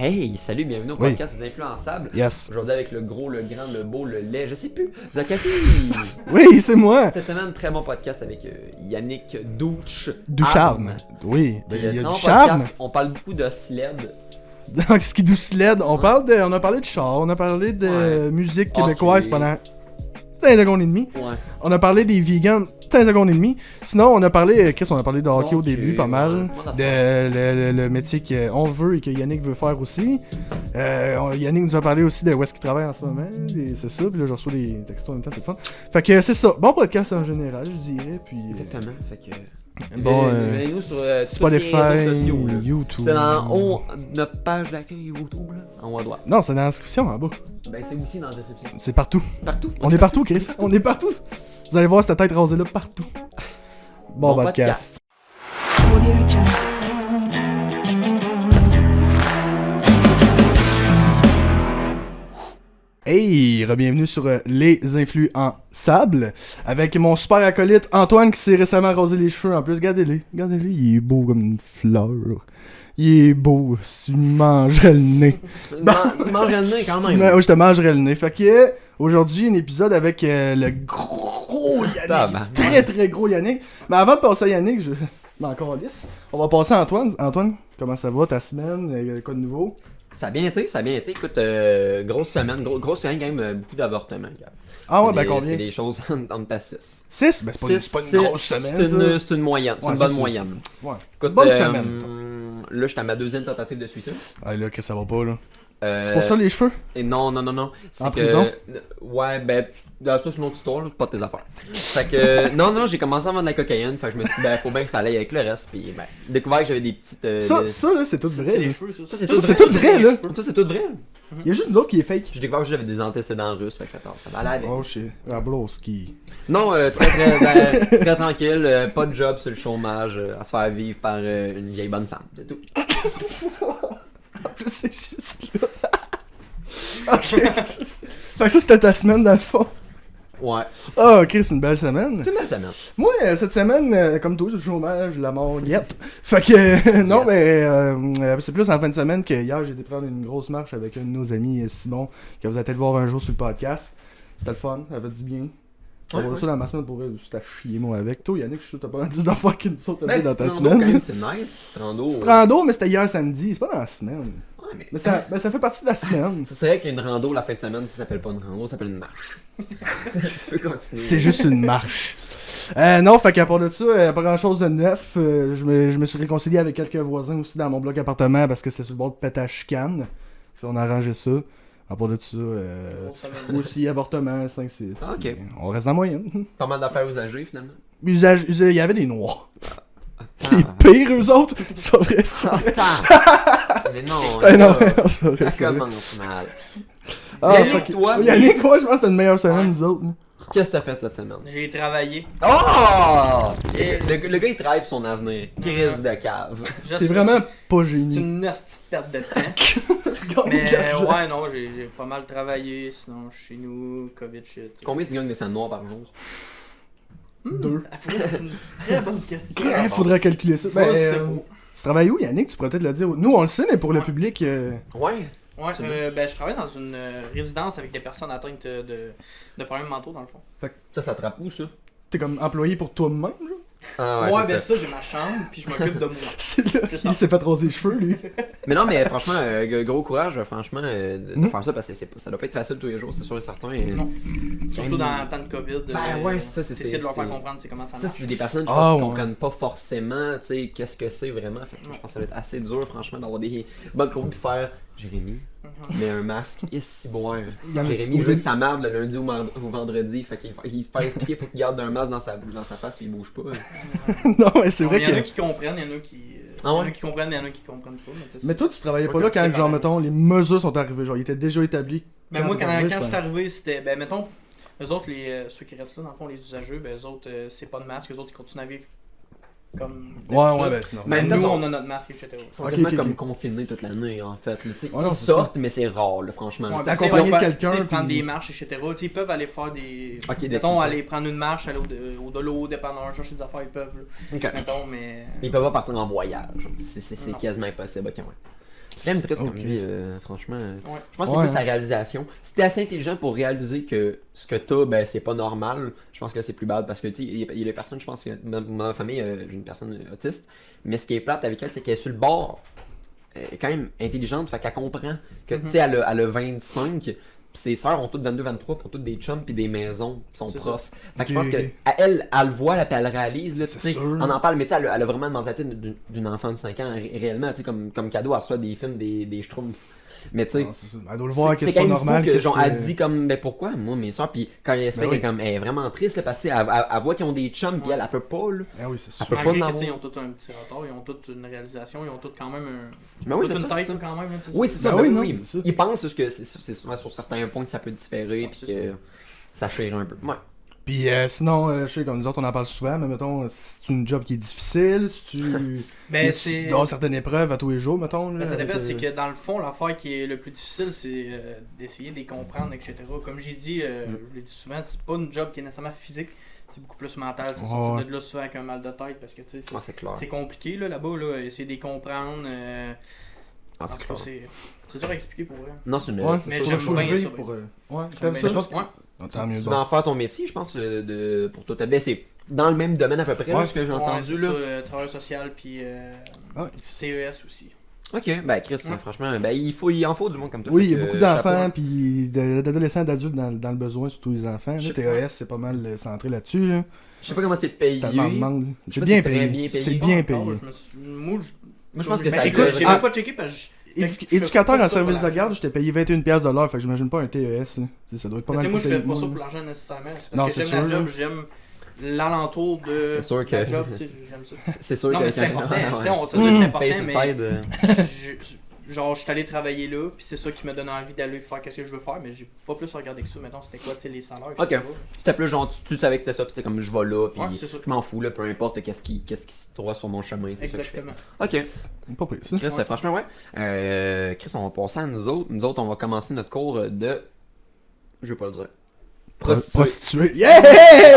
Hey, salut, bienvenue au podcast des Influençables. Yes. Aujourd'hui avec le gros, le grand, le beau, le laid, je sais plus, Zachary. Oui, c'est moi. Cette semaine, très bon podcast avec Yannick Douche. Du charme. Oui, Puis, il y a dans du le charme. podcast, on parle beaucoup de sled. Dans ce qui nous sled, on a parlé de char, on a parlé de musique québécoise pendant 5 secondes et demie. Ouais. On a parlé des vegans 5 secondes et demie. Sinon, on a parlé de hockey au début, pas mal. Le métier qu'on veut et que Yannick veut faire aussi. Yannick nous a parlé aussi de où est-ce qu'il travaille en ce moment. Et c'est ça, puis là, je reçois des textos en même temps, c'est fun. Fait que c'est ça. Bon podcast en général, je dirais. Puis, Exactement. Fait que. bon, venez-nous sur Spotify, tous les réseaux sociaux, là. YouTube. C'est en haut, notre page d'accueil YouTube, là, en haut à droite. Non, c'est dans la description en bas. Ben, c'est aussi dans la description. C'est partout. Partout. On est partout, Chris. On est partout. Vous allez voir cette tête rasée là partout. Bon podcast. Audio Jungle. Hey, bienvenue sur Les Influençables avec mon super acolyte Antoine qui s'est récemment rasé les cheveux. En plus, regardez-le, il est beau comme une fleur. Il est beau, tu mangerais le nez. Tu mangerais le nez quand même. Ouais, je te mangerais le nez. Fait que aujourd'hui, un épisode avec le gros Yannick. Tabarnak. Très très gros Yannick. Mais avant de passer à Yannick, je m'en calisse. On va passer à Antoine. Antoine, comment ça va ta semaine? Quoi de nouveau? Ça a bien été. Écoute, grosse semaine quand même, beaucoup d'avortements. Gars. Ah ouais, C'est ben des- combien? C'est des choses entre ta 6. 6? Ben c'est pas une grosse semaine. C'est une moyenne, c'est Ouais, une bonne c'est- moyenne. Ouais. Écoute, Bonne semaine. Là, j'étais à ma deuxième tentative de suicide. Ah là, que ça va pas là. Euh, C'est pour ça les cheveux? Et non. C'est En que, prison? Ouais, ben, ça c'est une autre histoire, là, pas de tes affaires. Fait que, non, j'ai commencé à vendre de la cocaïne, fait que je me suis dit, ben, faut bien que ça aille avec le reste, pis ben, découvert que j'avais des petites. Ça là, c'est tout vrai. C'est là. les cheveux, ça. Ça, c'est Ça, c'est tout vrai là. Ça, c'est tout vrai. Il y a juste une autre qui est fake. J'ai découvert que j'avais des antécédents russes, fait que ça va aller avec. Oh shit. La blouse qui. Non, très tranquille, pas de job sur le chômage, à se faire vivre par une vieille bonne femme, c'est tout. En plus, c'est juste là. Ok. Fait que ça, c'était ta semaine dans le fond. Ouais, Ah, ok, c'est une belle semaine. c'est mal semaine. Moi, cette semaine, comme toi, c'est le chômage, la mort, guette. Fait que, non, mais c'est plus en fin de semaine que hier, j'ai été prendre une grosse marche avec un de nos amis, Simon, que vous allez peut-être voir un jour sur le podcast. C'était le fun, ça fait du bien. On va ça dans ma semaine pour juste à chier, moi, avec. Toi, Yannick, je suis sûr que t'as pas mal plus d'affaires qu'une autre Ben, dans ta petit rando, quand semaine. même, c'est nice, petit rando. Petit rando, mais c'était hier samedi, c'est pas dans la semaine. Ouais, Mais ça fait partie de la semaine. C'est vrai qu'une rando la fin de semaine, ça s'appelle pas une rando, ça s'appelle une marche. Tu peux continuer. C'est juste une marche. Non, fait qu'à part de ça, pas grand chose de neuf. Je me suis réconcilié avec quelques voisins aussi dans mon bloc appartement parce que c'est sur le bord de pétage chicane. Si on a arrangé ça. À part de ça, moi aussi, avortement, 5-6. Ah, ok. On reste en moyenne. Pas mal d'affaires usagées finalement. Il y avait des noirs. Ah. Les pires, eux autres. C'est pas vrai, c'est pas vrai. Mais non, Ben non, là, c'est pas vrai, ça c'est vrai. commence mal. Ah, Yannick, fuck. toi, Yannick, moi, je pense que c'était une meilleure semaine, nous autres. là. Qu'est-ce que t'as fait cette semaine? J'ai travaillé. Oh! Le gars il travaille pour son avenir. Crise de cave. Je T'es sais, vraiment pas C'est génie. une hostie de perte de temps. Mais ouais, non, j'ai pas mal travaillé. Sinon, je suis chez nous, COVID shit. Combien tu gagnes des scènes noires par jour? 2. C'est une très bonne question. Il faudrait calculer ça. Ben, Moi, c'est beau. tu travailles où, Yannick? Tu pourrais peut-être le dire. Nous, on le sait, mais pour le public... Ouais. Ouais, C'est ben je travaille dans une résidence avec des personnes atteintes de problèmes mentaux dans le fond. Ça t'attrape où ça? T'es comme employé pour toi-même, là? Ah Ouais, c'est ben ça. ça, j'ai ma chambre, puis je m'occupe de moi. C'est là. C'est ça. Il s'est fait raser les cheveux, lui. Mais non, mais franchement, gros courage, franchement, de Mm. faire ça parce que ça doit pas être facile tous les jours, c'est sûr et certain. Et... Non. Surtout dans le temps de COVID. Ben ouais, ça, c'est- essayer de leur faire c'est- comprendre c'est comment ça Ça, marche. c'est des personnes je pense, Ah, qui ouais. comprennent pas forcément, tu sais, qu'est-ce que c'est vraiment. Fait que je pense que ça va être assez dur, franchement, d'avoir des bonnes comptes puis faire Jérémy, mais un masque ici boire. Il y en a Jérémy, je veux que ça marde le lundi au vendredi, fait qu'il se fait expliquer, faut qu'il garde un masque dans sa face puis il bouge pas. Non, mais c'est vrai Il y en a que... qui comprennent, il y en a qui. Ah Il y en ouais? a qui comprennent, il y en a qui comprennent pas. Mais, tu sais, Mais toi, tu travaillais pas Ouais, là quand, c'est genre, pareil. mettons, les mesures sont arrivées. Genre, ils étaient déjà établis. Ben moi, t'es quand arrivé, je suis pense. arrivé, c'était. Ben mettons, eux autres, ceux qui restent là, dans le fond, les usagers, ben eux autres, c'est pas de masque, eux autres, ils continuent à vivre comme. Ouais, ben c'est normal. Mais Mais nous, là, on a notre masque, etc. Ils sont Ok, quasiment ok, comme ok. confinés toute l'année, en fait. Là, tu sais, Ouais, non, ils c'est sortent, mais c'est rare, là, franchement. Ouais, C'est ben, accompagné tu sais, de on quelqu'un, tu sais, prendre puis- des marches, etc. Tu sais, ils peuvent aller faire des. Ok, des mettons, trucs, aller prendre une marche, aller au dolo, au dépanneur, chercher des affaires, ils peuvent. Là. Ok. Mettons, mais. Ils peuvent pas partir en voyage. C'est Non. quasiment impossible. Ok, ouais. C'est quand même triste comme Ok. vie, franchement. Ouais. Je pense que c'est Ouais, plus la réalisation. Si t'es assez intelligent pour réaliser que ce que t'as, ben c'est pas normal, je pense que c'est plus bad parce que tu sais, il y a des personnes, je pense que dans ma famille, j'ai une personne autiste, mais ce qui est plate avec elle, c'est qu'elle est sur le bord. Elle est quand même intelligente, fait qu'elle comprend que, tu sais, elle a 25, pis ses sœurs ont toutes 22, 23, pis ont toutes des chums pis des maisons, pis sont C'est profs. Fait que je Ok, pense que ok. elle le voit, là, pis elle le réalise, là, pis C'est tu sais, sûr. on en parle, mais tu sais, elle a vraiment une mentalité d'une enfant de 5 ans, réellement, tu sais, comme cadeau, elle reçoit des films, des schtroumpfs. Mais tu sais, Non, c'est ça. Elle doit le voir que c'est c'est quand pas même normal. fou que, qu'est-ce genre, que- elle dit comme, ben pourquoi, moi, mes soeurs, puis quand elle explique, Ben oui. elle est comme, elle est vraiment triste, là, parce qu'elle elle voit qu'ils ont des chums, puis elle peut pas, là. Ah oui, c'est sûr. peut pas Malgré en que, tu sais, ils avoir. ont tous un petit retard, ils ont toutes une réalisation, ils ont tous quand même Ben oui, toute c'est une ça, tête c'est ça. quand même. Là, tu sais, Oui, c'est ça, Ben ben oui, oui, non, oui. c'est ça. Ils pensent que c'est souvent sur certains points que ça peut différer, Ouais, puis c'est que ça chire un peu. Ouais. Puis sinon, je sais, comme nous autres, on en parle souvent, mais mettons, c'est une job qui est difficile, si tu. Ben, tu c'est. dois certaines épreuves à tous les jours, mettons. Là, Ben, ça dépend, avec, c'est que dans le fond, l'affaire qui est le plus difficile, c'est d'essayer de les comprendre, etc. Comme j'ai dit, je l'ai dit souvent, c'est pas une job qui est nécessairement physique, c'est beaucoup plus mental. C'est Ouais. de là souvent avec un mal de tête parce que tu sais, Ah, c'est clair. c'est compliqué là, là-bas, là, essayer de les comprendre. Ah, En c'est tout cas, clair. c'est dur à expliquer pour vrai. Non, c'est une. Ouais, c'est mais sûr. j'aime faut le bien vivre ça, pour. par Ouais, J'aime t'aimes bien ça? Je pense que Ouais. Ah, tant mieux. tu bon. vas en faire ton métier, je pense, pour toi. Ben, c'est dans le même domaine à peu près, là, Ouais. ce que j'ai Ouais, entendu, c'est là. ça, travail social puis Ah, CES aussi. Ok, ben Chris, Ouais. franchement, ben il en faut du monde comme toi. Oui, il y fait a que, beaucoup d'enfants, chapeau. puis d'adolescents et d'adultes dans le besoin, surtout les enfants. Je Là, sais TES, c'est pas mal centré là-dessus. Là. Je sais pas comment c'est payé. C'est tellement de manque. Je sais C'est pas bien si c'est très payé. bien payé. C'est Pas bien Encore, payé. je me suis- Moi, Moi, je pense que ben, ça écoute, devrait- j'ai Ah. même pas checké parce que Éducateur en ça service pour de l'argent. garde, j'étais payé 21$ de l'heure, fait que j'imagine pas un TES. Là. Tu sais, ça doit être pas Tu sais, mal moi, plus je fais payé pas que ça moi, pour là. l'argent nécessairement. C'est Non, parce que c'est j'aime la sûr, job, là. j'aime l'alentour de C'est sûr que- la job, tu sais, j'aime ça. C'est sûr Non, que mais c'est important, tu sais, on sait que paye c'est important, sur le mais- side, Genre, je suis allé travailler là, puis c'est ça qui me donne envie d'aller faire ce que je veux faire, mais j'ai pas plus regardé que ça. Mettons, c'était quoi, tu sais, les salaires, Ok. etc. C'était plus genre, tu savais que c'était ça, pis tu sais, comme je vais là, pis Ouais, c'est ça. je m'en fous, là, peu importe qu'est-ce qui se trouve sur mon chemin, c'est ça que je fais. Exactement. Ok, Pas pire, ça. Chris, Ouais. franchement, ouais. Chris, on va passer à nous autres. Nous autres, on va commencer notre cours de. Je vais pas le dire. Prostituée. Yes!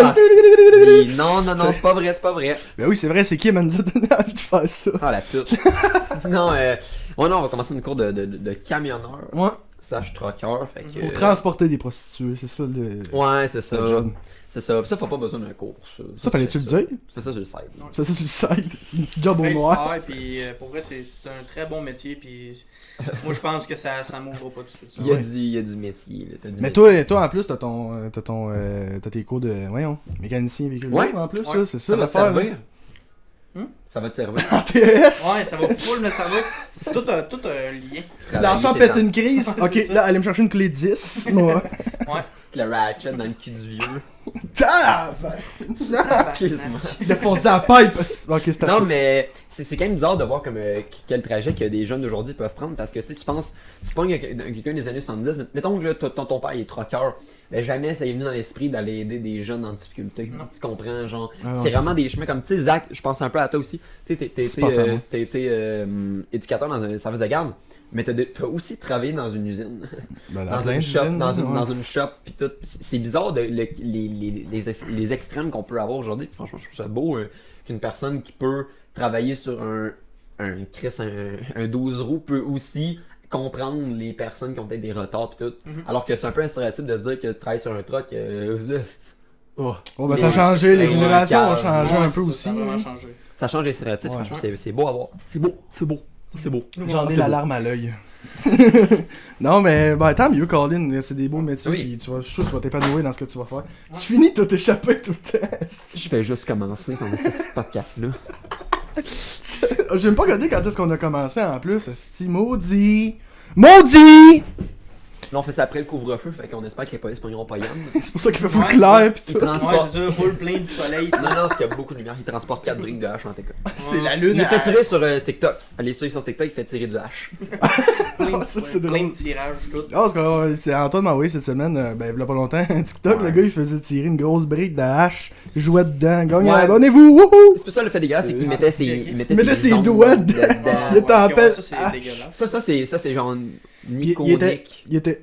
Ah, si. Non, c'est pas vrai, c'est pas vrai. Ben oui, c'est vrai, c'est qui nous a donné envie de faire ça? Ah, la pute. non, ouais, non, on va commencer notre cours de camionneur. Ouais. Slash trucker, fait que. Pour transporter des prostituées, c'est ça le. Ouais, c'est ça. le job. C'est ça. Pis ça, faut pas besoin d'un cours. Ça, fallait-tu tu le fais ça. dire? Tu fais ça sur le site. Tu fais ça sur le site, c'est une petite job au Fait le noir. faire, puis pour vrai, c'est un très bon métier, puis moi, je pense que ça m'ouvre pas tout de suite. ça. Il y a du métier. Là. T'as du Mais métier. toi en plus, t'as tes cours de, voyons, mécanicien véhicule Ouais. en plus, Ouais. ça, c'est ça Ça va te l'affaire. servir. Hmm? Ça va te servir. En TES? Ouais, ça va full me servir. C'est tout un lien. L'enfant Travailler, pète c'est une crise. Ok, C'est ça. là, allez me chercher une clé 10. Moi. Le ratchet dans le cul du vieux. Excuse-moi. Il a foncé à la pipe. Ok, c'est Non, assez. mais c'est quand même bizarre de voir comme quel trajet que des jeunes d'aujourd'hui peuvent prendre parce que tu sais, tu penses, tu prends quelqu'un des années 70, mettons que là, ton père il est trucker, ben jamais ça est venu dans l'esprit d'aller aider des jeunes en difficulté. Non. Tu comprends, genre, Ah, c'est ouais, vraiment des chemins comme, tu sais, Zach, je pense un peu à toi aussi, tu sais, C'est pas ça, moi. t'as été éducateur dans un service de garde. Mais t'as aussi travaillé dans une usine, Ben, dans plein une shop, d'usines, dans une, ouais. dans une shop, pis tout. Pis c'est bizarre les extrêmes qu'on peut avoir aujourd'hui. Pis franchement, je trouve ça beau qu'une personne qui peut travailler sur un 12 roues peut aussi comprendre les personnes qui ont peut-être des retards pis tout. Mhm. Alors que c'est un peu un stéréotype de se dire que travailler sur un truck, Oh, ben, ça a Ouais, changé, les ouais, générations ont ouais, changé Ouais, un c'est peu ça, aussi. Ça a vraiment hein. changé. ça change les stéréotypes. Ouais. Franchement, c'est beau à voir. C'est beau. C'est beau. J'en ai C'est la beau. larme à l'œil. Non, mais ben, tant mieux, Colin. C'est des beaux métiers. Oui. Puis tu vas, je suis sûr que tu vas t'épanouir dans ce que tu vas faire. Tu finis de t'échapper tout le temps. Je vais juste commencer dans ce petit podcast-là. J'ai même pas regardé quand est-ce qu'on a commencé en plus. C'est maudit. Maudit! Là, on fait ça après le couvre-feu, fait qu'on espère que les polices prendront pas Yann. C'est pour ça qu'il fait full Ouais, clair pis Ils tout. Ouais, transportent. c'est ça, full plein de soleil. tu sais. Non, parce qu'il y a beaucoup de lumière. Ils transportent 4 briques de hache en TK. C'est la Il lune. est fait tirer sur TikTok. Allez sur TikTok, il fait tirer du hache. Plein de- Ça, c'est plein drôle. de tirages, tout. Ah, parce que c'est Antoine m'a envoyé cette semaine, ben, il y a pas longtemps, un TikTok, Ouais. le gars il faisait tirer une grosse brique de hache, il jouait dedans, gagnez, Ouais. abonnez-vous, wouhou! C'est pour ça le fait dégueulasse, c'est qu'il Ah, mettait c'est- ses, il mettait mettait ses ongles doigts dedans. Il était en ok, pelle. ça, c'est Ah. dégueulasse. Ça c'est genre Nico il était- Nick. Il était.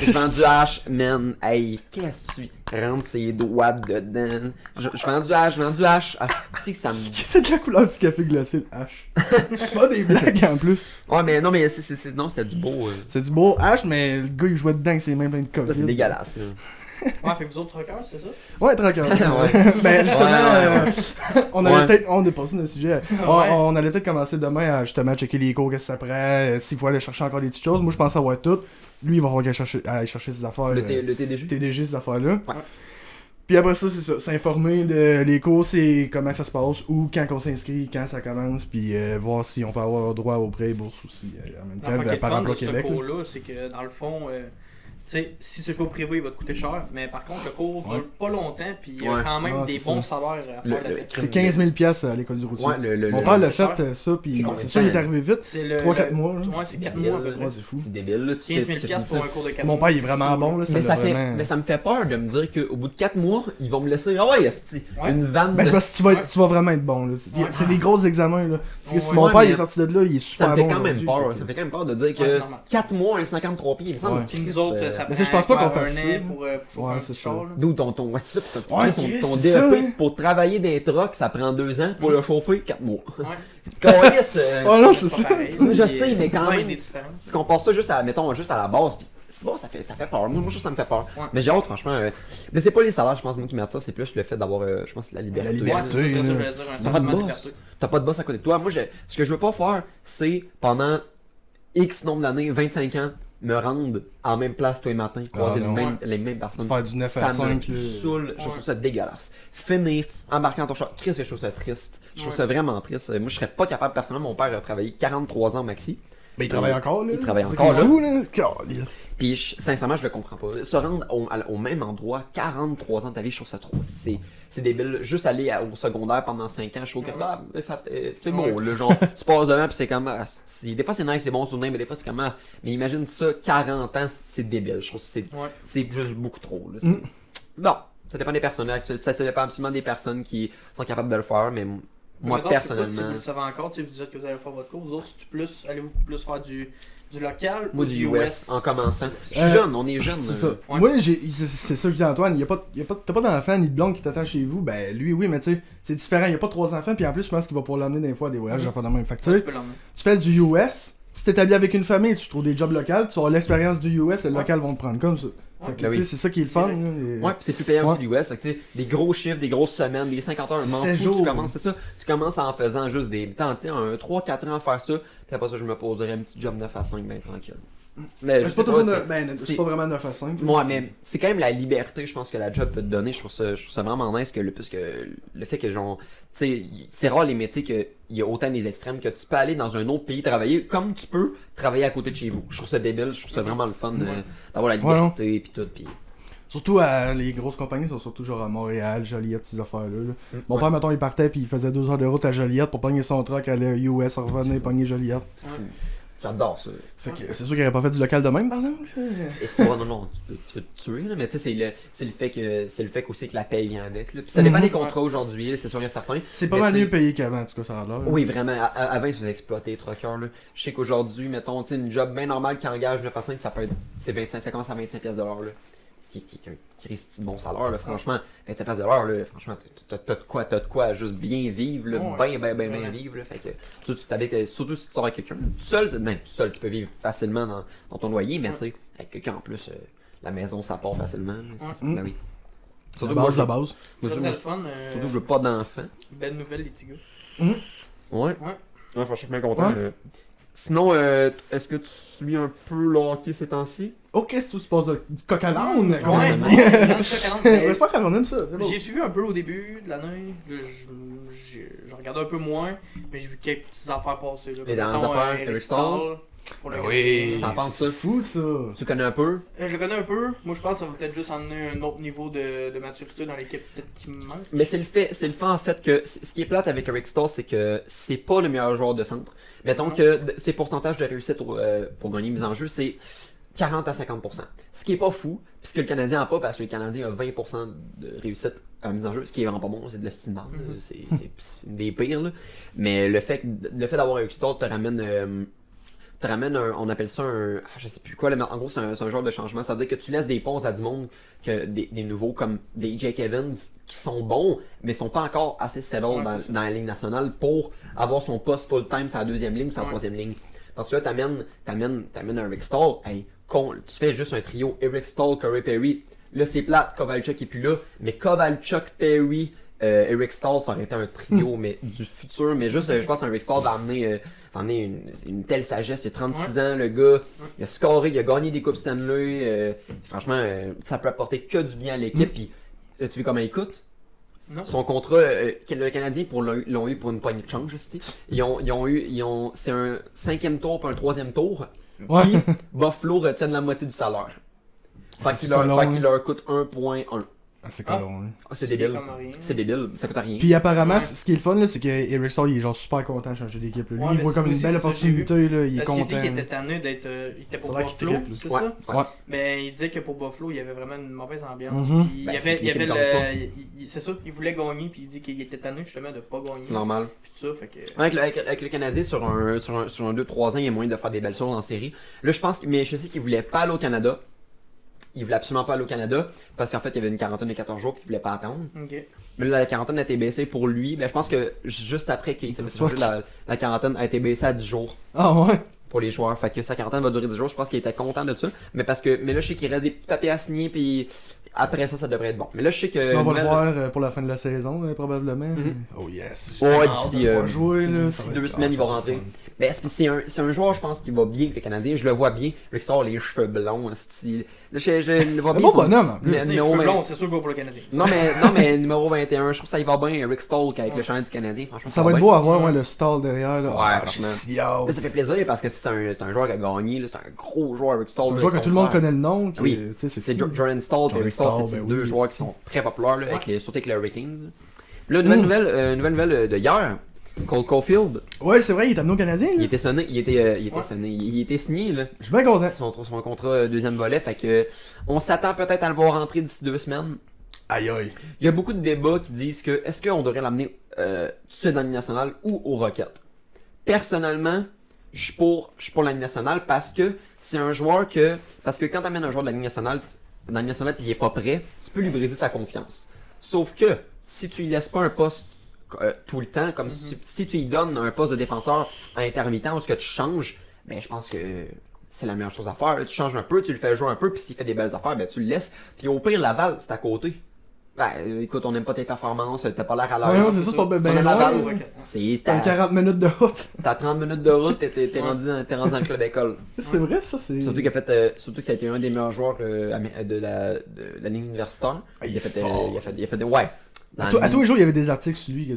J'ai vendu hache, man. Hey, qu'est-ce que tu rentres ses doigts dedans? Je vendu hache. Ah, c'est que ça me. C'est de la couleur du café glacé, le H. C'est pas des blagues en plus. Ouais, mais non, mais non, c'est du beau. C'est du beau H, mais le gars il jouait dedans avec ses mains pleines de Là, COVID. c'est dégueulasse, là. Ouais, fait que vous autres rockers, c'est ça? Ouais, tranquille. Ouais. Ben justement, on allait Ouais. peut-être. On est passé dans le sujet. Ouais. On allait peut-être commencer demain à justement checker les cours, qu'est-ce que ça prend, s'il faut aller chercher encore des petites choses. Moi je pense avoir tout. Lui il va falloir qu'il aller chercher ses affaires. Le TDG? TDG, ces affaires-là. Ouais. Puis après ça, c'est ça. S'informer de les cours, c'est comment ça se passe, ou quand on s'inscrit, quand ça commence, puis voir si on peut avoir droit au prêt et bourse aussi. En même Dans le temps, par fun emploi de ce Québec. là. cours-là, c'est que dans le fond, tu sais, si tu le fais au privé, il va te coûter cher, mais par contre, le cours dure pas longtemps, puis il y a Ouais. quand même Ah, des c'est bons ça. salaires à Le- faire le- là-dedans. C'est 15 000 piastres à l'école du routier. Ouais, le. Mon père l'a c'est cher. fait ça, puis C'est combien c'est de sûr, il est temps? arrivé vite. C'est le. 3-4 mois. Là. Ouais, c'est 4 mois à peu près. Ouais, c'est fou. C'est débile, là. 15 000 piastres pour un cours de 4 Mon mois. père, il est vraiment bon, là. Mais l'a vraiment... mais ça me fait peur de me dire qu'au bout de 4 mois, ils vont me laisser. Ah ouais, esti, Ouais. une vanne. Ben, c'est de- parce que tu vas vraiment être bon, là. C'est des gros examens, là. Parce que si Ouais, mon ouais, père mais il est sorti de là, il est Ça super me fait bon. quand même aujourd'hui, peur. fait que- Ça me fait quand même peur de dire Ouais, c'est que normal. 4 mois, un 53 pieds, il me semble. Ouais. Puis nous autres, ça Mais prend ça, je pense pas qu'on quoi, fasse un ça. an pour chauffer Ouais, un c'est petit ça. char, là. D'où ton ouais, c'est ça, Ouais, ton Chris, ton c'est ça, DEP hein. pour travailler des trucks, ça prend 2 ans. Pour le chauffer, 4 mois. Ouais. Calisse, Oh non, C'est c'est pas ça. pareil, Je puis, sais, mais quand ouais, même, il y a des différences. tu compares ça juste à, mettons, juste à la base, pis c'est bon, ça fait peur. Moi, je trouve que ça me fait peur. Ouais. Mais j'ai hâte, franchement. Mais c'est pas les salaires, je pense, moi, qui mettent ça, c'est plus le fait d'avoir, je pense, la liberté. La Ouais, liberté. c'est ça, là. je voulais dire, un T'as pas de sentiment de boss. liberté. T'as pas de boss à côté de toi. Moi, ce que je veux pas faire, c'est pendant X nombre d'années, 25 ans, me rendre en même place tous les matins, croiser non. les mêmes personnes. Faire du 9 Ça à 5, me là. saoule, je Ouais. trouve ça dégueulasse. Finir, embarquer dans ton char, Chris, je trouve ça triste. Je trouve Ouais. ça vraiment triste. Moi, je serais pas capable, personnellement, mon père a travaillé 43 ans maxi. Ben, il travaille encore, là. Il travaille C'est encore, ça qui est fou, là. Calisse. Puis sincèrement, je le comprends pas. Se rendre au même endroit 43 ans de ta vie, je trouve ça trop. C'est débile. Juste aller au secondaire pendant 5 ans, je trouve que c'est bon. Ouais. Le genre, tu passes devant puis c'est comme. Des fois c'est nice, c'est bon souvenir, mais des fois c'est comme. Mais imagine ça, 40 ans, c'est débile. Je trouve que Ouais. c'est juste beaucoup trop. Là. Mm. Bon, ça dépend des personnes. Ça dépend absolument des personnes qui sont capables de le faire, mais moi Mettons, je sais pas si personnellement. vous le savez encore, tu sais, vous dites que vous allez faire votre cours. Vous autres, allez-vous plus faire du local Moi ou du US en commençant. Je suis Euh, jeune, on est jeune. C'est ça. Ouais. Moi, c'est ça que je dis à Antoine. T'as pas d'enfant ni de blonde qui t'attend chez vous. Ben, lui, oui, mais tu sais, c'est différent. Il y a pas 3 enfants. Puis en plus, je pense qu'il va pouvoir l'emmener des fois à des voyages, j'en fais de même. Fait que, tu Tu sais, peux l'emmener. tu fais du US, tu t'établis avec une famille, tu trouves des jobs locaux, tu auras l'expérience du US, le local vont te prendre comme ça. Fait que, Ben tu sais, oui. c'est ça qui est le fun. là, et- Ouais, pis c'est plus payant Ouais. aussi l'US, tu sais, des gros chiffres, des grosses semaines, des 50 heures, C'est m'en 7 fous, jours. tu commences, c'est ça, tu commences en faisant juste des, tu sais, 3-4 ans à faire ça, puis après ça, je me poserais un petit job 9 à 5, ben tranquille. Mais je c'est sais pas toujours. c'est- C'est c'est- pas vraiment 9 à 5. Ouais, mais c'est quand même la liberté, je pense que la job peut te donner. Je trouve ça vraiment nice que puisque le fait que, genre, tu sais, c'est rare les métiers qu'il y a autant des extrêmes que tu peux aller dans un autre pays travailler comme tu peux travailler à côté de chez vous. Je trouve ça débile, je trouve ça vraiment le fun d'avoir la Ouais, liberté et tout. Pis... Surtout, les grosses compagnies sont surtout genre à Montréal, Joliette, ces affaires-là. Là. Mon Ouais. père, mettons, il partait puis il faisait 2 heures de route à Joliette pour pogner son truck, aller US, revenir, pogner Joliette. C'est fou. J'adore ça. Fait que c'est sûr qu'il aurait pas fait du local de même, par exemple. Et c'est non, non, tu peux te tuer, là, mais tu sais, c'est le fait qu'aussi que la paye vient avec. Là. Puis ça dépend Mhm. des contrats aujourd'hui, là, c'est sûr et certain. C'est pas Mais mal tu sais- mieux payé qu'avant, en tout cas, ça a l'air. Oui, vraiment. Avant, ils se faisaient exploiter les truckers. Là. Je sais qu'aujourd'hui, mettons, tu sais, une job bien normale qui engage 9 à 5, ça peut être c'est 25, ça commence à 25 pièces de l'heure. Là. Ce qui est un Christy de bon salaire, là, franchement. 25 pièces de l'heure, là, franchement, t'as de quoi juste bien vivre, là, Ouais. bien vivre. Là, fait que, surtout si tu sors avec quelqu'un. Tout seul, tu peux vivre facilement dans ton loyer, mais Ouais. tu sais, avec quelqu'un en plus, la maison, ça part facilement. Là, Ouais. ben oui. La Surtout, base, moi, la base. moi, Ça je- serait le fun. surtout, je veux pas d'enfants. Belle nouvelle, les petits gars. Ouais. Ouais. Ouais, franchement, je suis bien content. Ouais. Sinon, est-ce que tu suis un peu le hockey ces temps-ci? Oh, qu'est-ce que tu passes du coq à l'âne? Ouais, Ouais, c'est mais- bon, 40, J'espère qu'on aime ça, c'est bon. J'ai suivi un peu au début de l'année. Là, je regardais un peu moins, mais j'ai vu quelques petites affaires passer. Là. Et dans les Mettons, affaires, Eric Eric Stahl, Stahl. pour le Ben Canadien. Ça en pense ça. c'est fou, ça. Tu connais un peu? Je le connais un peu. Moi, je pense que ça va peut-être juste emmener un autre niveau de maturité dans l'équipe, peut-être qui me manque. Mais c'est le fait en fait que ce qui est plate avec Eric Stahl, c'est que c'est pas le meilleur joueur de centre. Mettons Non. que ses pourcentages de réussite pour gagner mise en jeu, c'est 40 à 50%. Ce qui est pas fou, puisque le Canadien a pas, parce que le Canadien a 20% de réussite à mise en jeu, ce qui est vraiment pas bon, c'est de l'estimable, c'est une des pires. Là. Mais le fait d'avoir Eric Stahl te te ramènes on appelle ça je sais plus quoi, mais en gros c'est un genre de changement, ça veut dire que tu laisses des pauses à du monde, que des nouveaux comme des Jake Evans qui sont bons, mais sont pas encore assez settled dans la ligne nationale pour avoir son poste full-time sur la deuxième ligne ou sur la troisième ligne. Parce que là, t'amènes un Rick Stahl, tu fais juste un trio, Eric Stahl, Corey Perry, là c'est plate, Kovalchuk est plus là, mais Kovalchuk, Perry, Eric Stahl, ça aurait été un trio mais du futur, mais juste, je pense qu'un Eric Stahl va amener une telle sagesse, il a 36 ans, le gars, il a scoré, il a gagné des Coupes Stanley, franchement, ça peut apporter que du bien à l'équipe, puis tu vois comment il coûte? Non. Son contrat, le Canadien l'ont eu pour une poignée de change, c'est un 5e tour puis un 3e tour, puis Buffalo retiennent la moitié du salaire. Fait qu'il leur coûte 1.1. C'est colon, c'est débile. C'est débile, ça coûte rien. Puis apparemment, ce qui est le fun, là, c'est que Eric Stahl, il est genre super content de changer d'équipe. Lui, il voit comme une belle opportunité, là, il est content. Parce qu'il dit qu'il était tanné d'être. Il était pour Buffalo, c'est ça? Ouais. Mais il disait que pour Buffalo, il y avait vraiment une mauvaise ambiance. Mm-hmm. C'est ça, il voulait gagner, puis il dit qu'il était tanné justement de pas gagner. Normal. Puis tout ça, fait que. Avec le Canadien, sur un 2-3 ans, il y a moyen de faire des belles choses en série. Là, mais je sais qu'il voulait pas aller au Canada. Il voulait absolument pas aller au Canada parce qu'en fait il y avait une quarantaine de 14 jours qu'il voulait pas attendre. Okay. Mais là, la quarantaine a été baissée pour lui. Mais je pense que juste après qu'il s'est fait changer, la quarantaine a été baissée à 10 jours. Ah ouais? Pour les joueurs. Fait que sa quarantaine va durer 10 jours. Je pense qu'il était content de ça. Mais là je sais qu'il reste des petits papiers à signer puis après ça devrait être bon. Mais là je sais que. On va le voir pour la fin de la saison probablement. Oh yes. Ouais, d'ici 2 semaines il va rentrer. Ben, c'est un joueur, je pense, qui va bien avec le Canadien. Je le vois bien. Lui qui sort les cheveux blonds, style. Je le vois bien. Bon bonhomme, en plus. Les cheveux blonds, c'est sûr qu'il va pour le Canadien. Non, mais numéro 21, je trouve que ça y va bien. Rick Stahl avec le chandail du Canadien, franchement. Ça va être beau à voir, le Stahl derrière. Là. Ouais, franchement. Ça fait plaisir parce que c'est un joueur qui a gagné. C'est un gros joueur, Rick Stahl. C'est un joueur que tout le monde connaît le nom. Oui, c'est Jordan Stahl et Rick Stahl, c'est deux joueurs qui sont très populaires, surtout avec les Hurricanes. Là, nouvelle nouvelle de hier. Cole Caulfield. Ouais, c'est vrai, il est amené au Canadien. Là. Il était sonné, il était signé là. Je suis bien content. Son contrat deuxième volet, fait que on s'attend peut-être à le voir rentrer d'ici 2 semaines. Aïe aïe. Il y a beaucoup de débats qui disent que est-ce qu'on devrait l'amener tout de suite dans la Ligue nationale ou aux Rockets. Personnellement, je suis pour la Ligue nationale parce que c'est un joueur parce que quand tu amènes un joueur de la Ligue nationale dans la Ligue nationale puis il est pas prêt, tu peux lui briser sa confiance. Sauf que si tu lui laisses pas un poste tout le temps, comme si tu lui donnes un poste de défenseur à intermittent ou ce que tu changes, ben je pense que c'est la meilleure chose à faire. Là, tu changes un peu, tu le fais jouer un peu, puis s'il fait des belles affaires, ben tu le laisses. Puis au pire, Laval, c'est à côté. Ben écoute, on n'aime pas tes performances, t'as pas l'air à l'aise. Ouais, non, c'est ça, c'est pas bien Laval. C'est 40 minutes de route. T'as 30 minutes de route, t'es rendu dans le club école. C'est vrai, ça, c'est. Surtout que ça a été un des meilleurs joueurs de la ligne universitaire. Il a fait ouais. À tous les jours, il y avait des articles sur lui.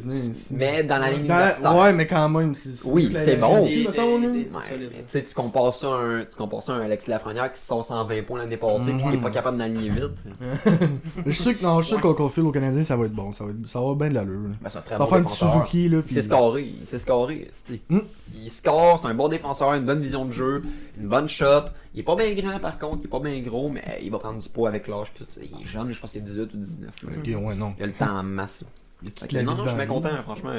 Mais dans la ligne universitaire. Ouais, mais quand même. Oui, c'est bon. Tu compares ça à un Alexis Lafrenière qui sort 120 points l'année passée et qui n'est pas capable d'aligner vite. Je suis sûr qu'on confie au Canadien, ça va être bon. Ça va avoir bien de l'allure. C'est un très bon défenseur. Un petit Suzuki, là. Il s'est scoré. Il score, c'est un bon défenseur, une bonne vision de jeu, une bonne shot. Il est pas bien grand par contre, il est pas bien gros, mais il va prendre du poids avec l'âge. Il est jeune, je pense qu'il a 18 ou 19. Ok, ouais, non. Il a le temps en masse. Non, je suis bien content, franchement.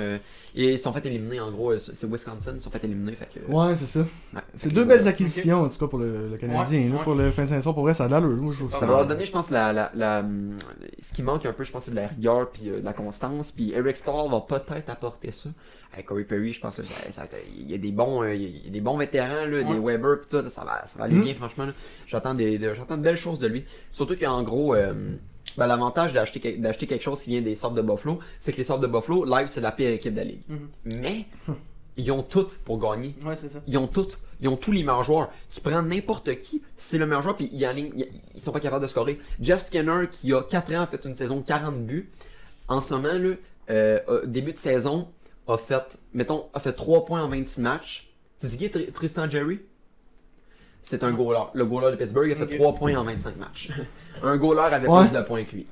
Ils sont fait éliminer, en gros, c'est Wisconsin, ils sont fait éliminer. Ouais, c'est ça. Ouais, c'est deux belles acquisitions, en tout cas, pour le Canadien. Là, pour le fin de saison, pour vrai, ça a de l'allure. Ça va leur donner, je pense, ce qui manque un peu, je pense, c'est de la rigueur puis de la constance. Puis Eric Stahl va peut-être apporter ça. Avec Corey Perry, je pense qu'il y a des bons vétérans, là, des Weber pis tout, ça va aller bien, franchement. Là. J'attends de belles choses de lui. Surtout qu'en gros, l'avantage d'acheter quelque chose qui vient des Sabres de Buffalo, c'est que les Sabres de Buffalo, live, c'est la pire équipe de la ligue. Mais ils ont tout pour gagner. Ouais, c'est ça. Ils ont tous les meilleurs joueurs. Tu prends n'importe qui, c'est le meilleur joueur, puis ils sont pas capables de scorer. Jeff Skinner, qui a 4 ans, a fait une saison de 40 buts. En ce moment, là, début de saison, a fait 3 points en 26 matchs. C'est qui Tristan Jerry? C'est un goaler. Le goaler de Pittsburgh a fait 3 points en 25 matchs. Un goaler avait plus de points que lui.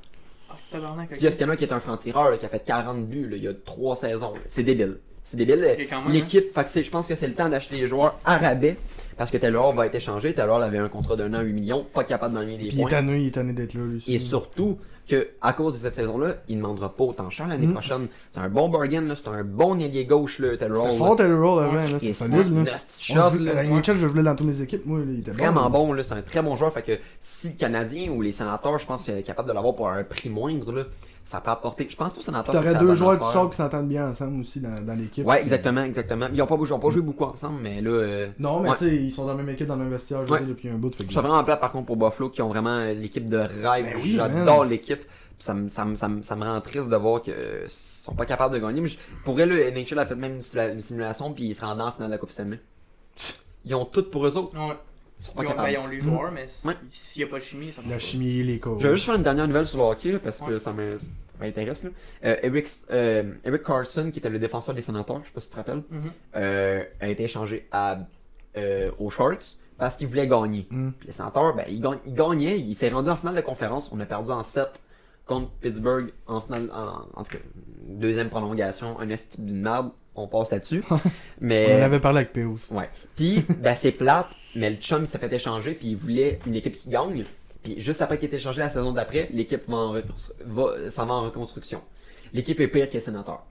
Jeff Skinner qui est un franc-tireur qui a fait 40 buts il y a 3 saisons. C'est débile. L'équipe, je pense que c'est le temps d'acheter les joueurs à rabais parce que Taylor va être échangé. Taylor avait un contrat d'1 an, 8 millions, pas capable d'en gagner des points. Il est tanné d'être là, lui. Et surtout, que à cause de cette saison-là, il ne demandera pas autant cher l'année prochaine. C'est un bon bargain, là, c'est un bon ailier gauche, là, Taylor C'était Hall. fort Taylor Hall avant, là, Et c'était c'est solide. Là. un shot, là. NHL, je voulais dans toutes mes équipes, moi, il était Vraiment bon. bon, là, c'est un très bon joueur. Fait que si le Canadien ou les Sénateurs, je pense, est capable de l'avoir pour un prix moindre, là, ça peut apporter. Je pense pas que Sénateurs. T'aurais ça, deux c'est la joueurs bonne du affaire. sort qui s'entendent bien ensemble aussi dans l'équipe. Ouais, exactement. Ils ont pas joué beaucoup ensemble, mais là. Non, mais ouais. tu sais, ils sont dans la même équipe, dans le même vestiaire, je veux Ouais. dire, depuis un bout. Fait que... Je suis vraiment plate par contre pour Buffalo qui ont vraiment l'équipe de rêve. Ben oui, J'adore l'équipe. Ça me rend triste de voir qu'ils sont pas capables de gagner. Mais pour elle, le NHL a fait même une simulation puis ils se rendaient en finale de la Coupe Stanley. Ils ont tout pour eux autres. Ouais. Ils sont pas Ils capables. ont les joueurs, mais Ouais. s'il n'y a pas de chimie, ça La marche pas. chimie, les coachs. Je vais juste faire une dernière nouvelle sur le hockey là, parce que Ouais. ça m'intéresse. Là. Eric Carlson, qui était le défenseur des Sénateurs, je sais pas si tu te rappelles, a été échangé aux Sharks parce qu'il voulait gagner. Puis les Sénateurs, ben, il gagnait, il s'est rendu en finale de conférence. On a perdu en 7 contre Pittsburgh en finale, en tout cas, deuxième prolongation, un esti d'une merde. On passe là-dessus. Mais On en avait parlé avec Péos. ouais. Puis, ben, c'est plate, mais le chum il s'est fait échanger, puis il voulait une équipe qui gagne. Puis, juste après qu'il ait été échangé la saison d'après, l'équipe s'en va en reconstruction. L'équipe est pire que les Sénateurs.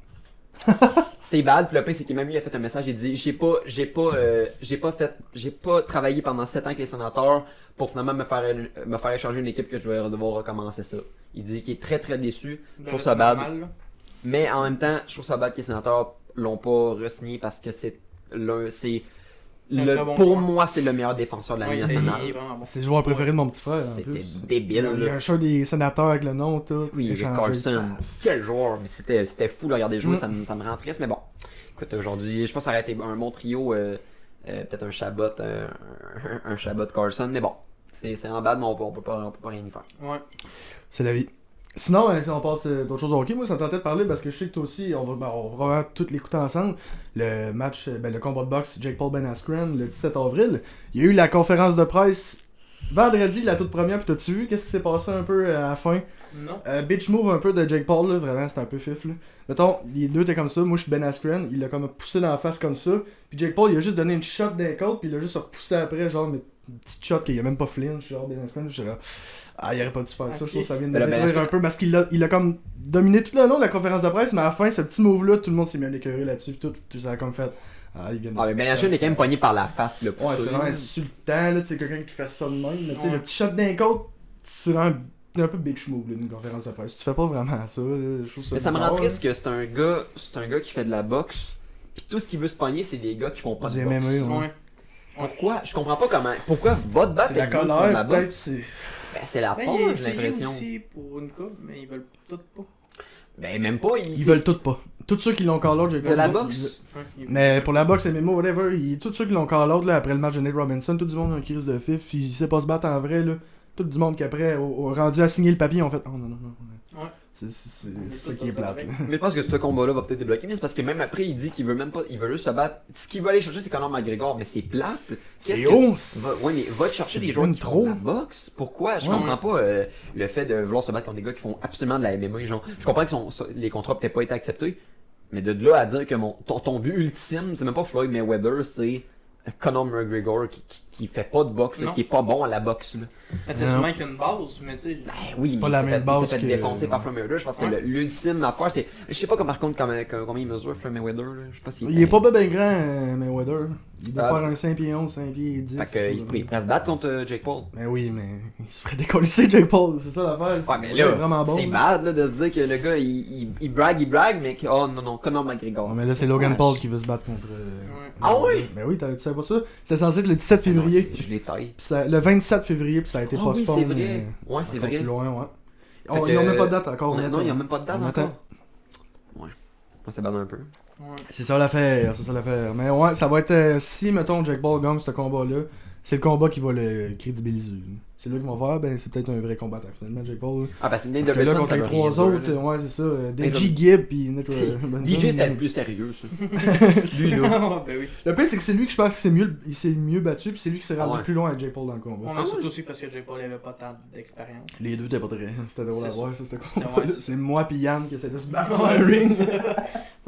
C'est bad, puis le pire, c'est qu'il même lui a fait un message, il dit j'ai pas travaillé pendant 7 ans avec les Sénateurs pour finalement me faire échanger une équipe que je vais devoir recommencer ça. Il dit qu'il est très très déçu. Je trouve ça bad. Normal, là. Mais en même temps, je trouve ça bad que les Sénateurs l'ont pas re-signé parce que c'est Un très bon pour joueur. moi, c'est le meilleur défenseur de la Ouais, Ligue il est nationale. vraiment bon. C'est le joueur préféré de mon petit frère, en C'était plus. débile. Il y a Là. un show des sénateurs avec le nom, tout. Oui, Eric échangé. Carlson. Quel joueur. Mais c'était fou de regarder jouer, ça me rend triste. Mais bon, écoute, aujourd'hui, je pense que ça aurait été un bon trio. Peut-être un Chabot, un Chabot Carlson. Mais bon, c'est en bad, mais on peut pas rien y faire. Ouais. C'est la vie. Sinon, si on passe d'autres choses au hockey, moi ça me tentait de parler parce que je sais que toi aussi, on va vraiment tout l'écouter ensemble. Le match, le combat de boxe Jake Paul Ben Askren le 17 avril. Il y a eu la conférence de presse vendredi, la toute première, puis t'as-tu vu qu'est-ce qui s'est passé un peu à la fin? Non. Bitch move un peu de Jake Paul, là, vraiment c'était un peu fif. Là. Mettons, les deux étaient comme ça, moi je suis Ben Askren, il l'a comme poussé dans la face comme ça, puis Jake Paul il a juste donné une shot d'un côte, puis il a juste repoussé après, genre mais une petite shot qu'il a même pas flinch, genre Ben Askren, je suis là. Ah, il aurait pas dû faire ça, je trouve que ça vient de Mais là, Ben détruire un Askren- peu parce qu'il a comme dominé tout le long de la conférence de presse, mais à la fin, ce petit move-là, tout le monde s'est mis à l'écœurer là-dessus, puis ça a comme fait. Ah, il vient de- Ah, mais Ben Askren est quand même poigné par la face, puis le Ouais, pouce. c'est vraiment insultant, là, tu sais, quelqu'un qui fait ça de même, mais tu sais, Ouais. le petit shot d'un côte, c'est vraiment un peu bitch move, là, d'une conférence de presse. Tu fais pas vraiment ça, là, je trouve ça Mais ça me rend bizarre, triste que c'est un gars qui fait de la boxe, puis tout ce qu'il veut se pogner, c'est des gars qui font pas de Du boxe. MMA, ouais. Ouais. Pourquoi? Je comprends pas comment. Pourquoi va te battre C'est la avec du monde qui font de la colère, boxe? peut-être, c'est... Ben, c'est la Ben, pause, il a j'ai essayé l'impression. aussi pour une coupe, mais ils veulent tout pas. Ben, même pas. Ils veulent toutes pas. Tous ceux qui l'ont call out, j'ai De pas la le doute, boxe? Ouais, ils- Mais pour la boxe, MMA, whatever, tous ceux qui l'ont call out, là, après le match de Nate Robinson, tout du monde a une crise de fif, il sait pas se battre en vrai, là. Tout du monde qui après, au rendu à signer le papier, ont fait « Oh non, non, non. Ouais. » C'est ça qui est plate, là. Mais je pense que ce combat-là va peut-être débloquer, mais c'est parce que même après, il dit qu'il veut même pas. Il veut juste se battre. Ce qu'il veut aller chercher, c'est Conor McGregor, mais c'est plate. C'est Qu'est-ce haut, Ouais, mais va te chercher c'est des joueurs bien qui font trop. de la boxe. Pourquoi? Je Ouais. comprends pas le fait de vouloir se battre contre des gars qui font absolument de la MMA. Genre, je comprends que les contrats peut-être pas été acceptés, mais de là à dire que ton but ultime, c'est même pas Floyd Mayweather, c'est Conor McGregor qui fait pas de boxe, là, Non. qui est pas bon à la boxe. Là. Mais tu sais, Non. sûrement qu'il y a une base, mais tu sais. Ben oui, C'est mais pas la il s'est même fait- base il s'est fait que- défoncer par Floyd Mayweather. Je pense que Ouais. l'ultime affaire, c'est. Je sais pas par contre combien il mesure Floyd Mayweather. Là. Je sais pas s'il Il est pas bien grand, Mayweather. Il doit Ah. faire un 5 pieds 11, 5 pieds 10. Fait que, il pourrait se battre contre Jake Paul. Mais oui, mais il se ferait décoller Jake Paul, c'est ça l'affaire. Ouais, mais Il est là, vraiment bon. c'est bad là, de se dire que le gars, il brague, mais que, oh non, Conor McGregor. Ouais, mais là, c'est Logan Ouais, Paul je- qui veut se battre contre. Ah oui? Ben oui, tu savais pas ça? C'est censé être le 17 février. Je l'ai taillé. Puis le 27 février, puis ça a été Ah oui, postpone. c'est vrai. Ouais, c'est encore vrai. plus loin, ouais. Fait Ils n'ont que- même pas de date encore. Non, il n'y a même pas de date on attend. encore. Ouais. Moi, c'est bad un peu. Ouais. C'est ça l'affaire, c'est ça l'affaire. Mais ouais, ça va être. Si, mettons, Jake Paul gagne ce combat-là, c'est le combat qui va le crédibiliser. C'est là qu'ils vont voir, ben c'est peut-être un vrai combattant finalement, Jake Paul. Ah, parce que Nate Parce que là, Robinson, contre ça les veut trois rien autres, dire, là. ouais, c'est ça. Nate DJ Gibb, puis Nate Robinson. DJ, c'était le plus sérieux, ça. Lui, là. Ah, ben oui. Le pire, c'est que c'est lui que je pense qu'il s'est mieux battu, puis c'est lui qui s'est rendu ouais. plus loin avec Jake Paul dans le combat. On a surtout aussi parce que Jake Paul avait pas tant d'expérience. Les deux, t'es pas très. C'était drôle à C'est voir, ça, c'était C'était- combat. ouais, c'est- C'est moi pis Yann qui essaie de se battre Ouais, sur un ring.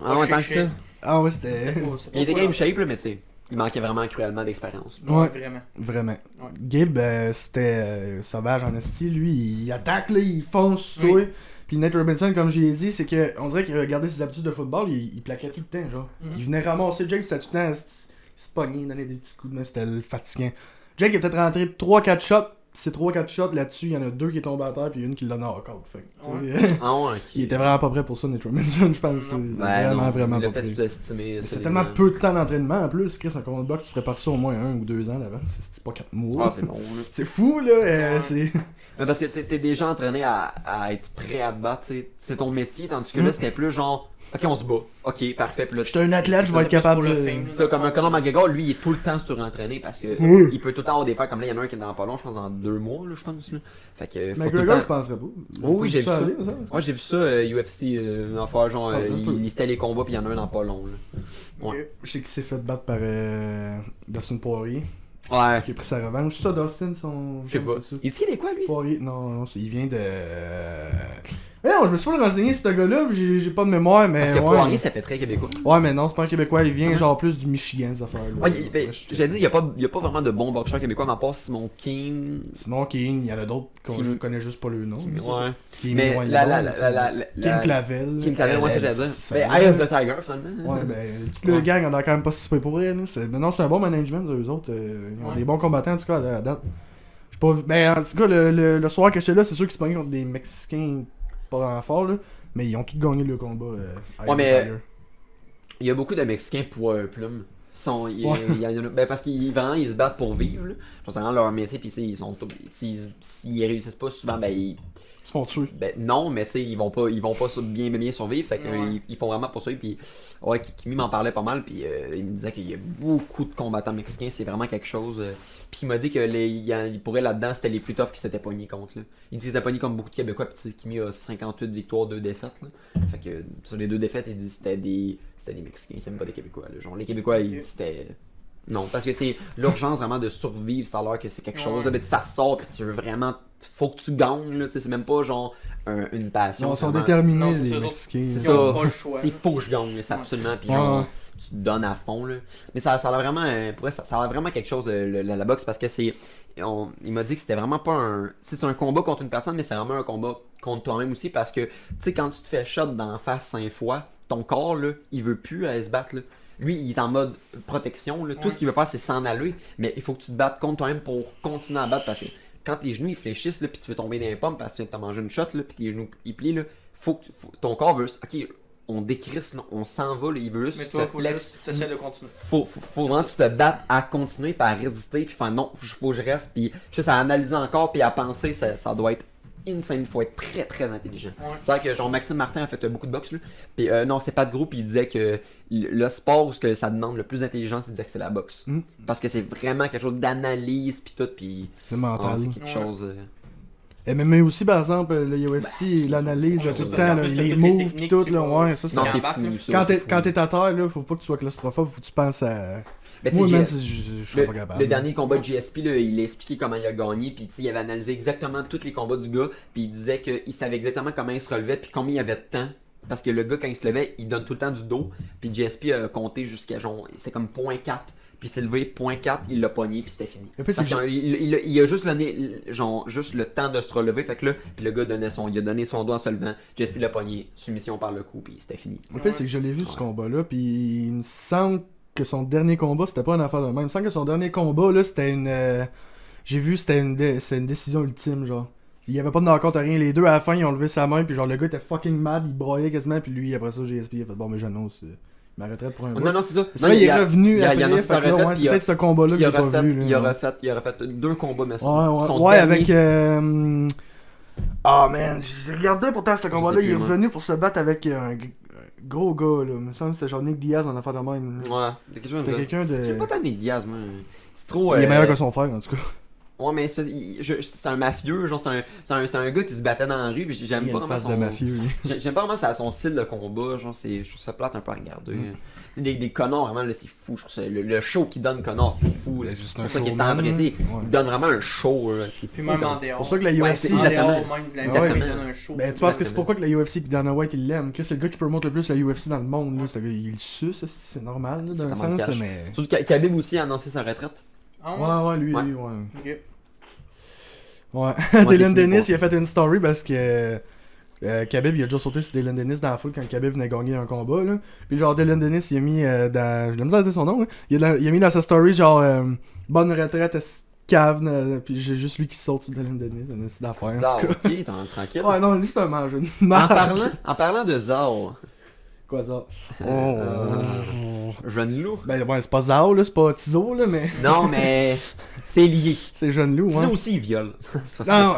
Ah, ouais, tant que ça. Ah ouais, C'était c'était. pas- c'est Il était pas game shape, là, mais tu sais. il manquait vraiment cruellement d'expérience. Ouais. Vraiment. Vraiment. Ouais. Gibb, c'était sauvage en esti. Lui, il attaque, là, il fonce sur Oui. toi. Puis Nate Robinson, comme j'ai dit, c'est que on dirait qu'il regardait ses habitudes de football, il plaquait tout le temps, genre. Mhm. Il venait ramasser Jake, c'était tout le temps, il se pognait, il donnait des petits coups de main, c'était fatigant. Jake il a peut-être rentré 3-4 shots, ces 3-4 shots là-dessus, il y en a 2 qui est tombé à terre, puis une qui l'a knock-out. Fait que, tu sais, Ah ouais. il était vraiment pas prêt pour ça, Nate Robinson, je pense. Non. Vraiment il a pas peut-être prêt. sous-estimé. C'est tellement peu de temps d'entraînement en plus, Chris, un combat de boxe, tu prépares ça au moins 1 ou 2 ans d'avant, c'est pas 4 mois. Ah, c'est long, là. C'est fou, là, Ouais. c'est... Mais parce que t'es déjà entraîné à être prêt à te battre, c'est ton métier, tandis que là, c'était plus genre, ok, on se bat, ok, parfait, puis là, J'étais un athlète, je vais Ça, être c'est capable plus pour de... le fame. c'est ça, comme un Conor McGregor, lui, il est tout le temps surentraîné parce que Oui. il peut tout le temps avoir des faits, comme là, il y en a un qui est dans pas long, je pense, dans 2 mois, là, je pense, là. Fait que, faut tout le McGregor, je temps... penserais pas. Oh oui, j'ai vu ça. aller, ça. Moi, j'ai vu ça, UFC, en faire genre, Ah, ça se peut. il listait les combats, puis il y en a un dans pas long, là. Ok. Je sais qu'il s'est fait battre par Dustin Poirier, Ouais. qui a pris sa revanche. C'est ça, Dustin, son... Je sais pas. c'est ça. Il dit québécois, lui? Poirier, non, il vient de... Mais non, je me suis fait renseigner ce gars-là, puis j'ai pas de mémoire, mais Parce que ouais. Poirier, ça fait très québécois. Ouais, mais non, c'est pas un Québécois, il vient Ouais. genre plus du Michigan, cette affaire-là. Ouais, j'ai dit, il y a pas vraiment de bons boxeurs québécois, mais à part Simon King. Sinon, King, il y en a d'autres qu'on Kim- connaît juste pas le nom. Ouais. Kim, Mais ouais, la, il est la, bon, la, tu la, sais. la, la, Kim Clavel. Kim Clavel, ouais, ça j'allais dire. c'est Mais ça. Eye of the Tiger, finalement. Ouais, ben, tout le Ouais. gang, on a quand même pas si peu pour elle. Mais non, c'est un bon management, eux autres. Ils ont Ouais. des bons combattants, en tout cas, à date. J'ai pas vu- Ben, en tout cas, le soir que j'étais là, c'est sûr qu'ils se pognaient contre des Mexicains pas vraiment forts, là. Mais ils ont tous gagné le combat. Eye of the mais- Tiger. Il y a beaucoup de Mexicains poids plume. Ouais. Il y en a, ben parce qu'ils vraiment ils se battent pour vivre. Là. Je pense que c'est vraiment leur métier. Puis ils sont s'ils réussissent pas souvent, ben ils. Ils se font tuer. Ben non, mais tu sais, ils vont pas bien survivre. Fait que Ouais. ils font vraiment pour ça. Puis ouais, Kimi m'en parlait pas mal. Puis il me disait qu'il y a beaucoup de combattants mexicains. C'est vraiment quelque chose. Puis il m'a dit que il pourrait là-dedans, c'était les plus toughs qui s'étaient pognés contre. Là. Il dit qu'il s'était pogné comme beaucoup de Québécois. Puis tu sais, Kimi a 58 victoires, 2 défaites. Là. Fait que sur les 2 défaites, il dit que c'était des Mexicains. C'est même pas des Québécois. Là. Genre les Québécois, Ok. il dit que c'était. Non, parce que c'est l'urgence vraiment de survivre, ça a l'air que c'est quelque chose. Ouais. Là, mais ça sort, puis tu veux vraiment. Faut que tu gagnes, là, tu sais, c'est même pas genre une passion. Ils sont vraiment- déterminés, Non, c'est les ça, eux autres. Mexicains. C'est Ils ça. ont pas le choix. Tu sais, faut que je gagne, là, c'est absolument. Puis Ouais. genre, tu te donnes à fond, là. Mais ça a l'air vraiment. Pour vrai, ça a l'air vraiment quelque chose, la boxe, parce que c'est. Il m'a dit que c'était vraiment pas un. C'est un combat contre une personne, mais c'est vraiment un combat contre toi-même aussi, parce que, tu sais, quand tu te fais shot d'en face 5 fois, ton corps, là, il veut plus aller se battre, là. Lui, il est en mode protection, là. Tout Ouais. ce qu'il veut faire, c'est s'en aller, mais il faut que tu te battes contre toi-même pour continuer à battre, parce que quand tes genoux ils fléchissent, là, puis tu veux tomber dans les pommes parce que tu as mangé une shot, là, puis tes genoux ils plient, là, ton corps veut. Ok, on décrisse, là, on s'en va, là, il veut juste Mais se toi, faut flex. juste t'essaies de continuer. Faut vraiment que tu te battes à continuer, puis à résister, puis faire non, faut que je reste, puis juste à analyser encore, puis à penser, ça doit être insane, il faut être très très intelligent. Ouais. C'est vrai que genre Maxime Martin a fait beaucoup de boxe, là, puis non, c'est pas de groupe, il disait que le sport où ce que ça demande le plus d'intelligence, il disait que c'est la boxe. Mm. Parce que c'est vraiment quelque chose d'analyse, puis tout, puis C'est mental. c'est quelque Ouais. chose. MMA aussi, par exemple, le UFC, l'analyse, ouais, tout c'est le ça. temps, En là, plus, t'as les toutes les moves, pis techniques tout, qui là, vont- ouais, ça, Non, c'est... c'est embarque, là. fou, ça. Quand c'est t'es fou. quand t'es à terre, là, faut pas que tu sois claustrophobe, faut que tu penses à... Mais tu Moi, sais, man, j'ai- je serais pas capable. Le dernier combat de GSP, là, il a expliqué comment il a gagné, puis tu sais, il avait analysé exactement tous les combats du gars, puis il disait qu'il savait exactement comment il se relevait, puis combien il y avait de temps. Parce que le gars, quand il se levait, il donne tout le temps du dos, puis GSP a compté jusqu'à genre, c'est comme 0.4, puis il s'est levé 0.4, il l'a pogné, puis c'était fini. Le pire, c'est Parce que qu'il a juste donné genre, juste le temps de se relever, fait que là, puis le gars il a donné son doigt en se levant, GSP l'a pogné, soumission par le cou, puis c'était fini. Le pire, c'est que je l'ai vu, ce combat-là, puis il me semble que son dernier combat, c'était pas une affaire de même. Il me semble que son dernier combat, là, c'était une... J'ai vu, c'était une décision ultime, genre. Il y avait pas de knock-out à rien. Les deux, à la fin, ils ont levé sa main, puis genre, le gars était fucking mad, il broyait quasiment, puis lui, après ça, GSP, il a fait « Bon, mais j'annonce ma retraite pour un bout. Non, non, c'est ça. C'est Non, vrai, il est a- revenu il a après, annoncé fait sa que là, retraite, ouais, puis c'est il a- peut-être ce combat-là que il j'ai aurait pas fait, vu. là. il aurait fait 2 combats, mais Ouais, son ouais, dernier- avec... Ah, man, j'ai regardé pourtant ce combat-là, sais il est plus, moi. revenu pour se battre avec un gros gars, là. Il me semble que c'était genre Nick Diaz en affaire de même. Ouais, quelque chose C'était de... quelqu'un de... J'aime pas tant Nick Diaz, moi. C'est trop... Il est meilleur que son frère, en tout cas. Ouais, mais c'est un mafieux, genre c'est un gars qui se battait dans la rue, puis j'aime Il a pas une vraiment face de mafieux, lui. J'aime pas vraiment son style de combat, genre je trouve ça plate un peu à regarder. Des Connors, vraiment, là, c'est fou. Je trouve ça, le show qu'il donne Connor, c'est fou. Ben, C'est c'est pour un ça qu'il est showman, apprécié. ouais. Il donne vraiment un show. Là, c'est Puis fou, même comme- en dehors. C'est pour ça que la Ouais, UFC. c'est En exactement. dehors, même de la Ouais. il donne un show. Ben, tu penses que c'est Exactement. pourquoi que la UFC et Dana White il l'aime. Que c'est le gars qui promote le plus la UFC dans le monde. Là. C'est le gars, il le suce, c'est normal là, d'un Totalement sens, cash. là, mais. Surtout que Khabib aussi a annoncé sa retraite. Ah Ouais, lui, Ouais. ouais. Ok. Ouais. c'est Dylan fou, Dennis, quoi. il a fait une story parce que Khabib, il a déjà sauté sur Dylan Dennis dans la foule quand Khabib venait gagner un combat, là. Puis genre, Dylan Dennis, il a mis dans... J'ai la misère à dire son nom, hein. Il a mis dans sa story, genre, bonne retraite, cave, puis j'ai juste lui qui saute sur Dylan Dennis, c'est une petite affaire, en Zao, tout cas. ok, t'en tranquille. Ouais, non, lui, c'est un mangeur. En parlant de Zao, Quoi, ça? jeune loup. Ben, ouais, c'est pas Zao, là, c'est pas Tizo, là, mais Non, mais c'est lié. c'est jeune loup, Tizo hein. aussi, il viole. Non,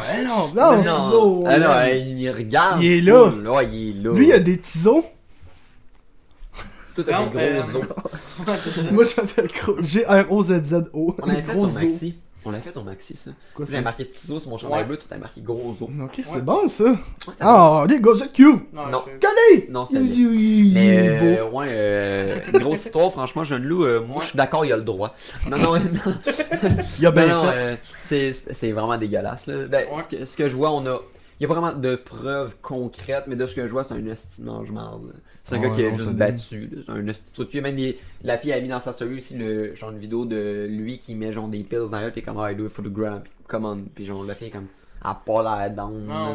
non, Tizo. Ah non, ouais. il regarde. Il est là. full. Ouais, il est là. Lui, il a des Tisos. Tout avec Non, des gros os. Ouais, c'est ça. Moi, j'appelle G-R-O-Z-Z-O. On avait fait Gros son os. maxi. On l'a fait au maxi, ça. Quoi, J'avais ça? marqué Tizo sur mon chandail Ouais. bleu, tout a marqué gros os. Ok, c'est Ouais. bon, ça. Ouais, ça Ah, les gars, c'est cute. Non. je- Regardez. Non, c'était Il bien. dit oui, il est Mais beau. grosse histoire, franchement, jeune loup, moi je suis d'accord, il a le droit. Non, Il a bien non, fait. c'est vraiment dégueulasse. Là. Ben, Ouais. ce que je vois, il y a pas vraiment de preuves concrètes, mais de ce que je vois, c'est un esti de mange-marde. C'est un Ouais, gars qui a non, juste ça battu. là. C'est un esti de truc. Puis même la fille a mis dans sa story aussi genre une vidéo de lui qui met genre des pills dans elle, puis comme I do it for the gram, puis come on. Puis genre la fille est comme à pas la down. Ah,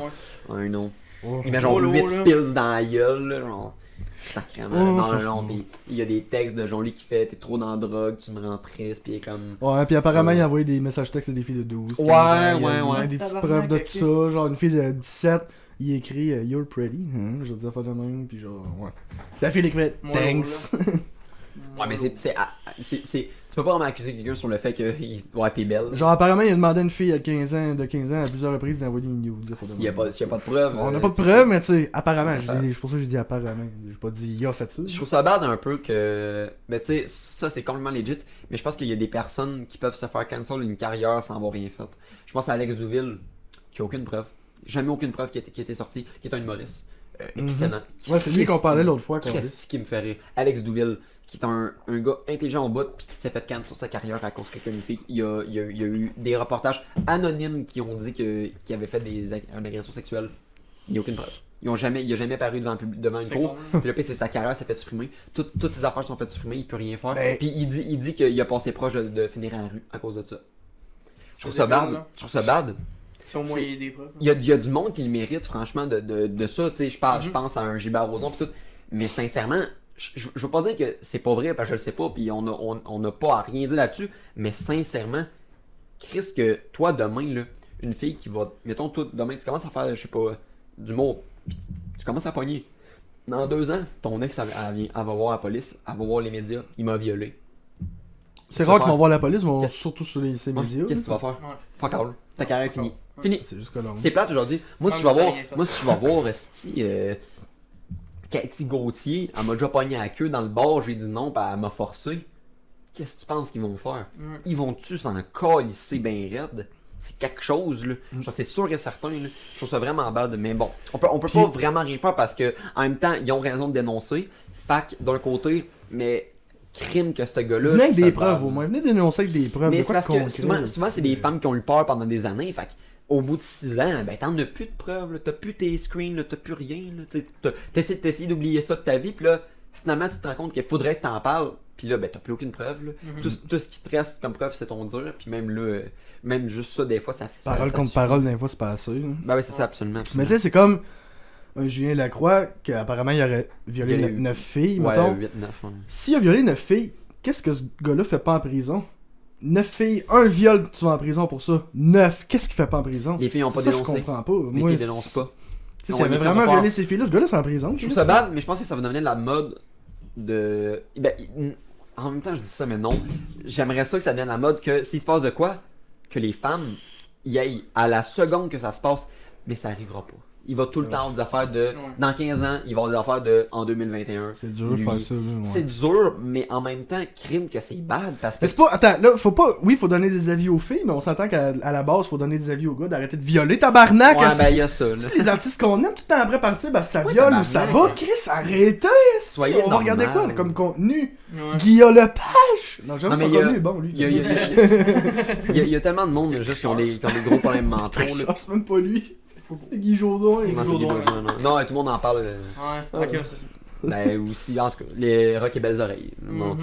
là. ouais. Un nom. Oh. Il met genre Polo, 8 là. pills dans la gueule, là, genre. Sacrément. Oh. Non, pis il y a des textes de genre lui qui fait t'es trop dans la drogue, tu me rends triste, pis il est comme. Ouais, puis apparemment, Ouais. il a envoyé des messages textes à des filles de 12. Ouais, 15 ans, il y a ouais. des petites Tabarnak, preuves de ok. tout ça. Genre, une fille de 17, il écrit You're pretty. Hein, je veux dire, pas de même, puis genre, ouais. La fille, elle écrit Moi, Thanks. Ouais, mais tu peux pas vraiment accuser quelqu'un sur le fait que ouais, t'es belle. Genre, apparemment, il a demandé à une fille de 15 ans à plusieurs reprises d'envoyer une news. S'il y a pas de preuve. On n'a pas de preuves, mais tu sais, apparemment. C'est pour ça que j'ai dit apparemment. J'ai pas dit il a fait ça. Je trouve ça bad un peu que. Mais tu sais, ça c'est complètement legit. Mais je pense qu'il y a des personnes qui peuvent se faire cancel une carrière sans avoir rien fait. Je pense à Alex Douville, qui a aucune preuve. Jamais aucune preuve qui a été sortie, qui est un humoriste. Excellent. Ouais, c'est lui qu'on parlait l'autre fois. Qu'est-ce qui me fait rire? Alex Douville, qui est un gars intelligent au bout, puis qui s'est fait cancel sur sa carrière à cause que comme une fille. Il y a eu des reportages anonymes qui ont dit qu'il avait fait une agression sexuelle. Il n'y a aucune preuve. Il a jamais paru devant une C'est cour. con, Puis le pire, c'est sa carrière s'est fait supprimer. Toutes ses affaires sont faites supprimer, il peut rien faire. Ben- Puis il dit qu'il a passé proche de finir à la rue à cause de ça. Je trouve C'est ça débile, bad. là. Je trouve ça bad. Si au moins C'est- il y a des preuves. Il y a du monde qui le mérite, franchement, de ça. Tu sais, je pense à un Gilbert Rozon, pis tout. Mais sincèrement, je veux pas dire que c'est pas vrai, parce que je le sais pas, puis on n'a pas à rien dire là-dessus. Mais sincèrement, Chris, que toi, demain, là, une fille qui va. Mettons, toi, demain, tu commences à faire, je sais pas, du mot, pis tu commences à pogner. Dans 2 ans, ton ex, elle va voir la police, elle va voir les médias, il m'a violé. C'est rare qu'ils vont voir la police, mais Qu'est-ce- surtout sur ces Ouais, médias. Qu'est-ce que tu vas faire? Ouais. Fuck all. Ta carrière est finie. Ouais. Fini. C'est juste que là. C'est plate aujourd'hui. Moi, si je Ouais, vais mais voir, c'est rien fait. moi, si je vais voir, esti, Cathy Gauthier, elle m'a déjà pogné à la queue dans le bar, j'ai dit non, pis elle m'a forcé. Qu'est-ce que tu penses qu'ils vont faire? Ouais. Ils vont-tu s'en calisser ben raide? C'est quelque chose, là. Genre, c'est sûr et certain, là. Je trouve ça vraiment bad, mais bon. On peut Puis- pas vraiment rien faire parce que, en même temps, ils ont raison de dénoncer. Fait que, d'un côté, mais crime que ce gars-là. Venez avec je trouve des ça preuves bad. au moins. Venez dénoncer avec des preuves. Mais de c'est quoi parce de que concret, souvent c'est des femmes qui ont eu peur pendant des années. Fait au bout de 6 ans, ben t'en as plus de preuves, là. T'as plus tes screens, là. T'as plus rien. Là. T'essayes d'oublier ça de ta vie, puis là, finalement, tu te rends compte qu'il faudrait que t'en parles. Puis là, ben t'as plus aucune preuve. Là. Tout ce qui te reste comme preuve, c'est ton dire. Puis même là, même juste ça, des fois, ça fait Parole ça contre suffit. parole, des fois, c'est pas assez. hein. Ben oui, c'est ça, absolument. Mais tu sais, c'est comme un Julien Lacroix, qu'apparemment, il aurait violé Il y a eu- 9 filles, Ouais, mettons. 8-9. S'il a violé 9 filles, qu'est-ce que ce gars-là fait pas en prison? 9 filles, un viol, tu vas en prison pour ça. 9, qu'est-ce qu'il fait pas en prison? Les filles ont pas ça, dénoncé. je comprends pas. Les Moi, filles dénoncent pas. Tu sais, On s'il avait les vraiment prend pas. violé ces filles-là, ce gars-là, c'est en prison. Je trouve ça bad, mais je pense que ça va devenir la mode de. Ben, en même temps, je dis ça, mais non. J'aimerais ça que ça devienne la mode que s'il se passe de quoi, que les femmes y aillent à la seconde que ça se passe, mais ça arrivera pas. Il va tout le temps avoir des affaires de. Dans 15 ans, il va avoir des affaires de. En 2021. C'est dur de Lui, faire ça, là. Ouais. C'est dur, mais en même temps, crime que c'est bad parce que. Mais c'est pas. Attends, là, faut pas. Oui, faut donner des avis aux filles, mais on s'entend qu'à la base, faut donner des avis aux gars d'arrêter de violer. Tabarnak! Ouais, asti. ben, il y a ça, là. Tous les artistes qu'on aime, tout le temps après partir, ben ça Ouais, viole ou ça tabarnak. bat. Chris, arrêtez! asti. Soyez On va regarder normal. quoi comme contenu? Ouais. Guillaume Lepage! Non, j'aime Non, mais son il y a- contenu, bon, lui. Il y a tellement de monde juste qui ont des gros problèmes mentaux. Très Là. cher, c'est même pas lui. C'est Guy Jourdain. Non, c'est des Jourdain. gens, non. Non, tout le monde en parle. Ouais, ok, c'est ça. Ben, aussi, en tout cas, les rocs et belles oreilles. Bon.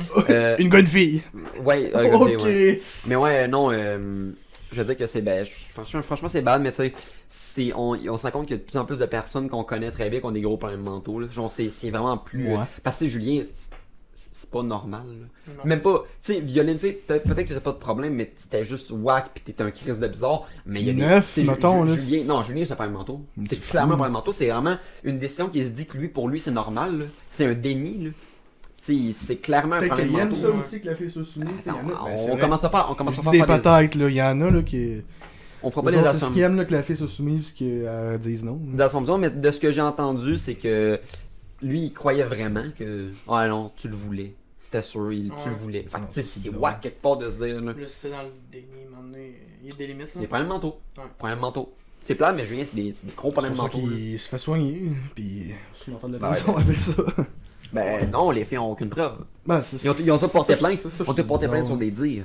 Une bonne fille. Ouais, Oh, regardez, ouais. Chris. Mais ouais, non, je veux dire que c'est bad. Franchement, c'est bad, mais tu sais, on se rend compte qu'il y a de plus en plus de personnes qu'on connaît très bien qui ont des gros problèmes mentaux. Là. Genre, c'est vraiment plus. Ouais. Parce que Julien, c'est pas normal. Là. Non. Même pas, tu sais, violer une fille, peut-être que t'as pas de problème, mais c'était juste whack pis t'es un crise de bizarre. Mais il y a Neuf, tu sais, mettons, là. Julien, c'est un problème mentaux. C'est C'est fou. clairement un problème mentaux. C'est vraiment une décision qui se dit que lui, pour lui, c'est normal. Là. C'est un déni. Là. Tu sais, c'est clairement un Peut-être problème qu'il aime mentaux. ça aussi que la fille soit soumise. il y en a- ben, c'est On vrai. commence pas, on Je commence dis pas des à faire des... peut-être, là. Il y en a, là, qui. On fera pas Les les autres, c'est ce qu'ils assumptions. aiment, là, que la fille soit soumise, puis qu'elle dise non. D'assumptions, mais de ce que j'ai entendu, c'est que lui, il croyait vraiment que. Ah non, tu le voulais. C'était sûr, tu le voulais. Fait que, tu sais, c'est c'est bizarre. whack quelque part de se dire. Là. Là, c'était dans le déni, à un moment donné, il y a des limites. C'est Là. des problèmes mentaux. Ouais. Problèmes mentaux. C'est plat, mais Julien, c'est des gros C'est problèmes pour ça mentaux. là. qu'il se fait soigner, puis souvent faire de la Ben prison ouais. après ça. Ben non, les filles ont aucune preuve. Ben, c'est- Ils ont tous porté ça, plainte. ça, je Ils ont tous trouve porté plainte sur bizarre. des dires.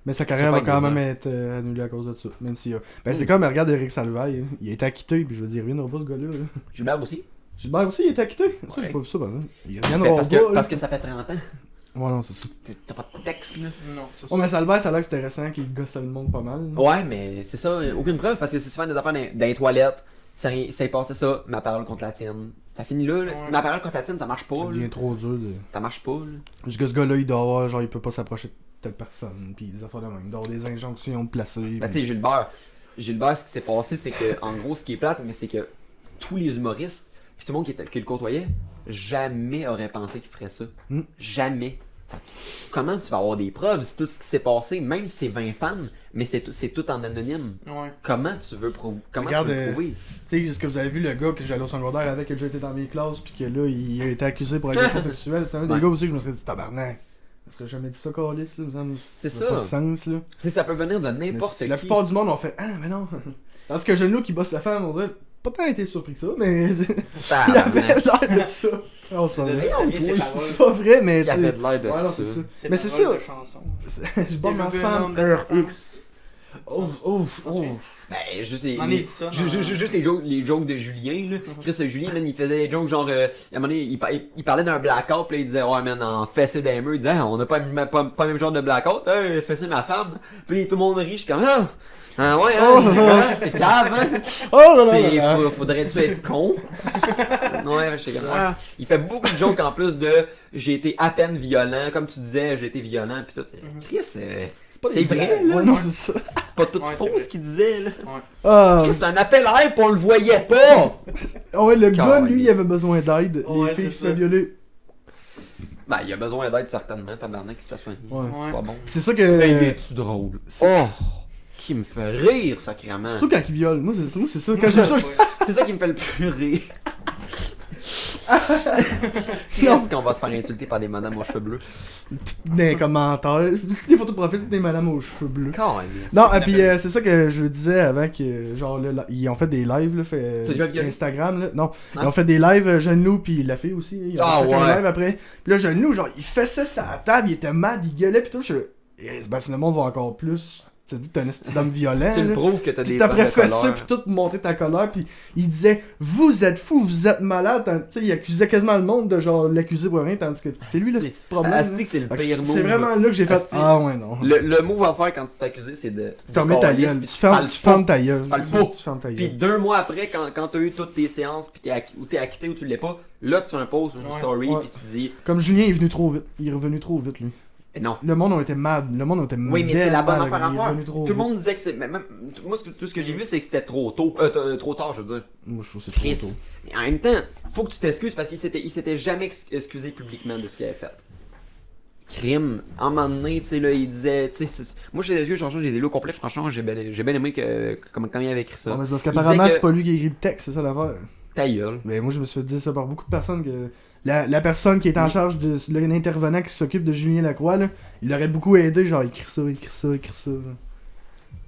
Mais sa C'est carrière pas va quand bizarre. même être annulée à cause de ça. Même s'il y a. Ben, c'est comme, regarde Eric Salvaille. Hein. Il a été acquitté, puis je veux dire, il reviendra pas ce gars-là. Là. Gilbert aussi. Gilbert aussi, il a été acquitté. Ça, j'ai Ouais. pas vu ça, par exemple. Il Ben, reviendra parce, pas. que, là. parce que ça fait 30 ans. Ouais, non, c'est ça. T'as pas de texte, là. Non, c'est ça. Oh, mais Salvaille, ça a l'air que c'était récent qu'il gossait le monde pas mal. Ouais, mais c'est ça, aucune preuve, parce que c'est souvent des affaires dans les toilettes. Ça passé ça, ma parole contre la tienne. Ça finit là, là. Ouais. Ma parole contre la tienne, ça marche pas. Ça là. devient trop dur de. Ça marche pas, là. Parce que ce gars-là, il doit avoir, genre, il peut pas s'approcher de telle personne, puis des affaires de même. Il doit avoir des injonctions de placer. Ben, tu sais, Gilbert, ce qui s'est passé, c'est que, en gros, ce qui est plate, mais c'est que tous les humoristes, puis tout le monde qui le côtoyait, jamais aurait pensé qu'il ferait ça. Mm. Jamais. Fait que, comment tu vas avoir des preuves si tout ce qui s'est passé, même si c'est 20 fans, mais c'est tout en anonyme. Ouais. Comment tu veux prouver? Comment Regarde, tu veux le prouver? Tu sais, est-ce que vous avez vu le gars que j'allais au secondaire avec, qui a déjà été dans mes classes, puis que là, il a été accusé pour agression sexuelle? C'est un des Ouais. gars aussi que je me serais dit, tabarnak. Je serais jamais dit ça, Carlis, là, il me semble. C'est Ça a ça. pas de sens, là. Tu sais, ça peut venir de Mais n'importe qui. la plupart du monde ont fait, ah, mais non. Tandis que Genou qui bosse la femme, on dirait, pas tant été surpris que ça, mais il avait Tabarnak. l'air de ça. Non, c'est pas De vrai. là, ça vient, ces paroles. C'est pas vrai, mais Qui tu avait sais. de l'air de Ouais, non, ça. c'est ça. C'est Mais c'est paroles ça. de chanson. Je bats ma Élever un femme, homme de sa femme. RX. Oh, oh, oh. Ben, juste On est dit ça, juste les jokes de Julien, là. Chris, Julien, man, il faisait des jokes genre, à un moment donné, il parlait d'un blackout, puis là, il disait, ouais, man, en fessé des murs, il disait, on n'a pas le même genre de blackout, fessé ma femme. Puis tout le monde rit, je suis comme, ah ouais, Oh. ouais, c'est grave, hein. Oh là là là là. Faudrait-tu être con? Ouais, je sais comme, il fait beaucoup de jokes en plus de, j'ai été à peine violent, comme tu disais, j'ai été violent, puis tout. Chris, c'est vrai, là. Ouais, non, c'est ça. C'est pas tout Ouais, faux c'est vrai. ce qu'il disait, là. Ah, Chris, c'est un appel à l'air, pis on le voyait pas! ouais, le gars, Calme. lui, il avait besoin d'aide. Ouais, Les filles c'est qui se ça. fait violer. Ben, il a besoin d'aide certainement, tabarnak, qui se fait soigner. Ouais. C'est pas bon. Pis c'est ça que. Hey, es-tu drôle? Oh! Qui me fait rire, sacrément. Surtout quand il viole. Moi, c'est ça. Quand j'ai ça, C'est ça qui me fait le plus rire. Qu'est-ce qu'on va se faire insulter par des madames aux cheveux bleus? dans les commentaires, les photos de profil, toutes des madames aux cheveux bleus. Calisse. Non, et puis c'est ça que je disais avant que, genre, là, ils ont fait des lives, là, T'as déjà violé? Instagram, là. Non, Hein? ils ont fait des lives, Jeune Loup, puis la fille aussi, ils ont Ah, fait un ouais. live après. Puis là, Jeune Loup, genre, il fessait sa table, il était mad, il gueulait, pis tout. Je ben, si le monde va encore plus. Tu te dis, t'es un esti d'homme violent. Tu le là. prouves que t'as des Tu t'apprêts problèmes de fesser colère. pis tout montrer ta colère pis il disait vous êtes fous, vous êtes malade, tu sais il accusait quasiment le monde de genre l'accuser pour rien tandis que c'est lui le C'est- petit problème. Ah, là. c'est que c'est le Fait que pire move. c'est vraiment là que j'ai fait Asti. ah ouais non. Le move à faire quand tu te fais accuser, c'est de Fermer ta calices, gueule, puis tu parles fermes pas. ta gueule. Tu parles pas. Tu fermes ta Puis gueule. 2 mois après, quand t'as eu toutes tes séances, puis t'es acquitté ou tu l'es pas, là tu fais un post ou une Ouais. story, Ouais. puis tu dis, Comme Julien est venu trop vite, il est revenu trop vite lui. non. Le monde a été mad, le monde a été Oui, mais c'est la bonne mad, affaire à il est faire. revenu trop Tout le vite. monde disait que c'est. Même, moi, tout ce que j'ai vu, c'est que c'était trop tôt. Trop tard, je veux dire. Moi je trouve que c'est trop Chris. tôt. Mais en même temps, faut que tu t'excuses parce qu'il s'était jamais excusé publiquement de ce qu'il avait fait. crime. En un moment donné, tu sais, là, il disait, tu sais, moi, j'ai les yeux, je les ai lus au complet, franchement, j'ai bien aimé quand il avait écrit ça. Ouais, mais c'est parce Il qu'apparemment, disait c'est pas lui qui a écrit le texte, c'est ça l'affaire. Ta gueule. Mais moi, je me suis fait dire ça par beaucoup de personnes que la personne qui est en charge de l'intervenant qui s'occupe de Julien Lacroix, là, il l'aurait beaucoup aidé, genre, écrit ça.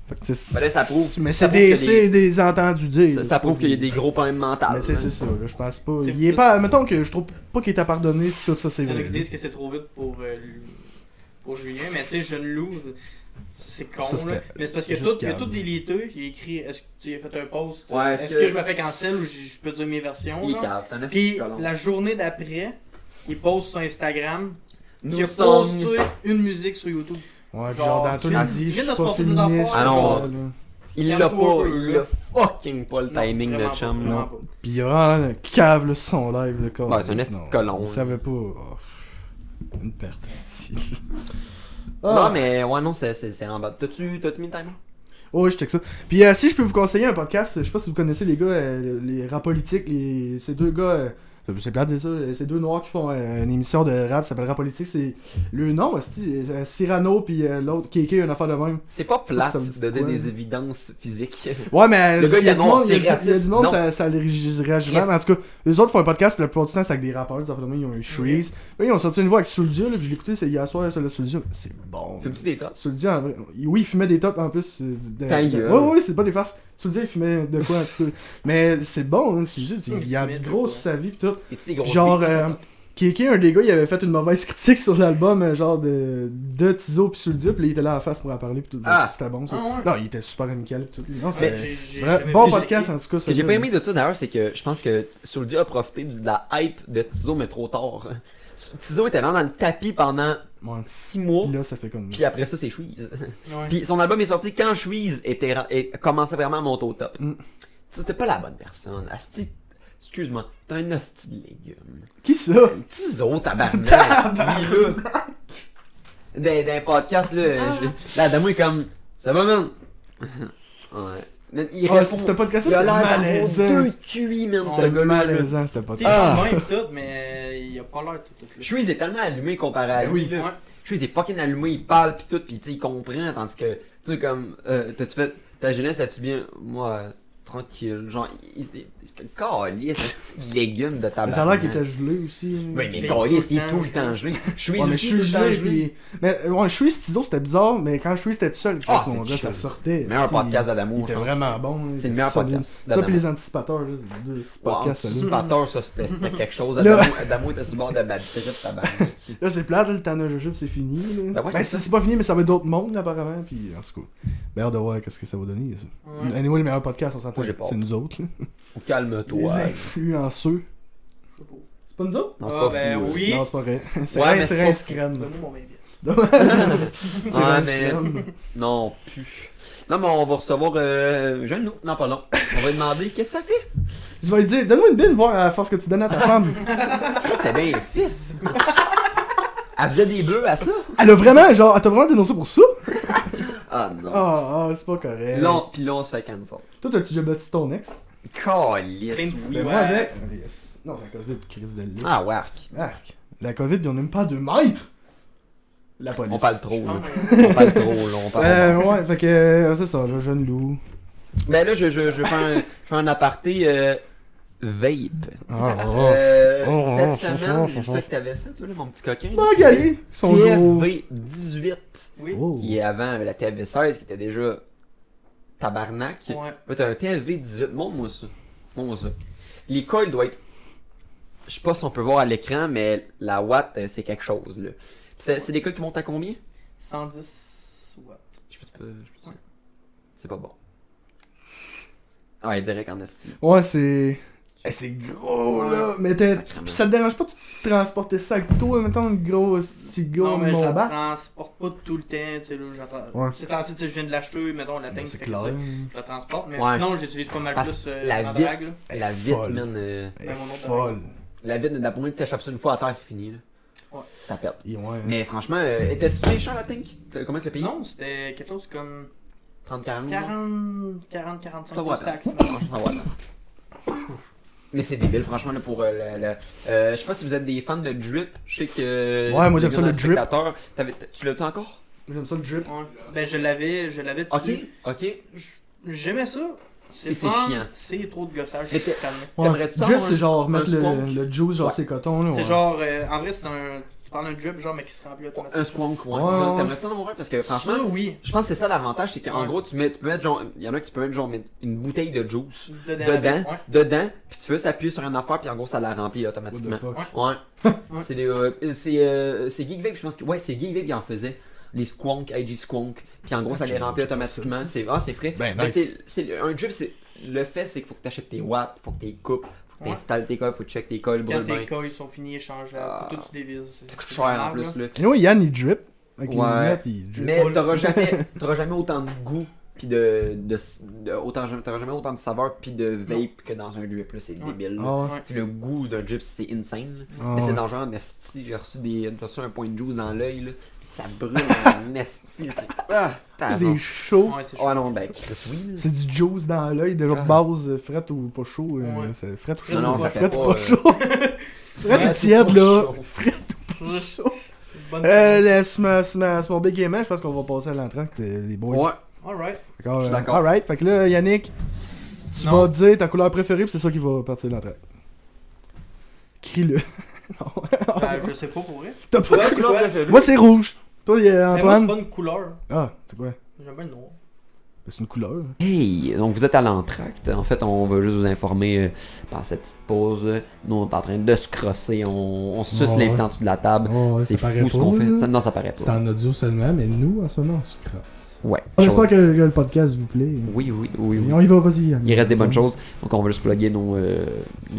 Fait que, tu sais, Ben là, ça prouve. mais ça c'est prouve que des entendus dire. ça prouve qu'il y a des gros problèmes mentaux. Mais tu sais, c'est ça, là, je pense pas. C'est Il est tout- pas. Mettons que je trouve pas qu'il est à pardonner si tout ça c'est Il y en a vrai. qui disent que c'est trop vite pour Julien, mais tu sais, Jeune Loup, c'est con, Ça, c'était là. Mais c'est parce que juste il y a calme. tout délité. Il a écrit, est-ce que tu as fait un post? Ouais, est-ce que je me fais cancel ou je peux dire mes versions? Il est genre? cave, t'en as Puis colon. la journée d'après, il poste sur Instagram. Nous Il a sommes- posté une musique sur YouTube. Ouais, puis Genre, genre, dans tout, tu il viens- dit, tu je viens suis de se pas passer des féministe. affaires, Ah non. là. Il l'a Calme-toi pas, un peu, il là. a fucking pas le Non, timing, vraiment le pas, chum. vraiment là. pas. Puis il a vraiment un cave le son live, le corps. Ouais, c'est un esti de colon, Il là. savait pas. Oh, une perte, esti. Non, mais ouais, non, c'est en bas. T'as-tu mis le timer? Oh, oui, je check ça. Puis si je peux vous conseiller un podcast, je sais pas si vous connaissez les gars, les rap politiques, ces deux gars, c'est plate de dire ça, ces deux noirs qui font une émission de rap, ça s'appelle Rap politique, c'est le nom, Cyrano puis l'autre, KK, une affaire de même. C'est pas plate Ça me dit de dire quoi, des là? évidences physiques. Ouais, mais Le gars, il y a il est du monde, noir, il y a c'est du- il y a raciste. du monde, Non. ça réagit mal. En tout cas, eux autres font un podcast, puis la plupart du temps, c'est avec des rappeurs, des affaires de même, ils ont un Shreeze. Là, ils ont sorti une voix avec Souldia, là, puis je l'ai écouté, c'est hier soir, ça, là, Souldia. C'est bon. Fais-tu des tops? Souldia, en vrai, oui, il fumait des tops en plus. Ta gueule. Ouais, c'est pas des farces. Souldia, il fumait de quoi, en tout cas. Mais c'est bon, hein, c'est juste, il en fumait dit de gros quoi? sur sa vie, pis tout. Et-tu des gros Genre, filles, Kéké, un des gars, il avait fait une mauvaise critique sur l'album, genre de Tizo pis Souldia, pis là, il était là en face pour en parler, pis tout. Ah. C'était bon, ça. Ah ouais. Non, il était super amical, pis tout. Non, Mais c'était. j'ai Ouais, jamais bon vu podcast, ça. en tout cas. Ce que j'ai pas aimé de ça d'ailleurs, c'est que je pense que Soulja a profité de la hype de Tizo, mais trop tard. Tizo était vraiment dans le tapis pendant Ouais. 6 mois, Pis là, ça fait comme. puis après ça, c'est Shreeze. Ouais. Puis son album est sorti quand Shreeze commençait vraiment à monter au top. Mm. Ça, c'était pas la bonne personne. Asti, excuse-moi, t'as un hostie de légumes. Qui ça? Tizo, tabarnak! Lui, là. D'un podcast, là, là, Adamo est comme, ça va, man? Ouais. Mais il Ah, répond, si c'était pas le cas, ça, il a c'était l'air d'avoir malaisant. deux QI, man, ce C'était gars-là. malaisant, c'était pas Tu sais, Ah! il fume et tout, mais il a pas l'air tout. Shreeze est tellement allumé comparé à Ben lui, oui. là. Ouais. Shreeze est fucking allumé, il parle pis tout, pis tu sais, il comprend, tandis que, tu sais, comme, t'as-tu fait, ta jeunesse, as-tu bien, moi, tranquille, genre, c'est calice, un petit légume de tabac. Mais ça a l'air qu'il était gelé aussi. Oui, mais Mais calice, il est tout tout le le temps gelé. Shreeze Ouais, mais aussi, je suis tout le temps gelé, puis. Mais ouais, je suis Tizo, c'était bizarre, mais quand je suis c'était tout seul, je Ah, pense que mon c'est gars, ça chill. sortait. Meilleur Si, podcast d'Adamo, Il était je pense. vraiment bon. C'est le meilleur solide. podcast Ça, d'Adamo. puis les anticipateurs, là, c'est deux Wow, podcasts, là. anticipateur, ça c'était quelque chose. Là- Adamo était sur le bord de ma trip, tabarnak. Là, c'est plate, là, le temps de jujube, c'est fini. Là. Ben ouais, Ben, c'est ça. c'est pas fini, mais ça va être d'autres mondes, apparemment. Puis, en tout cas, ben, hâte de voir qu'est-ce que ça va donner. Ça. Ouais. Anyway, le meilleur podcast, on s'entend. Moi, j'ai pas C'est hâte. nous autres. Là. Ou calme-toi. Les influenceurs. Je sais pas. C'est pas nous autres? Non, c'est Ah, pas ben fou. oui. Non, c'est pas vrai. C'est Ouais, rien, mais c'est c'est rien, pas- scrème. Donne-moi mon baby. C'est Ah, rien, mais- scrème. Non, plus. Non, mais on va recevoir. Jeune nous. Non, pas long. On va lui demander qu'est-ce que ça fait. Je vais lui dire, donne-moi une bine, voir à la force que tu donnes à ta femme. C'est bien fif. Elle faisait des bleus à ça. Elle a vraiment, genre, elle t'a vraiment dénoncé pour ça? Ah non. C'est pas correct. Là, pis là, on se fait cancel. Toi, t'as-tu déjà battu ton ex? Calice, Plein de oui. fous. Ben, Ouais. moi avec. Yes. Non, la COVID, crise de lit. Ah, wark. Arc. La COVID, ils ont même pas 2 mètres. La police. On parle trop, Je là. pense On parle trop, là. On parle. Ouais, fait que c'est ça, le jeune loup. Ben là, je fais un aparté vape. Oh, Cette semaine, je sais que t'avais ça, toi, là, mon petit coquin. Bah, Gali, ils sont gros. TFV18, Oui. Oh. qui est avant la TFV16, qui était déjà tabarnak. Ouais. Là, t'as un TFV18, montre-moi ça. Montre-moi ça. Les coils doivent être... Je sais pas si on peut voir à l'écran, mais la watt, c'est quelque chose, là. C'est des coils qui montent à combien? 110 watts. Je peux... C'est pas bon. Ah, il dirait qu'en esti. Ouais, c'est. C'est gros là! Mais Sacrément. ça te dérange pas de transporter ça avec toi, mettons une grosse gros Non, mais je la mon bat? transporte pas tout le temps, tu sais, là, Ouais. C'est ainsi, tu sais, je viens de l'acheter, mettons, la tank, C'est fait que, clair. tu sais, je la transporte, mais Ouais. sinon, j'utilise pas mal Parce plus que la ma drague, là. vitre, la vitre, folle. man. Elle Ben, mon est autre folle. La vitre, d'après moi, que t'échappes ça une fois à terre, c'est fini, là. Ouais. Ça pète. Et ouais. Mais franchement, étais-tu méchant la tank? Comment ça payé? Non, c'était quelque chose comme 30-40? 40-45 Ça va plus taxes. attendre. Franchement, ça va attendre. Mais c'est débile, franchement, là, pour je sais pas si vous êtes des fans de drip. Je sais que. Ouais, moi, j'aime les ça, gars le dans drip. spectateurs, tu l'as-tu encore? J'aime ça le drip. Ouais. Ben, je l'avais Ok, dessus. ok. J'aimais ça. C'est fun, chiant. C'est trop de gossage. Mais t'es- calme. T'aimerais ça Drip, avoir c'est genre un mettre squonk? le juice, genre Ouais. c'est coton. Là, C'est ouais. genre, en vrai, c'est un. Tu parles d'un drip, genre, mais qui se remplit Un automatiquement. squonk, ouais, Ouais, c'est ça. ouais. T'aimerais ça en avoir un? Parce que franchement, Ça, oui. je pense que c'est ça l'avantage, c'est qu'en Ouais. gros, tu peux mettre genre. Il y en a qui peuvent mettre genre une bouteille de juice Dedans. dedans, puis tu veux s'appuyer sur une affaire, puis en gros, ça la remplit What the automatiquement. fuck. Ouais. Ouais. C'est Geek Vape, je pense que. Ouais, c'est Geek Vape qui en faisait. Les Squonk, IG Squonk. Puis en gros, ça les remplit automatiquement. C'est frais. Ben, Mais nice. un drip, c'est. Le fait, c'est qu'il faut que tu achètes tes watts, faut que tu les coupes, faut que tu Ouais. installes tes coils, faut que tu check tes coils, Quand brûle tes bien. coils sont finis, échangeables, Ah. faut tout tu dévises. Ça coûte cher en plus, là. Et ouais, Yann, il drip. Avec les Ouais. lunettes, il drip. Mais t'auras jamais autant de goût pis t'auras jamais autant de saveur pis de vape que dans un drip là, c'est Ouais. débile. là. Ah ouais. Ouais. C'est le goût d'un drip, c'est insane. Là. Ah Mais c'est ouais. dangereux en esti, j'ai reçu un point de juice dans l'œil là. Ça brûle en esti, c'est t'as C'est chaud. Ouais, c'est Oh chaud. non, ben Chris oui. là. C'est du juice dans l'œil, de Ah. base, fret ou pas chaud. Ouais. C'est fret ou chaud. Non, non, ça fait fret pas, ou pas chaud. Fret Fret ou ou tiède, pas là. chaud. Fret ou pas chaud. Bonne Small Big Game, je pense qu'on va passer à l'entracte, les boys. Ouais. Alright. D'accord, Je suis d'accord. Alright, fait que là, Yannick, tu Non. vas dire ta couleur préférée, puis c'est ça qui va partir de l'entracte. Crie-le. Non. Je sais pas pour vrai. T'as pas- Ouais, couleur préférée. Moi, c'est rouge. Toi, Mais moi, c'est Antoine. pas une couleur. Ah, c'est quoi? J'aime bien le noir. C'est une couleur. Hey, donc vous êtes à l'entracte. En fait, on va juste vous informer pendant cette petite pause. Nous, on est en train de se crosser. On suce Ouais. l'invité en dessous de la table. Ouais, c'est ça paraît fou ce pas, qu'on fait. là. Non, ça paraît C'est pas. en audio seulement, mais nous, en ce moment, on se crosse. Ouais. On espère chose- que le podcast vous plaît. Oui, oui, oui, Et oui. on y va, vas-y. Yann. Il reste des bonnes choses. Donc, on va juste plugger nos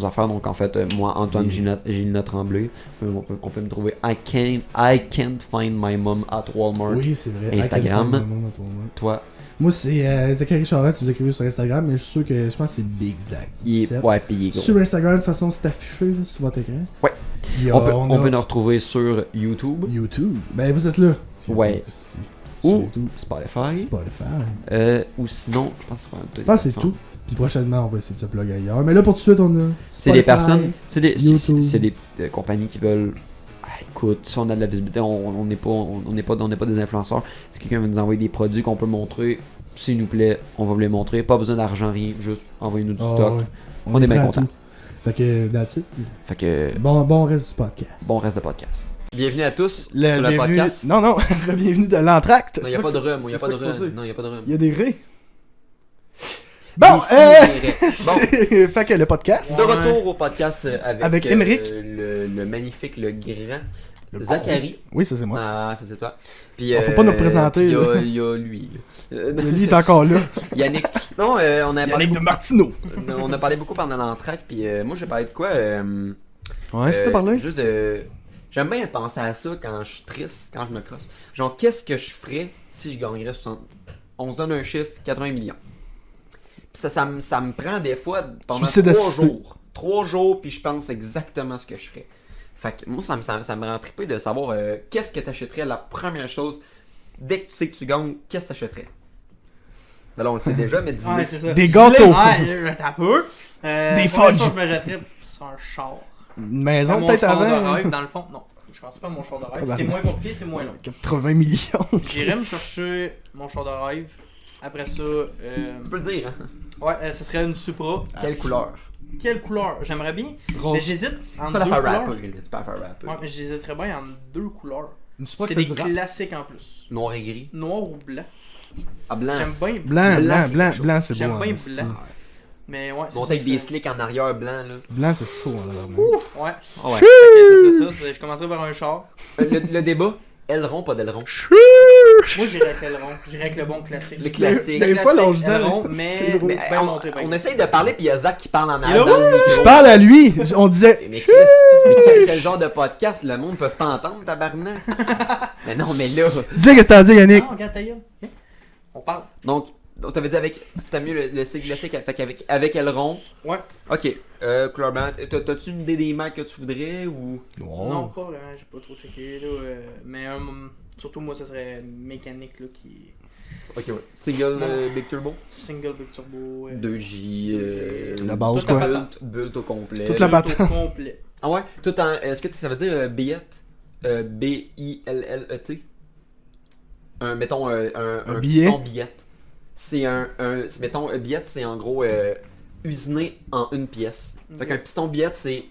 affaires. Donc, en fait, moi, Antoine Gilina Tremblay, on peut me trouver I can't find my mom at Walmart. Oui, c'est vrai. Instagram. I can find my mom at Walmart. Toi, Moi, c'est Zachary Charette, si vous écrivez sur Instagram, mais je suis sûr que je pense que c'est Big Zach. il est 17. ouais, puis il est gros. Sur Instagram, de toute façon, c'est affiché là, sur votre écran. Ouais. Il y a- On a peut nous retrouver sur YouTube YouTube. Ben, vous êtes là. Sur Ouais. YouTube aussi. ou Sur YouTube. Spotify. Spotify. Ou sinon, je pense que c'est Je pense que c'est tout. Puis prochainement, on va essayer de se plugger ailleurs. Mais là, pour tout de suite, on a. C'est des Spotify. personnes, c'est des YouTube. petites compagnies qui veulent. Ah, écoute, si on a de la visibilité, on n'est pas des influenceurs. Si quelqu'un veut nous envoyer des produits qu'on peut montrer, s'il nous plaît, on va vous les montrer. Pas besoin d'argent, rien, juste envoyez-nous du Ah, stock. ouais. On est bien prêt à content. tout. Fait que, that's it. Fait que Bon reste du podcast. bon reste de podcast. Bienvenue à tous Le sur le bienvenue... podcast. Non, non, bienvenue de l'entracte. Non, y a pas de rhum, y a c'est pas ça de qu'il faut rhum. dire. Non, y a pas de rhum. Il y a des raies. Bon, Ici, des raies. fait que le podcast. De retour au podcast Avec Émeric. le magnifique, le grand Le Zachary. Oui, ça c'est moi. Ah, ça c'est toi. Puis, Faut pas nous représenter, puis là. Il y a lui. là. Lui il est encore là. Yannick. Non, on a parlé Yannick de Martineau. on a parlé beaucoup pendant l'entraque, puis moi j'ai parlé de quoi Ouais, c'était parlé. Juste de. J'aime bien penser à ça quand je suis triste, quand je me crosse. Genre, qu'est-ce que je ferais si je gagnerais 60. On se donne un chiffre, 80 millions. Puis ça me prend des fois pendant Suicide 3 assisté. jours. 3 jours, puis je pense exactement ce que je ferais. Fait que moi, ça me rend trippé de savoir qu'est-ce que t'achèterais la première chose. Dès que tu sais que tu gagnes, qu'est-ce que t'achèterais? Ben là, on le sait déjà, mais dis-le. Ouais, c'est ça. Des gâteaux. Ouais, t'as peu. Des pour fudge. ça, je me jetterais sur un char. Une maison Mon peut-être char de avant. rêve, dans le fond. Non, je pense pas à mon char de rêve. Tabarnak. C'est moins compliqué, c'est moins long. 80 millions. J'irais me chercher mon char de rêve. Après ça, Tu peux le dire, hein? ouais, ce serait une Supra. Quelle couleur? Quelle couleur? J'aimerais bien. Mais Rose. j'hésite entre Pas la deux faire couleurs. rapper, là. Tu peux la faire rapper. Ouais, mais j'hésiterais bien entre deux couleurs. Une Supra C'est qui des fait du rap. classiques en plus. Noir et gris. Noir ou blanc. Ah, blanc. J'aime bien Blanc, Blanc, blanc, c'est blanc, quelque chose. blanc, c'est beau. J'aime hein, bien c'est- blanc. Mais ouais, Monter ça avec des serait- slicks en arrière blanc, là. Blanc, c'est chaud. Hein, là, Ouais. Ah ouais. Fait que ça serait ça. Je commencerais par un char. Le débat, aileron, pas d'aileron. Moi, j'irais avec l'aileron. J'irais avec le bon classique. Le classique. Des fois, là, on disait, aileron, c'est mais drôle. Mais bien on, monté. bien. on essaye de parler, puis il y a Zach qui parle en Il est arrière là, dans le micro. Je parle à lui. On disait. Mais Chris, mais quel genre de podcast le monde peut pas entendre, tabarnak? Mais non, mais là. Dis que t'as dit, Yannick. Non, regarde ta gueule. Ok. On parle. Donc t'avais dit avec. T'as mieux le cycle classique, fait qu'avec avec aileron. Ouais. Ok, couleur blanc. T'as-tu une idée des marques que tu voudrais ou. Non, pas vraiment. J'ai pas trop checké. Là, mais surtout, moi, ça serait mécanique là, qui. Ok, ouais. Single Big Turbo. Single Big Turbo. 2J. La base, toute la quoi. patente. Build au complet. Toute la Build patente. au complet. Ah ouais? Tout en. Est-ce que ça veut dire billette? B-I-L-L-E-T? Mettons un billet? piston billette. Mettons, un billette, c'est en gros usiné en une pièce. Fait qu'un piston billette, c'est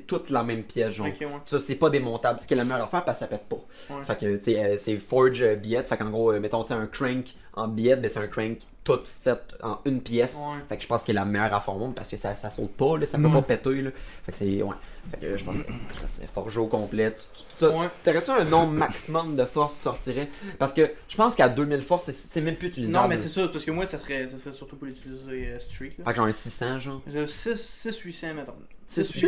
toute la même pièce, genre. Ok, ouais. Ça, c'est pas démontable. Ce qui est la meilleure affaire parce que ça pète pas. Ouais. Fait que, tu sais, c'est forge billette. Fait qu'en gros, mettons, tu sais, un crank en billette, ben c'est un crank tout fait en une pièce. Ouais. Fait que je pense qu'il est la meilleure affaire au monde parce que ça saute pas, là, ça peut pas péter, là. Fait que c'est, ouais. Fait que je pense que c'est forgé au complet. Ouais. T'aurais-tu un nombre maximum de force sortirait? Parce que je pense qu'à 2000 forces, c'est même plus utilisable. Non, mais c'est ça, parce que moi, ça serait surtout pour l'utiliser street. Là. Fait que genre un 600, genre. 6-800, mettons. 6 800.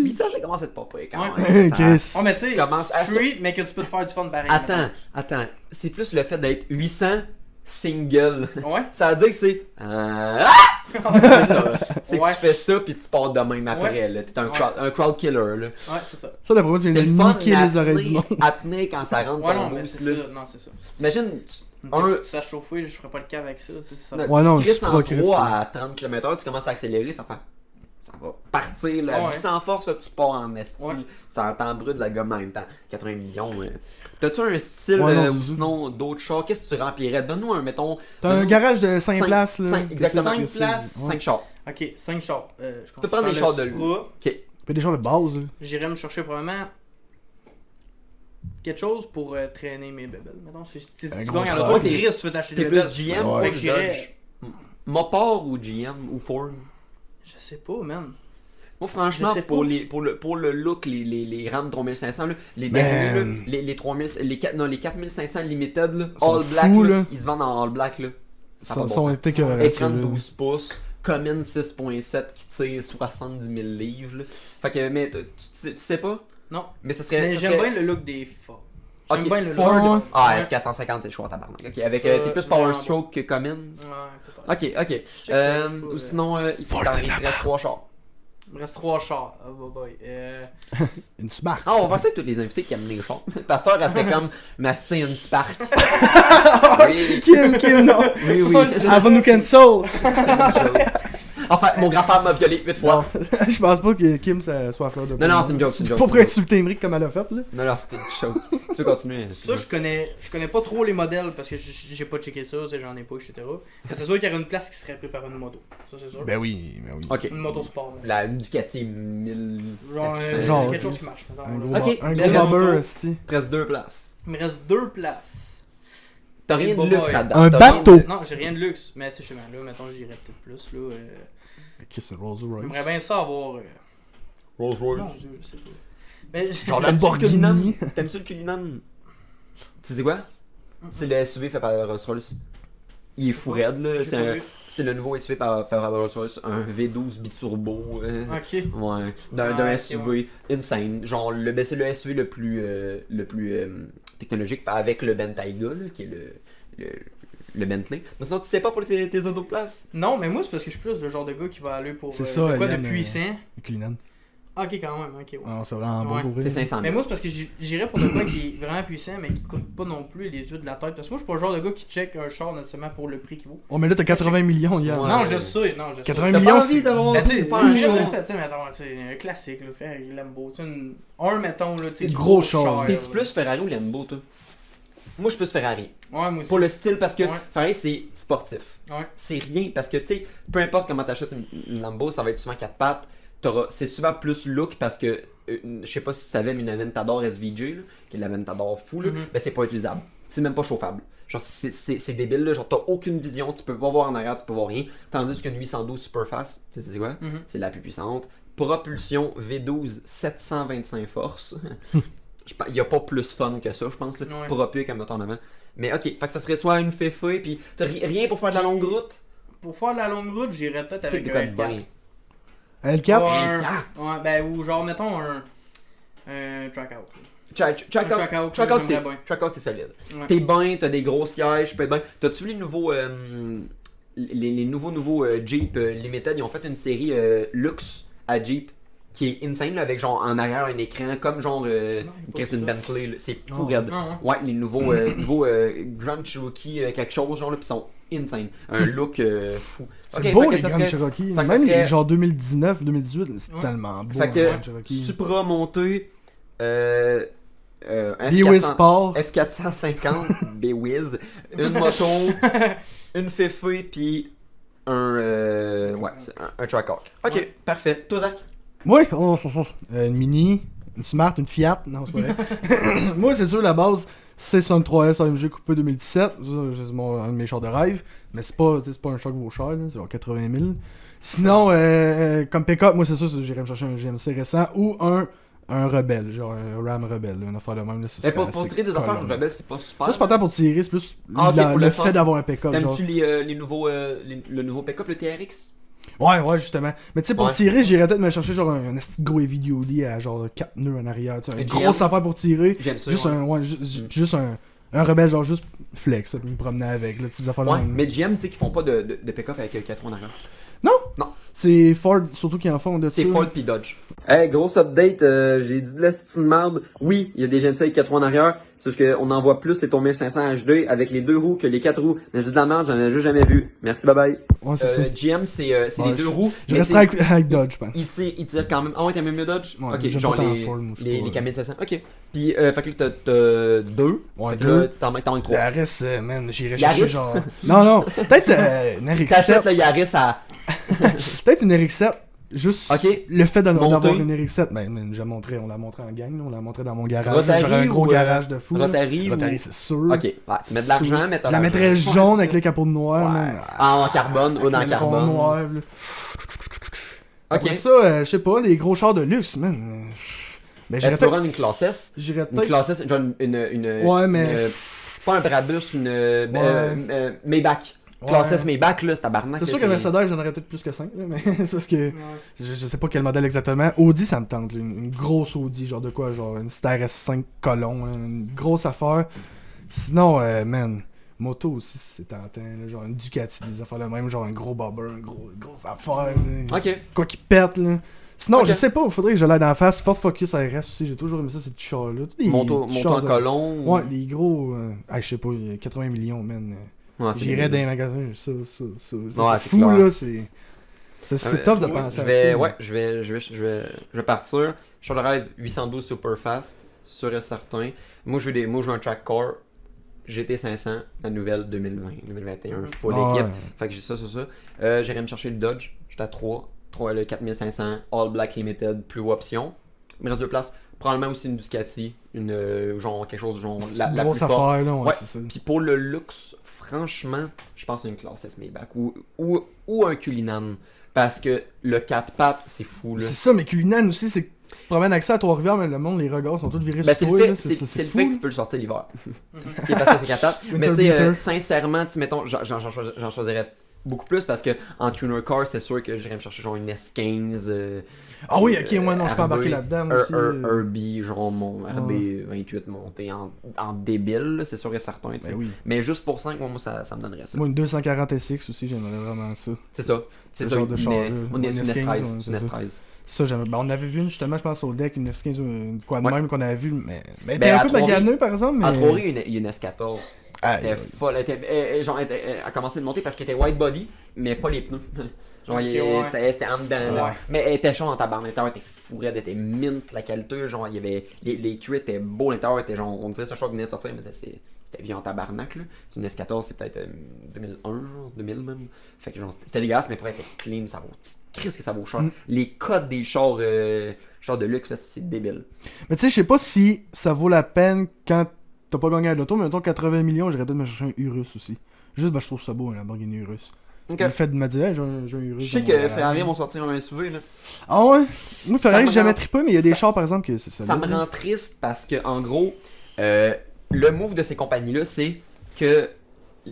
800, ça commence à être pas pire quand Ouais. même. Ça- Chris. Oh, mais tu sais, Tu commences à- street, mais que tu peux te faire du fun pareil. Attends. C'est plus le fait d'être 800 single. mettons. Ouais. Ça veut dire que c'est. C'est ça. C'est que Ouais. tu fais ça puis tu pars de même après. Ouais. Là. T'es un, Ouais. un crowd killer. Là. Ouais, c'est ça. Ça, la promo, tu C'est viens de le fun niquer à les oreilles du tenir- monde. à tenir quand ça rentre Ouais, ton non, mais boost. c'est Là. ça. Non, c'est ça. Imagine, Ça chauffer, je ferais pas le cas avec ça. C'est ça. tu Ouais, non, crisses tu en progresses, 3 ça. à 30 km/h, tu commences à accélérer, ça va partir là, Ouais. sans force, là, tu pars en esti. Ouais. Ça t'en brûle la gomme en même temps. 80 millions. T'as-tu un style Ouais, non, ou c'est ça. sinon d'autres chars? Qu'est-ce que tu remplirais? Donne-nous un, mettons. T'as un garage de 5 places, là. Exactement. C'est 5 ça, places, ouais. 5 chars. Ok, 5 chars. Tu peux prendre des chars de Supra. Ok. Pas des chars de base, là. J'irais me chercher probablement quelque chose pour traîner mes bébelles. Mettons, si tu Un gagnes gros à truck. l'auto, T'es- t'es risque, tu veux t'acheter des T'es bébelles. plus GM Ouais. ou Fait que j'irais. Mopar ou GM ou Ford? Je sais pas, man. Moi, franchement, Je sais pour pas. le look, les Ram 3500, là, les Man. derniers, là, les 3000, les 4500 Limited, là, Ils sont all black, fous, là, là. ils se vendent en all black. Là. Ça Sont va sont bon écœurants, Écran de ceux-là. 12 pouces, Common 6.7 qui tire 70 000 livres. Là. Fait que, mais tu sais pas? Non. Mais ça serait. Mais ça j'aime serait- bien le look des Ford. Ok, J'aime bien le Ford. look. Ah, Ouais. F450, c'est le choix, tabarnak. Ok, avec Ça, t'es plus Power vraiment Stroke que Cummins. Ouais, peut-être. Ok. Je sais que ça, je peux, Ou sinon, il Ford, t'en c'est de la reste 3 chars. Il me reste 3 chars. Ah, boy. Une Spark. Ah, on va faire ça avec tous les invités qui aiment les chars. Pasteur, elle serait comme ma fille une Spark. Oui, Kim, non. oui, oui. Elle va nous cancel. Enfin, mon grand-père m'a violé 8 fois. Je pense pas que Kim ça soit à fleur de peau. non, c'est une joke, c'est une joke, Pas c'est pour une joke. insulter Emmerich comme elle a fait, là. Non, c'était une choke. Tu peux continuer. Ça, je connais pas trop les modèles parce que j'ai pas checké ça, tu sais, j'en ai pas, etc. Mais c'est sûr qu'il y aurait une place qui serait prise par une moto. Ça, c'est sûr. Ben oui. Ok. Une moto sport. là. La Ducati 1700. Genre, quelque chose qui marche. Un mettons, gros, là. Ok, un mais gros reste- bobber, esti. Il te reste 2 places. Il me reste 2 places. T'as rien de Boy. luxe à date. Un T'as rien bateau. de- Non, j'ai rien de luxe, mais c'est chez moi. Là, mettons, j'irais peut-être plus. Là, Qu'est-ce que c'est, Rolls Royce? J'aimerais bien ça avoir. Rolls Royce. Non, je sais pas. Mais Genre Lamborghini. T'aimes-tu le Cullinan? Tu sais quoi? C'est le SUV fait par Rolls-Royce. Il est fou raide, là. J'ai C'est pas un- vu. c'est le nouveau SUV fait par Rolls-Royce. Un V12 biturbo. Ok. Ouais, d'un Ah, ok, SUV insane. Genre, c'est le SUV le plus technologique avec le Bentayga, là, qui est le Bentley. Mais sinon, tu sais pas pour tes autres places? Non, mais moi, c'est parce que je suis plus le genre de gars qui va aller pour. C'est ça, de quoi de Yann, puissant. Cullinan. Ok, quand même, ok, ouais. Ah, c'est vraiment beau Ouais. pour vrai. C'est 500 Mais 000. moi, c'est parce que j'irais pour de quoi qui est vraiment puissant, mais qui coûte pas non plus les yeux de la tête. Parce que moi, je suis pas le genre de gars qui check un char nécessairement pour le prix qu'il vaut. Oh, mais là, t'as 80 millions hier. Ouais. Non, je sais, non, je sais. 80 T'as millions, pas envie c'est... d'avoir Ben, tu sais, pas un j'irais char. peut-être, tu sais, mais attends, c'est un classique, là, faire un Lambo. Tu sais, un, mettons, là, tu sais, qui Gros coûte char. cher, T'es-tu là. plus Ferrari ou Lambo, toi? Moi, je suis plus Ferrari. Ouais, moi aussi. Pour le style, parce que Ouais. Ferrari, c'est sportif. Ouais. C'est rien, parce que, tu sais, peu importe comment t'achètes une Lambo, ça va être souvent 4 pattes. C'est souvent plus look parce que, je sais pas si tu savais, mais une Aventador SVJ, là, qui est l'Aventador fou, là, Mhm. ben c'est pas utilisable. C'est même pas chauffable. Genre, c'est débile, là. Genre, t'as aucune vision, tu peux pas voir en arrière, tu peux voir rien. Tandis qu'une 812 Superfast, tu sais, c'est quoi? Mhm. C'est la plus puissante. Propulsion V12 725 forces. Il y a pas plus fun que ça, je pense, là. Ouais. Propulsé comme moteur en avant. Mais ok, fait que ça serait soit une féfé, puis t'as rien pour faire de la longue route. Pour faire de la longue route, j'irais peut-être avec T'es un quoi de L4. bien. L4? Ouais, ben, ou genre, mettons un track out. Trackout, Trackout, j'aimerais bien. Trackout, c'est solide. Ouais. T'es bien, t'as des gros sièges, tu peux être bien. T'as-tu vu les nouveaux, les nouveaux Jeep Limited, ils ont fait une série luxe à Jeep. qui est insane, là, avec genre en arrière un écran, comme genre une Bentley, là. C'est fou raide. Ouais, les nouveaux Grand Cherokee quelque chose, genre là, pis sont insane. Un look fou. C'est Ok, beau fait que les ça Grand serait- Cherokee. fait que ça Même serait- les genre 2019, 2018, c'est tellement beau. Fait un que Grand Cherokee. Supra monté, un B-Wiz F400 Sport. F450, B-Wiz, une moto, une Fifi, puis un Trackhawk. Ok, Ouais. parfait. Toi, Zach? Oui, une Mini, une Smart, une Fiat. Non, c'est pas vrai. Moi, c'est sûr, la base, c'est son 3S AMG coupé 2017. Ça, c'est un de mes chars de rêve. Mais c'est pas un char qui vaut cher, là, c'est genre 80 000. Sinon, comme pick-up, moi, c'est sûr, j'irais me chercher un GMC récent ou un Rebelle, genre un Ram Rebelle, une affaire de même. Là, Mais pour tirer des affaires rebelles, c'est pas super. Moi, c'est pas tant pour tirer, c'est plus Ok, pour le le fait fun. d'avoir un pick-up. Genre. T'aimes-tu le nouveau pick-up, le TRX? Ouais, justement. Mais tu sais, pour Ouais. tirer, j'irais peut-être me chercher genre un esti de gros heavy duty à genre 4 nœuds en arrière. Tu sais, une Un GM. grosse affaire pour tirer. J'aime ça. Juste ouais. juste un rebelle, genre juste flex, me promener avec, là, petites affaires Ouais, là. mais GM, tu sais, qu'ils font pas de pick-up avec 4 roues en arrière. C'est Ford, surtout qui en font de ça. C'est Ford pis Dodge. Hey, grosse update, j'ai dit de la style merde. Oui, il y a des GMC avec 4 roues en arrière. C'est juste qu'on en voit plus, c'est ton 1500 HD avec les 2 roues que les 4 roues. Mais juste de la merde, j'en ai juste jamais vu. Merci, bye bye. Ouais, c'est ça. GM, c'est Ouais, les 2 roues. Je mais resterai c'est- avec Dodge, je pense. il tire quand même. Ah ouais, t'aimes mieux Dodge? Ouais, Ok, j'aime genre pas tant les, Ford, moi, je sais les, pas. les 4500. Ok. Puis, fait que là, t'as 2. Ouais, fait que deux. là, t'en manques 3. Yaris, man, j'irais Yaris? chercher genre. Non, peut-être une T'achètes RX-7. le Yaris à. Peut-être une RX-7. Juste Ok. le fait d'avoir Monter. une RX-7. Ben, on l'a montré en gang, là, on l'a montré dans mon garage. Rotary J'aurais un gros ou, garage de fou. là. Rotary ou. Rotary, c'est sûr. Ok, ouais, tu mets de l'argent, mais t'as Je la l'argent. mettrais Ouais, jaune c'est avec ça. le capot noir, Ouais. man. En carbone ou dans Avec le rond carbone. noir, là. Après Ok. ça, je sais pas, des gros chars de luxe, man. Mais Tu j'irais peux peut-être. prendre une classe S. J'irais Une peut-être. classe S, genre une Ouais, mais- pas un Brabus, une Maybach. Ouais. Classe S Maybach, là, c'est tabarnak. C'est là, sûr que Mercedes, j'en aurais peut-être plus que 5, mais c'est parce que. Je sais pas quel modèle exactement. Audi, ça me tente. Là. Une grosse Audi, genre de quoi? Genre une Star S5 colon, hein, une grosse affaire. Sinon, man, moto aussi, c'est tentant. Là, genre une Ducati, des affaires là même, genre un gros bobber, une grosse affaire. Là. Ok. Quoi qui pète, là. Sinon, Ok. je sais pas, il faudrait que je l'aide en face. Ford Focus RS aussi, j'ai toujours aimé ça, ces petits chars-là. Tous des Moto petits en chars, colon. Ouais, des gros. Je sais pas, 80 millions, man. Ouais, c'est J'irais dans débile. les magasins, ça. Ouais, C'est c'est fou, clair. là, c'est tough de Ouais, penser je à vais, ça. ouais, je vais partir. Sur le rêve 812 super fast, sûr et certain. Moi, je veux un track core. GT500, la nouvelle 2021, full Ah, équipe. ouais. Fait que j'ai ça. J'irai me chercher le Dodge. J'étais à 3, le 4500, All Black Limited, plus option. Il me reste 2 places. Probablement aussi une Ducati, genre quelque chose genre C'est la une plus grosse forte. affaire, là, Ouais. c'est ça. Puis pour le luxe, franchement, je pense à une classe S Maybach ou un Cullinan. Parce que le 4 pattes, c'est fou là. C'est ça, mais Cullinan aussi, c'est que tu te promènes avec ça à Trois-Rivières, mais le monde, les regards sont tous virés Ben, sur c'est toi. le là, fait, c'est le fou, fait que là. tu peux le sortir l'hiver. Ok, parce que c'est 4 pattes. Mais tu sais, beater. sincèrement, tu mettons, j'en choisirais beaucoup plus parce que en tuner car, c'est sûr que j'irais me chercher genre une S15. Ah oui, ok, moi non, je peux RB, embarquer là-dedans moi aussi. RB, genre mon RB28 monté en débile, là, c'est sûr et certain. Tu sais. Ben oui. Mais juste pour 5, moi ça me donnerait ça. Moi, une 240 SX aussi, j'aimerais vraiment ça. C'est ça. C'est Ce ça. genre de char, là. On est Une sur S15, une S13. ouais, Une c'est ça. S13. Ça, j'aimais. Ben, on avait vu une, justement, je pense, au deck, une S15 ou une quoi de Ouais. même qu'on avait vu, mais elle était Ben, un à peu Trois-Rivières- maganeux, par exemple, mais. À Trois-Rivières, il y a une S14. Ah, Elle était folle. Elle a commencé de monter parce qu'elle était white body, mais pas les pneus. Genre, Ok, c'était en dedans. là. Ouais. Mais elle était chaude dans ta barre. L'intérieur était fourrée, elle était mint la qualité. Genre, il y avait. Les cuits étaient beaux, l'intérieur était genre. On dirait que ce choix venait de sortir, mais c'était vieux en tabarnak. Là. C'est une S14, c'est peut-être 2001, genre, 2000 même. Fait que genre, c'était dégueulasse, mais pour être clean, ça vaut. Qu'est-ce que ça vaut cher. Les codes des chars de luxe, là, c'est débile. Mais tu sais, je sais pas si ça vaut la peine quand t'as pas gagné à l'auto, mais mettons 80 millions, j'aurais peut-être me chercher un Urus aussi. Juste, je trouve ça beau, un Lamborghini Urus. Ok. Le fait de me dire, hey, j'ai un Urus. Je sais dans que mon garage. Ferrari vont sortir un SUV, là. Ah ouais? Moi, Ferrari, me j'ai jamais rend- trippé, mais il y a des ça- chars, par exemple, que c'est ça. Ça me rend triste parce que, en gros, le move de ces compagnies-là, c'est que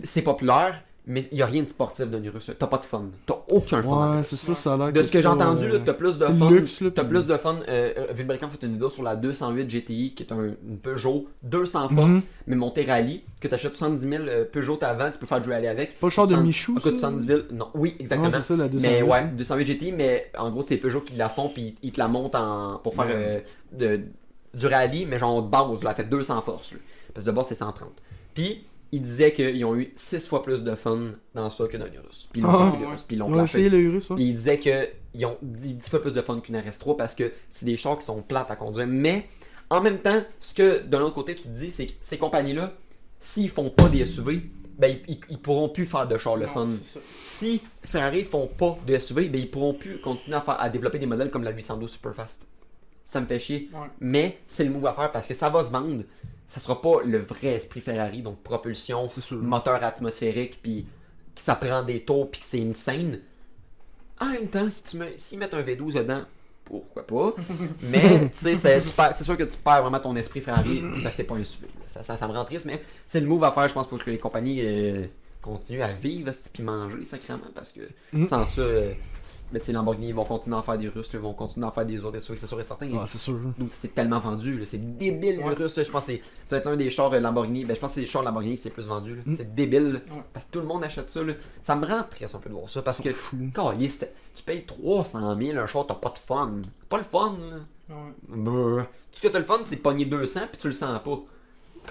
c'est populaire, mais il y a rien de sportif dans Urus. T'as pas de fun. T'as aucun fun. Ouais, c'est ça, ça a l'air. De ce que j'ai entendu, là, t'as plus de c'est fun. le luxe, là, T'as puis- plus de fun. Vilebrequin fait une vidéo sur la 208 GTI, qui est une Peugeot 200 force, mais montée rallye, que t'achètes 70 000 Peugeot avant, tu peux faire du rallye avec. Pas le char de 100 Michou, coûte ça? 70 000. Non, oui, exactement. Ouais, c'est ça, la 208. Mais ouais, 208 GTI, mais en gros, c'est Peugeot qui la font, puis ils te la montent pour faire du rallye, mais genre de base, là, elle fait 200 forces. Là, parce que de base, c'est 130. Puis, ils disaient qu'ils ont eu 6 fois plus de fun dans ça que dans Urus. Puis ils l'ont passé l'Urus, puis ils l'ont On a flashé. essayé le Urus, ouais. Puis ils disaient qu'ils ont 10 fois plus de fun qu'une RS3 parce que c'est des chars qui sont plates à conduire. Mais en même temps, ce que d'un autre côté tu te dis, c'est que ces compagnies-là, s'ils font pas des SUV, ben ils pourront plus faire de chars le fun. C'est ça. Si Ferrari font pas de SUV, ben ils pourront plus continuer à développer des modèles comme la 812 Superfast. Ça me fait chier. Ouais. Mais c'est le move à faire parce que ça va se vendre. Ça sera pas le vrai esprit Ferrari, donc propulsion, C'est sûr. moteur atmosphérique, puis que ça prend des tours, puis que c'est une scène. En même temps, s'ils mettent un V12 dedans, pourquoi pas. Mais, tu sais, c'est sûr que tu perds vraiment ton esprit Ferrari. Ben, c'est pas un SUV. Ça me rend triste, mais c'est le move à faire, je pense, pour que les compagnies continuent à vivre, puis manger sacrément, parce que sans ça, mais tu sais, Lamborghini, ils vont continuer à en faire des Russes, ils vont continuer à en faire des autres SUV, c'est sûr et certain. Ah, c'est sûr. Donc, c'est tellement vendu, là. C'est débile le russe. Je pense que ça va être l'un des chars Lamborghini. Ben, je pense que c'est les chars Lamborghini qui c'est plus vendu. Là. C'est débile. Parce que tout le monde achète ça. Là. Ça me rend triste un peu de voir ça. Parce que, caliste, tu payes 300 000 un char, t'as pas de fun. Pas le fun. Là. Ouais. Brr. Tout ce que t'as le fun, c'est de pogner 200 puis tu le sens pas.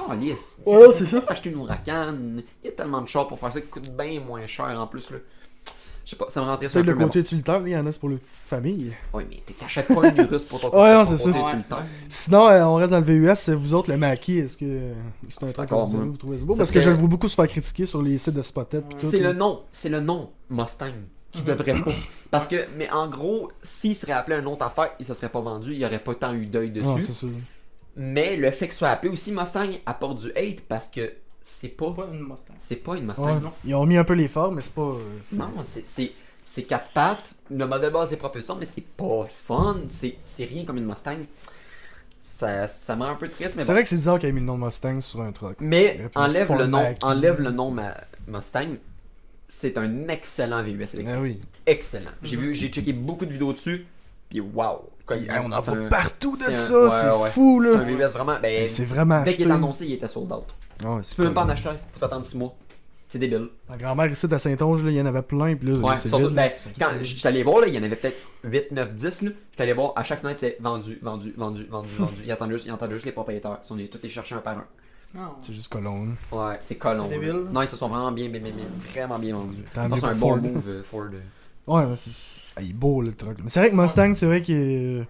Caliste. Ouais, c'est ça. Acheter une Huracan. Il y a tellement de chars pour faire ça qui coûtent bien moins cher en plus. Là. Je sais pas, ça me rend triste C'est un peu. le mais côté utilitaire, il y en a, c'est pour les petites familles. bon. Ouais, mais t'achètes pas une Urus pour ton Ouais, non, ton c'est ça. côté Ouais. utilitaire. Sinon, on reste dans le VUS, c'est vous autres, le Maki, est-ce que c'est un truc que D'accord, vous, moi. vous trouvez ça beau? Ça Parce que serait- je le vois beaucoup se faire critiquer sur les sites de Spotted pis tout. C'est là. le nom Mustang qui devrait pas. Parce que, mais en gros, s'il serait appelé un autre affaire, il se serait pas vendu, il y aurait pas tant eu d'œil dessus. Ah, c'est sûr. Mais le fait que ce soit appelé aussi Mustang apporte du hate parce que c'est pas Pas une Mustang. c'est pas une Mustang. Ouais. Non, Ils ont mis un peu les formes, mais c'est pas. non c'est quatre pattes, le modèle base est propulsion, mais c'est pas fun, c'est rien comme une Mustang. Ça me rend un peu triste, mais C'est bon. vrai que c'est bizarre qu'il ait mis le nom de Mustang sur un truck. Mais Il aurait pu enlève Ford le nom, Mach-E. Mustang, c'est un excellent VUS électrique. Ah oui. Excellent. J'ai checké beaucoup de vidéos dessus, puis waouh. On en C'est voit un- partout de c'est un- ça, ouais, c'est ouais. fou C'est un là. VUS vraiment. Ben, C'est vraiment dès qu'il acheté. est annoncé, il était sold out. Ouais, Tu peux même pas en acheter, faut t'attendre 6 mois. C'est débile. Ma grand-mère ici à Saint-Onge, là, il y en avait plein, pis là, Ouais, c'est surtout, vide, ben, là. quand j'étais allé voir, là, il y en avait peut-être 8, 9, 10. Là. J'étais allé voir, à chaque fenêtre, c'est vendu. Ils attendent juste les propriétaires. Ils sont tous les chercher un par un. Non. C'est juste colonne. Ouais, c'est colon. C'est là. débile. Non, ils se sont vraiment vraiment bien vendus. Tant Non, mieux c'est un pour bon Ford. move, Ford. Ouais, il est beau le truck. Mais c'est vrai que Mustang, c'est vrai qu'il.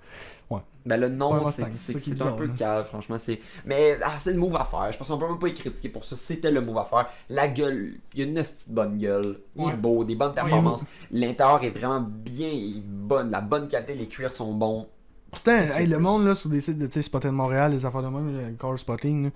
Ben le C'est pas nom, un c'est Mustang, c'est ça qui est un bizarre, peu là. cave, franchement. Mais c'est le move à faire. Je pense qu'on peut même pas être critiqué pour ça. C'était le move à faire. La gueule, il y a une petite bonne gueule. Il est Ouais. beau, des bonnes performances. L'intérieur est vraiment bien, il est bonne. La bonne qualité, les cuirs sont bons. Putain, C'est hey, le plus. monde là, sur des sites de Spotted Montréal, les affaires de même, le car spotting, là,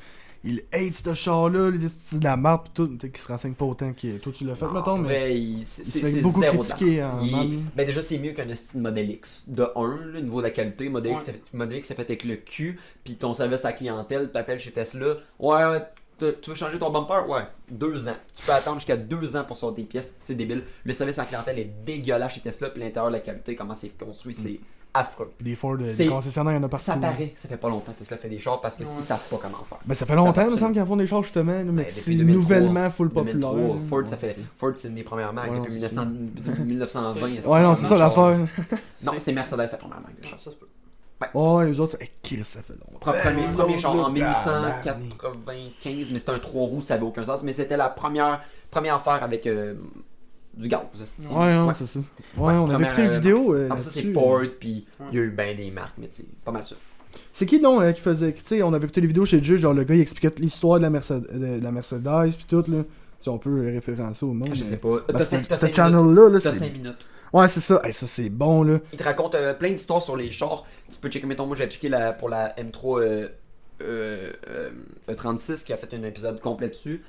ils hate ce char-là, ils disent que c'est de la marde pis tout, peut-être qu'ils se renseignent pas autant que toi tu l'as fait, mettons, mais. Après, il se fait beaucoup critiquer en mal. Ben déjà, c'est mieux qu'un style Model X. De 1, le niveau de la qualité. Model X, c'est fait avec le cul. Puis ton service à la clientèle, t'appelles chez Tesla. Ouais, tu veux changer ton bumper? Ouais, 2 ans. Tu peux attendre jusqu'à 2 ans pour sortir des pièces. C'est débile. Le service à la clientèle est dégueulasse chez Tesla. Puis l'intérieur de la qualité, comment c'est construit, c'est affreux. Des Ford, C'est- des concessionnaires, il y en a partout. Ça paraît, ça fait pas longtemps que Tesla fait des chars parce qu'ils Ouais. savent pas comment faire. Ben ça fait longtemps, Ça il me va, semble qu'ils en font des chars justement, là, mais Ben, que depuis c'est 2003, nouvellement full populaire. 2003, là. Ford, Ouais, ça fait. Ford, c'est une des premières marques Ouais, depuis non, 1900 1920. Ouais, non, c'est ça l'affaire. Non, c'est Mercedes la première marque de char. Ça se peut. Ouais, les autres, Chris, ça fait longtemps. Premier char en L'autre, 1895, mais c'était un 3 roues, ça avait aucun sens, mais c'était la première affaire avec du gaz. c'est-tu. Ouais, non, Ouais. c'est ça. Ouais, on avait première, écouté une vidéo. Après ça, c'est là-dessus. Ford, puis il y a eu ben des marques, mais c'est pas mal ça. C'est qui donc qui faisait. Tu sais, on avait écouté les vidéos chez Juge, genre le gars il expliquait toute l'histoire de la Mercedes pis tout, là. Si on peut référencer au monde. Je mais- sais pas. Ben, T'as ce 5 channel-là, là, T'as c'est. 5 minutes. Ouais, c'est ça. Hey, ça, c'est bon, là. Il te raconte plein d'histoires sur les chars. Tu peux checker, mettons, moi j'ai checké pour la M3 36 qui a fait un épisode complet dessus.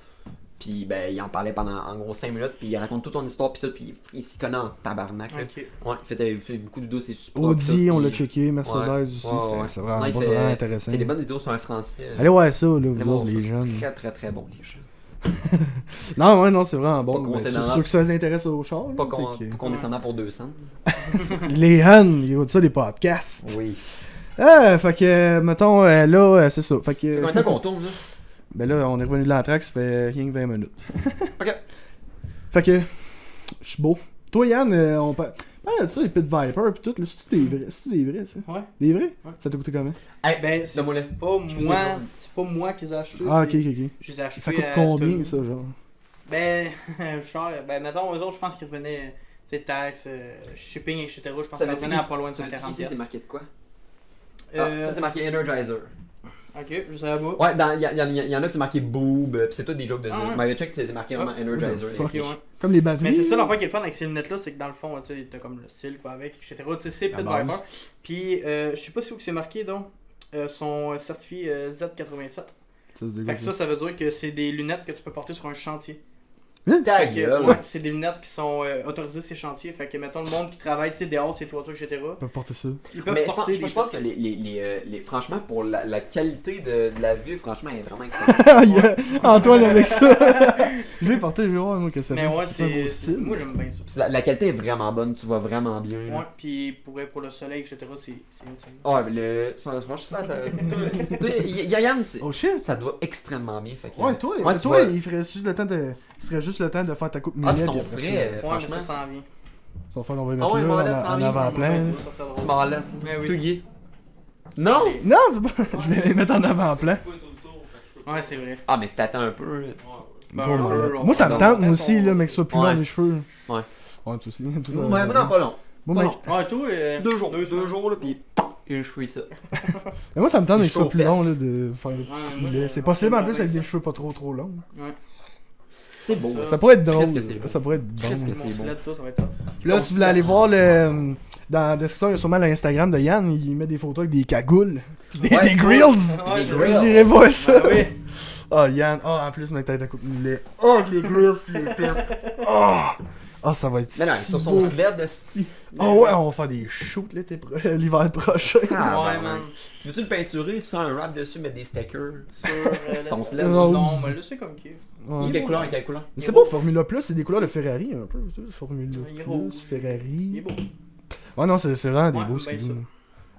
Puis ben, il en parlait pendant en gros 5 minutes. Puis il raconte toute son histoire. Puis tout. Puis il s'y connaît en tabarnak. Là. Ok. Ouais, il fait beaucoup de vidéos, c'est super. Audi, tout, on puis- l'a checké. Mercedes Ouais, aussi. ouais, ouais. C'est vraiment, Non, il pas fait- vraiment Il intéressant. fait des bonnes vidéos sur un français. Allez, ouais, ça, là, Allez vous voir autres, les ça. jeunes. Très très très bon les jeunes. Non, ouais, non, c'est vraiment C'est bon. pas Mais concédant. c'est sûr que ça les intéresse au char. Pas là, condescendant pour 200. Les Han, ils écoutent ça, des podcasts. Oui. Fait que, mettons, là, c'est ça. Fait C'est que. combien de temps qu'on tourne, là? Ben là, on est revenu de l'entraque, ça fait rien que 20 minutes. Ok. Fait que, je suis beau. Toi, Yann, on parle. Ah, ça, les Pit Viper pis tout, là, c'est-tu des vrais, ça? Ouais. Des vrais? Ouais. Ça t'a coûté combien? Ben, c'est Donne-moi-les. pas Je vous moi, ai c'est pas moi qui les ai achetés. Ah, ok, c'est- ok, ok. Je les ai achetés Ça coûte à combien, Toulouse. ça, genre? Ben, cher. Ben, mettons, eux autres, je pense qu'ils revenaient, tu sais, taxes, shipping, etc. Je pense que ça revenait à pas loin de 140 Ici, c'est marqué de quoi? Euh, Ça, c'est marqué Energizer. Ok, je savais pas. Ouais, il y en a que c'est marqué Boob, pis c'est tout des jokes de Ah ouais. My Check, c'est marqué vraiment Ah. Energizer. Fuck. Ok, ouais. Comme les batteries. Mais c'est ça l'affaire qui est le fun avec ces lunettes-là, c'est que dans le fond, tu sais, t'as comme le style qui va avec, etc. Tu sais, c'est La Pit base. Viper. Puis, je sais pas si où que c'est marqué, donc, sont certifiés Z87. Ça veut dire Fait que ça veut dire que c'est des lunettes que tu peux porter sur un chantier. Ta Fait que, gueule. ouais, c'est des lunettes qui sont autorisées ces chantiers. Fait que, mettons, le monde qui travaille, tu sais, dehors, ces toitures, etc. Ils peuvent porter ça. Ils peuvent Mais je pense, porter je pense que franchement, pour la qualité de la vue, franchement, elle est vraiment excellente. Il y a Antoine avec ça. Je vais porter, je vais voir, moi, que ça Mais fait. ouais, C'est un beau c'est. style. Moi, j'aime bien ça. Puis la qualité est vraiment bonne, tu vois vraiment bien. là. Ouais, puis pour le soleil, etc., c'est insane. Ah, franchement, Yann, Oh shit! ça te va extrêmement bien. Fait que, Ouais, toi, ouais, tu toi vois- il ferait juste le temps de. Il serait juste le temps de faire ta coupe Ah, millet. pis puis son après ça, vrai, Ouais, mais franchement. ça s'en vient. Son frère, on va les Ah mettre ouais, là, Molette, en ça en vient. avant-plan. Ouais, ça serait drôle. Petit mallette. Mais oui. Tout gay. Non! Non, c'est pas. Je vais les mettre en avant-plan. Ouais, c'est vrai. Ah, mais si t'attends un peu. Ben, Gros un peu, mallette. on Moi, ça me va tente, dans- moi aussi, là, mais que ce soit plus long Ouais. les cheveux. Ouais. Ouais, toi aussi. Toi, ça Ouais, va mais bien. non, pas long. Bon, Pas mec. long. Ouais, toi, 2 jours. deux 2 jours, là, pis et les cheveux ici. Mais moi, ça me tente Les que ce soit cheveux plus aux long, là, fesses. de faire le petit Ouais, coupe moi, millet. je- C'est possible en j'aime plus bien avec des ça. cheveux pas trop longs. Ouais. C'est beau. Ça Ça pourrait être Qu'est-ce drôle. que c'est beau. Ça pourrait être bon. Qu'est-ce que Mon c'est bon. sled, toi, ça va être hot. Puis là, si vous voulez aller voir le. Dans la description, il y a sûrement l'Instagram de Yann, il met des photos avec des cagoules. Pis des, Ouais, des grills! Ouais, Des je- grills. Vous irez voir ça! Ah oui. Oh Yann, en plus ma tête à coupe millet. Oh avec les grills pis les pets. Oh ça va être Mais non, si sur son beau. sled, esti. Oh ouais, on va faire des shoots l'hiver prochain. Ah, Ouais, ben, man. Tu veux-tu le peinturer, tu sens un wrap dessus, mettre des stickers? Sur Ton la- sled. Rose. Non, mais là, c'est comme qui. Ouais. Quelle couleur, quelle couleur? Mais c'est pas Formula Plus, c'est des couleurs de Ferrari un peu. Tu sais, Formula Il est Plus, rose. Il est Ferrari. beau. Ouais non, c'est vraiment des Ouais, beaux ben skidoo. ça.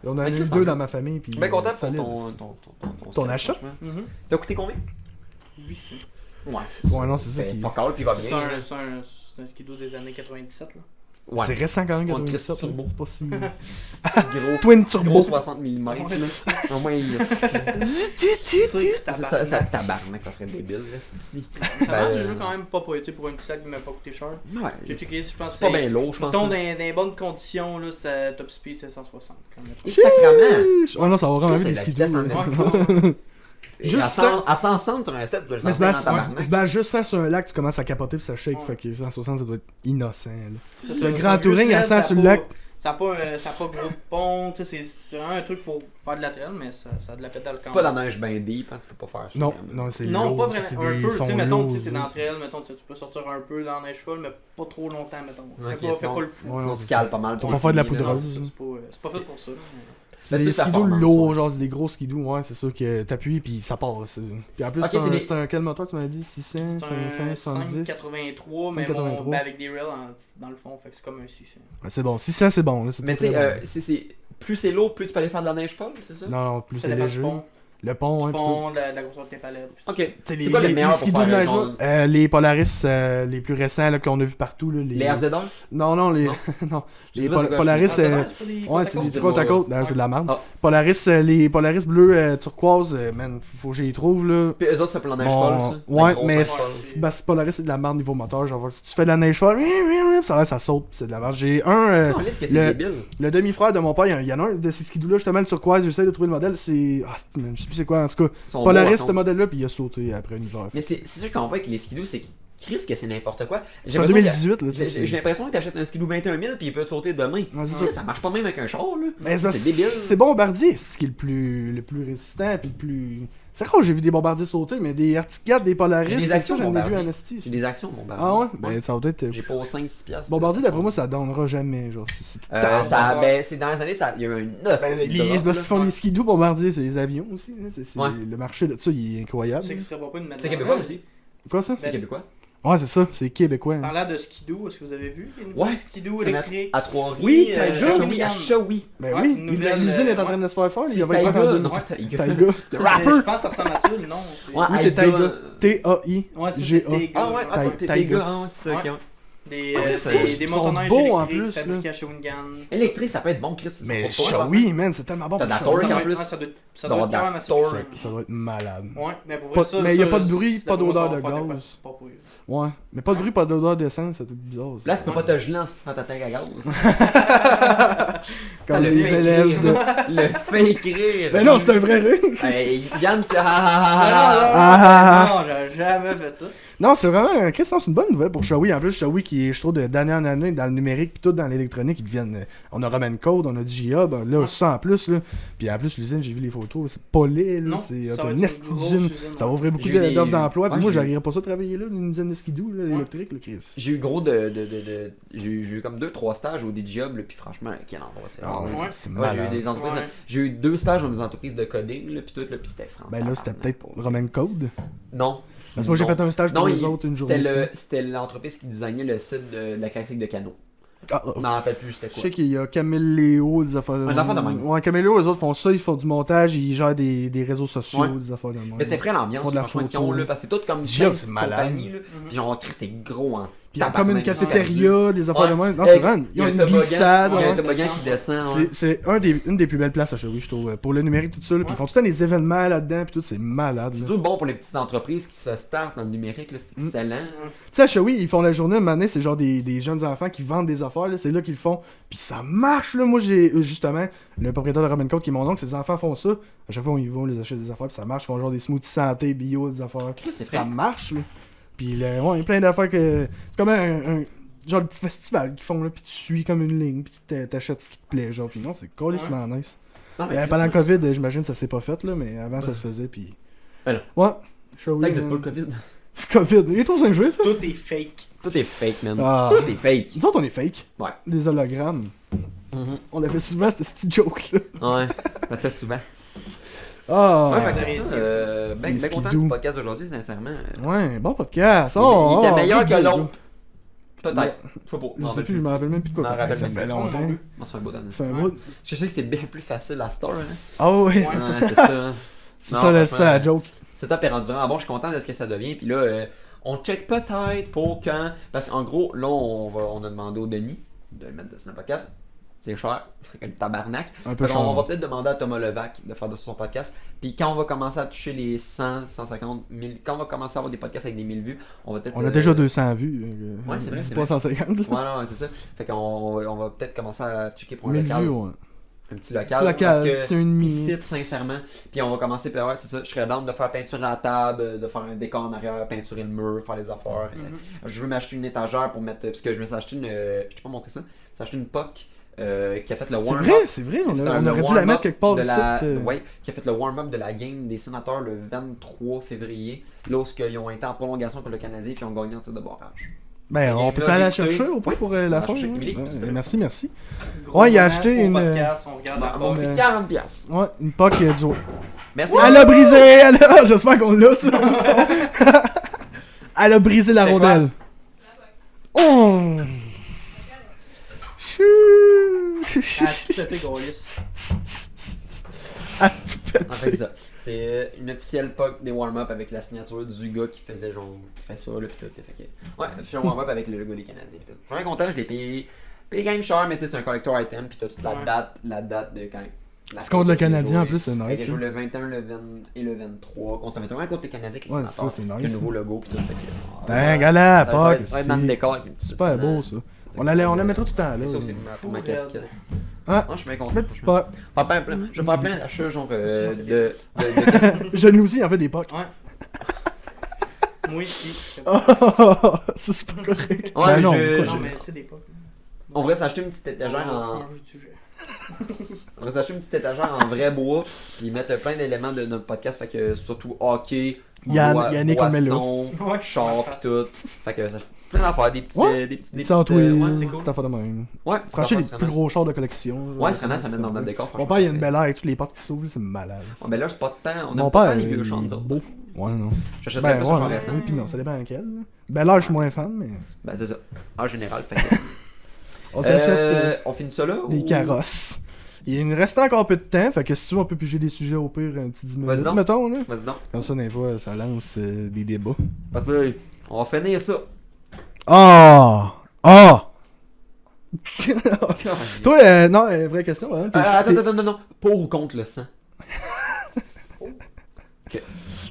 On en a Mais eu Chris, deux t'en- dans ma famille. Puis, Ben content pour solide. ton sled, achat? franchement. Mhm. T'as coûté combien? 800. Ouais. Ouais non, c'est ça Ben, qui. fuck all, puis il va C'est bien. c'est un skidoo des années 97, là. Ouais. C'est récent quand même, On 97. crisse turbo. C'est pas si. C'est gros. Twin Gros Turbo. 60 mm. Ouais, Au moins, il ça tabarnak, ça serait débile, esti. Ça va, Ben, tu joues quand même pas pour, tu sais, pour une sled qui m'a pas coûté cher. Ouais. J'ai checké, je pense que C'est pas bien lourd, je pense. Mettons, hein. dans les bonnes conditions, là, ça, top speed, c'est 160. Quand même. Et sacrament! Ouais non, ça va vraiment C'est vite la des vitesse skidoo. en là. esti. Juste à ça. 100 à 160 sur un set, tu peux le Mais sentir c'est dans bas, tabarnak. c'est bas juste ça sur un lac, tu commences à capoter pis ça shake, Ouais. fait que 160 ça doit être innocent. Là. Ça, Le c'est grand un vieux touring à sled, 100 sur le ça a lac. pas- Ça n'a pas gros de pont, tu sais, c'est vraiment un truc pour faire de la trail, mais ça a de la pédale quand C'est même. pas la neige bien deep, hein, tu peux pas faire ça. Non, vraiment. non, c'est Non, lourd, pas ça, c'est vraiment. Un des peu, tu sons sais, mettons, lourds, tu es là. dans la trail, mettons, tu peux sortir un peu dans la neige folle, mais pas trop longtemps, mettons. Ok, Fais sinon- pas le fou. Ouais, Sinon, non, tu c'est cales pas mal. On puis va c'est faire de la fini, là. poudreuse. C'est pas fait pour ça. là, mais- C'est Mais des c'est plus skidoo performance, lourds, ouais. genre c'est des gros skidoo, ouais, c'est sûr que t'appuies puis ça part. Puis en plus, Ok, c'est des- c'est un quel moteur tu m'as dit 600, C'est un 570 583, mais 583. bon, ben, avec des rails dans le fond, fait que c'est comme un 600. Ouais, c'est bon, 600 c'est bon. Là, c'est Mais tu très, sais, très c'est plus c'est lourd, plus tu peux aller faire de la neige folle, c'est ça? bon. Non, plus Ça c'est dépend léger. du pont, Le pont, ouais, du plutôt. pont, de la grosseur de tes palettes. puis Ok. T'sais, C'est quoi le meilleur pour skidoo faire de neige, genre- les Polaris les plus récents là, qu'on a vu partout. Là, Les RZ1? Non, non, les, Non? non. Je Les sais pas c'est quoi, Polaris. Ah, c'est vrai, c'est pas des Ouais, côte à c'est côte, des côte à côte. D'ailleurs, c'est de la merde. Ah. Polaris, les Polaris bleus turquoise, man, faut que j'y trouve là. Puis eux autres, ça fait de la neige Bon, folle, ça? ouais, La grosse mais neige folle. Polaris, c'est de la merde niveau moteur. Genre, si tu fais de la neige folle, ça a l'air, ça saute, pis c'est de la merde. J'ai un. Non, laisse que le- c'est débile. Le demi-frère de mon père, il y en a un de ces skidoo-là, justement, le turquoise, j'essaie de trouver le modèle, c'est. Ah, man, je sais plus c'est quoi, en tout cas. Ils sont Polaris, beaux, ce par contre. modèle-là, puis il a sauté après un hiver. Mais c'est sûr qu'on voit avec les skidoo, c'est Chris que c'est n'importe quoi. C'est en l'impression 2018, là, tu sais. j'ai l'impression que t'achètes un skidoo 21 000 puis il peut te sauter demain. Ouais, c'est Chris, ça marche pas même avec un char, là. Mais c'est débile. C'est Bombardier, c'est ce qui est le plus résistant, puis le plus. C'est rare, j'ai vu des Bombardiers sauter, mais des Arctic des Polaris, Des c'est actions ça, j'en ai vu Bombardier. en esti. J'ai des actions, mon bar. Ah ouais? Ben, ça va être. J'ai pas 5-6 piastres. Bombardier, d'après moi, ça donnera jamais, genre. C'est tout le temps. Ça, ben, c'est dans les années, ça, il y a eu une noce. Ben, c'est parce qu'ils font les skidoo Bombardier, c'est les avions aussi. Là. Ouais. Le marché de ça, il est incroyable. Tu sais que ce serait pas une C'est québécois aussi. Quoi ça? C'est québécois. Ouais, c'est ça, c'est québécois. Hein. Parlant de skidoo, est-ce que vous avez vu les nouveaux Ouais, skidoo c'est électriques? À Trois-Rivières. Oui, à Taiga. Shawi. Ben Ouais, oui, une nouvelle, l'usine est en ouais. train de se faire fort, il C'est va être Taiga, en non deux. pas Taiga. Taiga. Le Je rapper! pense que ça ressemble à ça, le nom. Ouais, Oui, c'est Aiga. Taiga. T-A-I. Ouais, c'est G-A. Taiga. Ah ouais, attends, Taiga. Taiga, ah, c'est ça, Ouais. ok. Des Ils sont motoneiges beaux, en électriques plus, fabriqués à Shawinigan. Électrique, ça peut être bon, Chris. Mais ça Shawi, man, c'est tellement bon. T'as de la pour Shawi. torque en Ouais, plus. ouais, ça doit Dans être quand même la assez torque. puissant. Ça doit être malade. Ouais, mais pour Pas- vrai, ça. mais y a ça, pas de bruit, ça pas doit d'odeur faire de quoi, gaz. pas pour eux. Ouais, mais pas de bruit, pas d'odeur d'essence, c'est tout bizarre. ça. Là, tu peux pas te geler en si tu prends ta tank à gaz. Comme le les fake élèves rire. de. Le fake rire. Mais non, c'est un vrai rire. Hey, Yann, c'est Ah. Non, j'aurais jamais fait ça. Non, c'est vraiment. Qu'est-ce que c'est une bonne nouvelle pour Shawi. En plus, Shawi qui est, je trouve, d'année en année dans le numérique puis tout dans l'électronique, ils deviennent. On a Roman Code, on a DJA, ben là, ça en plus, là. Puis en plus, l'usine, j'ai vu les photos, c'est pas laid, là. Non, C'est ça va une être esti une grosse d'usine. usine, Ça va ouais. ouvrir beaucoup J'ai eu d'offres des- d'emploi. Puis Ouais, moi, j'ai- j'arriverais pas ça travailler là, une usine de skidoo, là, l'électrique, là, Chris. J'ai eu gros j'ai eu comme 2-3 stages au DJob, là, puis franchement, quel endroit, c'est Ah ouais, Ouais. c'est Ouais, j'ai eu malade. des entreprises. Ouais. J'ai eu 2 stages dans des entreprises de coding, là, puis tout, là, puis c'était franc. Ben là, c'était peut-être Roman Code. Non. Parce que moi, j'ai Non. fait un stage Non, pour les autres une journée. C'était l'entreprise qui designait le site de la classique de Cano. Ah, Je m'en rappelle plus, c'était je quoi. sais qu'il y a Caméléo, des affaires de Un affaire de même. Ouais, Caméléo, eux autres font ça, ils font du montage, ils gèrent des réseaux sociaux, Ouais. des affaires de même. Mais c'était frais l'ambiance, Ils font de la franchement, photo. qu'ils ont, là, parce que c'est tout comme Dieu, plein de c'est petites malade. compagnies, là. Puis genre, Chris, c'est gros, hein. Puis il y a comme une Tabarnak, cafétéria, des affaires de Ouais. même. Non, c'est Hey, vrai, ils ont il y a une un toboggan, glissade. Il y a un ouais. toboggan qui descend, ouais. C'est une des plus belles places à Shawi, je trouve. Pour le numérique, tout ça. Là. Puis ils font tout le temps des événements là-dedans, puis tout, c'est malade. C'est là. tout bon pour les petites entreprises qui se startent dans le numérique, là, c'est excellent. Tu sais, à Shawi, ils font la journée, une année, c'est genre des jeunes enfants qui vendent des affaires, là, c'est là qu'ils le font. Puis ça marche, là. Moi, j'ai justement le propriétaire de Robin Code qui est mon oncle, ses enfants font ça. À chaque fois, on y va, on les achète des affaires, puis ça marche. Ils font genre des smoothies santé, bio, des affaires. Chris, c'est Ça frais. marche, là. Puis ouais, il y a plein d'affaires que. C'est comme un genre de petit festival qu'ils font, là, puis tu suis comme une ligne, puis t'achètes ce qui te plaît, genre. Puis non, c'est colissement nice. Non, mais Pendant le Chris, COVID, j'imagine que ça s'est pas fait, là, mais avant, ça se faisait, puis. Ben Ouais. Shawi, ça existe pas le COVID. COVID. Il est trop 5 juillet, ça? Tout est fake. Tout est fake, man. Ah. Tout est fake. Nous autres, on est fake. Ouais. Des hologrammes. Mhm. On l'a fait souvent, cette petite joke-là. Ouais, ça fait souvent. Ah. Ouais, fait que c'est ça. Ben Les content skidoo. du podcast d'aujourd'hui, sincèrement. Ouais, bon podcast. Il Oh, était oh, meilleur good que deal. l'autre. Peut-être. Je sais pas. Je sais plus, je me rappelle même plus de Je quoi. m'en rappelle Ça même fait plus. longtemps. Moi, c'est un beau temps. Ça fait un Ouais. bout. Je sais que c'est bien plus facile à Star. Hein. Ah ouais. Ouais. Ouais, c'est ça. C'est Non, ça, franchement, ça, la joke. Cet top est rendu vraiment bon. Je suis content de ce que ça devient. Puis là, on check peut-être pour quand. Parce qu'en gros, là, on a demandé au Denis de le mettre sur le podcast. C'est cher. C'est le tabarnak. Un peu Fait qu'on- cher. on va peut-être demander à Thomas Levac de faire de son podcast. Puis quand on va commencer à toucher les 100, 150 000, quand on va commencer à avoir des podcasts avec des 1000 vues, on va peut-être. On a déjà 200 vues. Ouais, c'est vrai, Dis c'est pas vrai. 150. Ouais, non, c'est ça. Fait qu'on on va peut-être commencer à checker pour un 1000 local. vues, ouais. Un petit local. Petit local, parce que c'est une ici, minute. sincèrement. Puis on va commencer, puis ouais, c'est ça. Je serais down de faire peinture à la table, de faire un décor en arrière, peinturer le mur, faire les affaires. Je veux m'acheter une étagère pour mettre. Parce que je me suis acheté une. Je t'ai pas montré ça. J'ai acheté une POC qui a fait le C'est warm-up. vrai, c'est vrai. On aurait dû la warm-up mettre quelque part de ici. Ouais, qui a fait le warm-up de la game des sénateurs le 23 février, lorsqu'ils ont été en prolongation contre le Canadien puis ont gagné en tir de barrage. Ben, on peut là, aller la écoutez, chercher au point pour la on va fin. chercher hein. Émilie, Ouais, c'est vrai. Merci, merci. Gros Ouais, il a moment acheté au une- podcast, on regarde la On porte. dit mais- 40$. piastres. Ouais, une POC du. Merci. Elle a brisé! Elle a... J'espère qu'on l'a, ça. Elle a brisé la C'est quoi? rondelle. Oh! Chou! Ah, tout pété, gros lisse. Ah, tout pété. En fait, c'est ça. C'est une officielle POC des warm-up avec la signature du gars qui faisait genre. Qui fait ça, là, pis tout. Fait que, ouais, officiel warm-up avec le logo des Canadiens, pis tout. Je suis vraiment content, je l'ai payé. Payé quand même cher, mais tu sais, c'est un collector item, pis t'as toute Ouais. la date de quand. C'est contre le Canadien, en plus, c'est Il nice. a joué hein. le 21, le 20 et le 23 contre le 21 contre le Canadien qui est Ouais, sénateur, ça, c'est qui a nice, le nouveau ça. logo pis tout. Fait que, Dang, elle a la ça va POC. être dans le décor avec une petite Super beau, ça. On la mettra tout le temps, là. Mais ça aussi pour ma Fou, casquette. raide. Ah, Moi, je suis bien content. le petit POC. Je vais faire plein d'achats, genre de Je nous aussi, en fait, des POC. Ouais. Moi aussi. Oh, ça, c'est pas correct. Ouais, Ben mais non, je- quoi, Non, mais c'est des pas. On va s'acheter une petite étagère On va en. changer de sujet. On va s'acheter une petite étagère en vrai bois, puis mettre plein d'éléments de notre podcast, fait que surtout hockey, Yannick, on met là. boisson, Ouais, char, face. pis tout. Fait que ça plein d'affaires, des petits, Ouais. des petits, Petit Hot ouais, Wheels, c'est cool. cette affaire de même. Ouais, Franchir les c'est plus vraiment- gros chars de collection. Ouais, c'est vraiment, ça met dans notre décor. Mon père, il y a une belle air avec toutes les portes qui s'ouvrent, c'est malade. Ouais, ben là, c'est pas de temps, on Mon a pas père, tant les il vieux chars, est nous autres. beau. Ouais, non. J'achèterais Ben, pas ce genre ouais, récent. oui, pis non, ça dépend lequel. Là. Ben, là, je suis moins fan, mais. Ben, c'est ça. En général, fait que... On s'achète on finit ça là? des ou- carrosses. Il nous reste encore peu de temps, fait que si tu veux, on peut piger des sujets au pire un petit 10 Vas-y minutes, donc. mettons, là. Vas-y donc. Comme ça, des fois, ça lance des débats. Parce que on va finir ça. Ah! Ah! Toi, non, vraie question, hein? Attends, non. Pour ou contre le sang?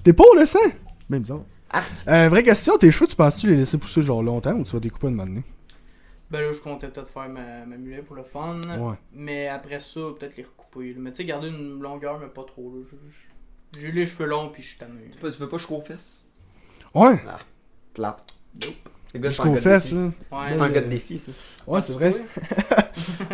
T'es pour le sang? Même bizarre. Ah. Vraie question, tes cheveux, tu penses-tu les laisser pousser genre longtemps ou tu vas découper une donné? Ben là, je comptais peut-être faire ma mulet pour le fun. Ouais. Mais après ça, peut-être les recouper. Là. Mais tu sais, garder une longueur, mais pas trop. Là. J'ai eu les cheveux longs, puis je suis tanné. Tu veux pas jusqu'aux fesses? Ouais, Plate. Nope. Le gars, c'est pas un jusqu'aux gars de fesses, défi. là. Ouais, C'est pas un gars de défi, ça. Ouais, c'est vrai.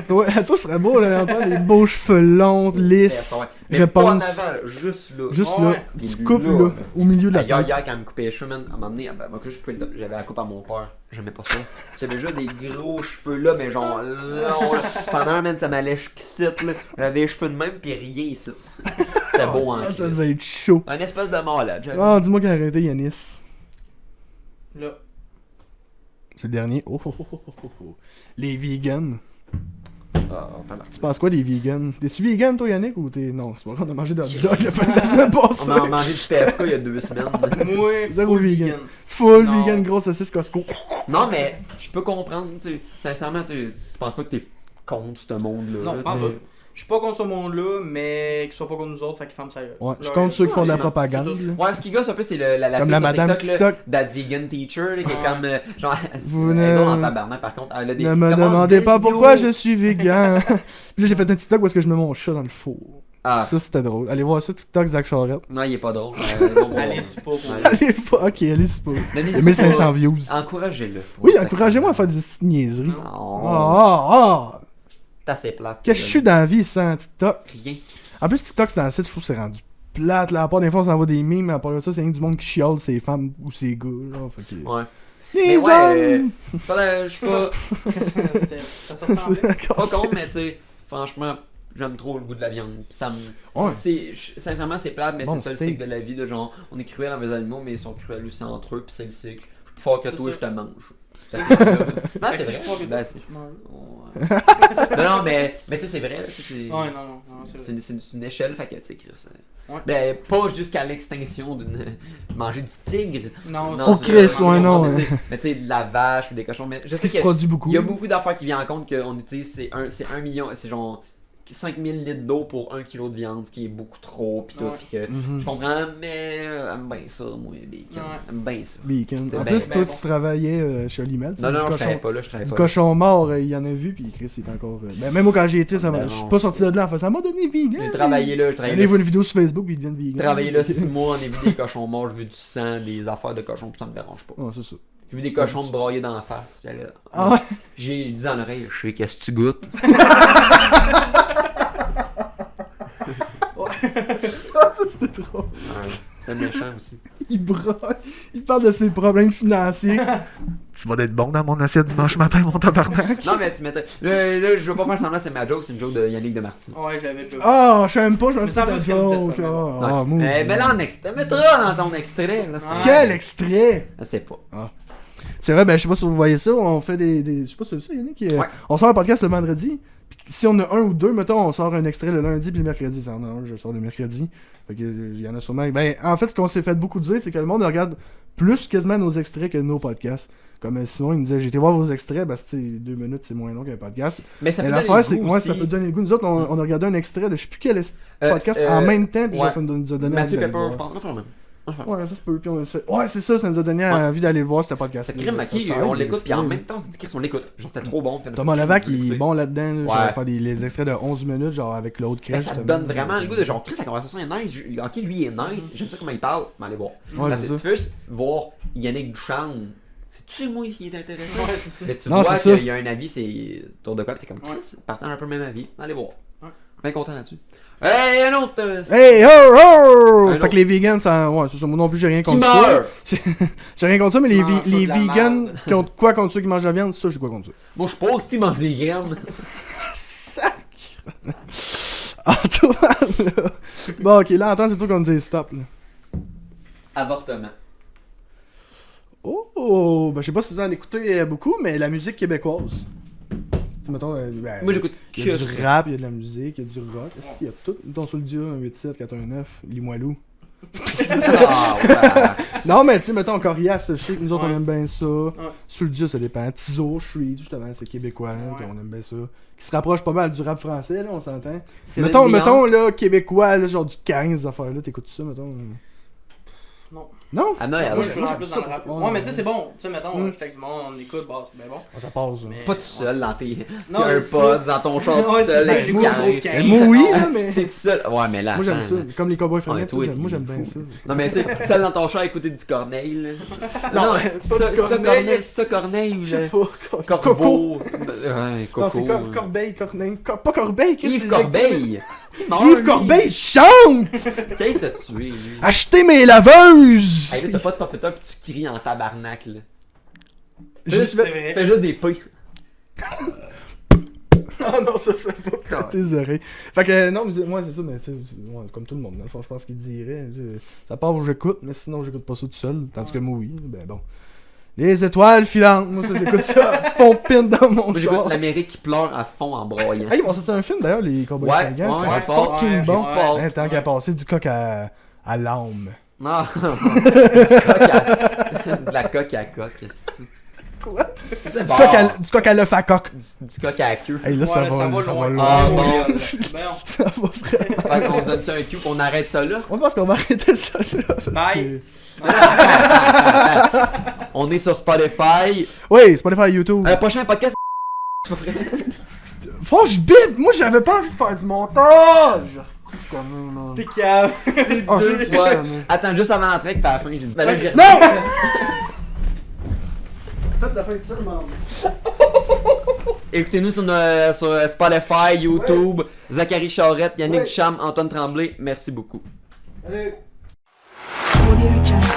Toi, toi, ce serait beau, là, Antoine, des beaux cheveux longs, lisses, Ouais. Mais pas en réponse. avant, là, juste là. Juste Ouais. là, Puis tu coupes là, au milieu de la Hier, tête. hier, quand il me coupait les cheveux, man, à un moment donné, moi, que j'avais la coupe à mon père. J'aimais pas ça. J'avais juste des gros cheveux là, mais genre longs. Là. Pendant un moment, ça m'allait jusqu'ici, là. J'avais les cheveux de même, pis rien ici. C'était beau en Ah, ça crise. devait être chaud. Un espèce de malade, j'avais. Ah, dis-moi qu'il a arrêté Yanis. Là. C'est le dernier. Oh, oh, oh, oh, oh, oh. Les vegans. Ah, attends, Tu penses quoi des vegans? T'es-tu vegan toi Yannick ou t'es. Non, c'est pas vrai, on a mangé de hot dog la semaine passée. On a mangé du PFK il y a 2 semaines. Moi, Zéro full vegan. vegan. Full Non. vegan, grosse saucisse Costco. Non, mais je peux comprendre, tu sincèrement, tu penses pas que t'es contre ce monde-là. Non, là, pas tu en sais. tout. Je suis pas contre ce monde-là, mais qu'ils soient pas contre nous autres, fait qu'ils ferment ça. Ouais, je compte ceux qui font de la propagande. c'est tout. là. Ouais, ce qui gosse un peu, c'est la Comme fille la sur madame TikTok, là, TikTok. That vegan teacher, là, qui est Ouais. comme, genre, Vous elle ne- est drôle en tabarnak, par contre, elle a des... Ne me comment, demandez des pas vidéos- pourquoi je suis vegan. Puis là, j'ai fait un TikTok où est-ce que je mets mon chat dans le four. Ah, Ça, c'était drôle. Allez voir ça, TikTok, Zach Charette. non, il est pas drôle. Allez-y pas pour Ouais. Allez, ok, allez-y pas. Donnez-y 1500 pas. views. Encouragez-le. Oui, encouragez-moi à faire des niaiseries. Non, Ah. c'est assez plate. Qu'est-ce que je suis dans la vie sans TikTok? Rien. En plus, TikTok, c'est dans le site, je trouve que c'est rendu plate. Là. À part des fois, on s'envoie des mimes, mais à part de ça, c'est rien que du monde qui chiale, c'est femmes ou c'est gars. Genre, fait que... Ouais. Les Mais ouais, hommes! je suis pas... Ça se ressemblait. Pas con, mais tu sais, franchement, j'aime trop le goût de la viande. Pis ça me. Ouais. Sincèrement, c'est plate, mais Bon c'est ça le steak. cycle de la vie. De genre, on est cruel envers les animaux, mais ils sont cruels aussi entre eux, pis c'est le cycle. Je suis plus fort que C'est toi, ça. je te mange. Ça fait que, non, c'est Fait que vrai. pas que Ben, toi, c'est- tu manges. Ouais. non, mais tu sais, c'est vrai. Là, c'est Ouais, non, c'est c'est vrai. c'est une échelle, fait que tu sais, Chris. Ouais. Ben, pas jusqu'à l'extinction de manger du tigre. Non, Oh, c'est Chris, vraiment ouais, non, mais tu sais- mais tu sais, de la vache ou des cochons. Mais je Ce sais qui se que produit beaucoup. il y a beaucoup d'affaires qui viennent en compte qu'on utilise, c'est 1 million, c'est genre 5000 litres d'eau pour 1 kilo de viande, ce qui est beaucoup trop, pis tout, Ouais. pis que Mhm. je comprends, mais j'aime bien ça, moi, bacon, Ouais. j'aime bien ça. Bacon. C'est En ben- plus, ben toi, bon. tu travaillais chez Olimel. Non, non, je travaille pas là, je travaille Du pas. cochon mort, il y en a vu, puis Chris, il est encore. Ben, même moi, quand j'ai été, ça Ben m'a. Je suis non. pas sorti de là en fait. Ça m'a donné vegan. J'ai travaillé là, je travaillais Allez voir là, une vidéo sur Facebook, puis ils deviennent vegan. j'ai travaillé là 6 mois, on a vu des cochons morts, j'ai vu du sang, des affaires de cochons, pis ça me dérange pas. Ouais, c'est ça. J'ai vu des cochons me broyer dans la face, j'allais là. Ah ouais? J'ai dit dans l'oreille, je sais qu'est-ce que tu goûtes. Ah, ça, c'était trop. Ouais, c'est méchant aussi. Il broie. Il parle de ses problèmes financiers. Tu vas être bon dans mon assiette dimanche matin, mon tabarnak. Non, mais tu mettais. Là, je veux pas faire semblant, c'est ma joke, c'est une joke de Yannick de Martin. Ouais, je l'avais pas. Ah, je sais même pas, je me suis Ça dit me ta semble que joke. c'est Ah, Ouais. ah, maudit. Mais là en extrait, mettras dans ton extrait. Là, Ouais. Quel extrait! Je sais pas. C'est vrai, ben je sais pas si vous voyez ça, on fait des... Je sais pas si c'est ça, Yannick. Ouais. On sort un podcast le vendredi, puis si on a un ou deux, mettons, on sort un extrait le lundi puis le mercredi. Ça en a un, je sors le mercredi. Fait que il y en a sûrement... Ben, en fait, ce qu'on s'est fait beaucoup dire, c'est que le monde regarde plus quasiment nos extraits que nos podcasts. Comme Simon, il nous disait, j'ai été voir vos extraits, parce que 2 minutes, c'est moins long qu'un podcast. Mais ça Mais peut donner l'affaire, le c'est que goût moi, aussi. ça peut donner le goût. Nous autres, on a regardé un extrait de je sais plus quel podcast en euh, même temps, puis ouais. ça nous a donné Mathieu envie d'aller Pepper, le je voir. pense. Enfin, même. Enfin. Ouais, ça se peut. Puis ouais, c'est ça, ça nous a donné envie d'aller le voir, ce podcast. Ce crime, Maki, on l'écoute, puis en même temps, on s'est dit qu'on l'écoute. Genre, c'était trop bon. puis on a Thomas fait, Levac, on peut il est l'écouter. bon là-dedans. Là, genre, Ouais. faire les extraits de 11 minutes, genre avec l'autre Mais crèche. ça te donne vraiment le goût de genre, Chris, la conversation est nice. Ok, lui, il est nice. J'aime ça comment il parle. Mais allez voir. Ouais, Parce c'est que ça. tu veux juste voir Yannick Duchamp. C'est-tu moi qui est intéressant? Ouais, c'est ça. Mais tu Non, vois c'est ça. qu'il y a un avis, c'est tour de quoi, t'es comme Chris, partage un peu le même avis. Allez voir. Ouais. Bien content là-dessus. Hey, un autre. Hey, oh, oh! Un Fait que les vegans, ça. Ouais, c'est ça. Moi non plus, j'ai rien qui contre ça. meurt! J'ai rien contre ça, mais les, Mange pas les de la vegans merde. qui ont quoi contre ceux qui mangent la viande, ça, j'ai quoi contre ça. Moi, je pense qu'il mange des graines. Sac! Antoine, là. Bon, ok, là, Antoine, c'est toi qu'on me dit stop, là. Avortement. Oh, ben je sais pas si vous en écoutez beaucoup, mais la musique québécoise. Tu mettons, ben, Moi j'écoute il y a que du ça. rap, il y a de la musique, il y a du rock. Est-ce qu'il y a tout? Mettons sur le Dieu, 187 419, Limoilou. Ah, ouais. Non, mais tu sais, mettons Corias, je sais que nous autres Ouais. on aime bien ça. Sur le Dieu, ça dépend. Tizo, Street, justement, c'est québécois, Ouais. puis on aime bien ça. Qui se rapproche pas mal du rap français, là, on s'entend. C'est Mettons, Dion. mettons, là, québécois, là, genre du 15 affaires là, t'écoutes ça, mettons. Non. Non? Ah non, Moi, alors, je suis moi, plus j'aime dans le ça. rap. Ouais, Ouais, mais tu sais, c'est bon. Tu sais, mettons, Mm. j'étais avec du monde, on écoute, bah, c'est bien bon. Ça passe, Mais- pas tout seul dans tes Non, AirPods, dans ton char tout Ouais, seul, c'est avec ça, du moi, carré. gros ouais. Moi, oui, là, mais. T'es tout seul. Ouais, mais là. Moi, j'aime attends, ça. là. Comme les cowboys Ouais, fringants, toi, moi, j'aime t'es bien fou. ça. Non, mais tu sais, tout seul dans ton char, écouter du Corneille, là. Non, pas du Corneille, ça Corneille, Je sais là. pas. Corbeau. Coco. Ouais, Coco. Non, c'est Corbeil, Corneille. Pas Corbeil, qu'est-ce que Yves c'est? Corbeil. Yves Corbeil chante! Qu'est-ce que tu es, lui? Achetez mes laveuses! Hey, là, t'as pas de popeta pis tu cries en tabarnak, là. Juste C'est vrai. Fais juste des P. Ah non, ça c'est pas tes oreilles. Fait que non, mais moi c'est ça, mais c'est ouais, comme tout le monde, dans le fond, je pense qu'il dirait. Ça part où j'écoute, mais sinon j'écoute pas ça tout seul. Tandis que moi, oui, ben bon. Les étoiles filantes, moi ça j'écoute ça, fond pin dans mon Moi, j'écoute char. l'Amérique qui pleure à fond en broyant. Hey, ils vont sortir un film d'ailleurs, les Cowboys Ouais, fringants. ouais, C'est ouais, fucking ouais, bon. ouais. Hein, tant qu'à passer du coq à l'âme. Non, de la coque à coque, c'est-tu? Quoi? C'est Du bon. coq à l'œuf à coq. Du coq à la queue. Hey, là, ça Ouais, va loin. loin. Ah, bon. Ben non. Ça va vraiment. Fait qu'on se donne ça un cue qu'on arrête ça là. On pense qu'on va arrêter ça là. parce Bye. On est sur Spotify. que- Oui, c'est pas les faire YouTube. Prochain podcast. Faut que je bip! Moi j'avais pas envie de faire du montage! Hostie, je connais, là. T'es cave. Oh, c'est Ouais. tu connais. Attends, juste avant l'entrée, puis à la fin, j'ai dit. Ben là, j'ai- Non! Faites la fin de ça, maman. Écoutez-nous sur Spotify, YouTube, Zachary Charette, Yannick Ouais. Ducharme, Antoine Tremblay. Merci beaucoup. Allez. Audio Jungle.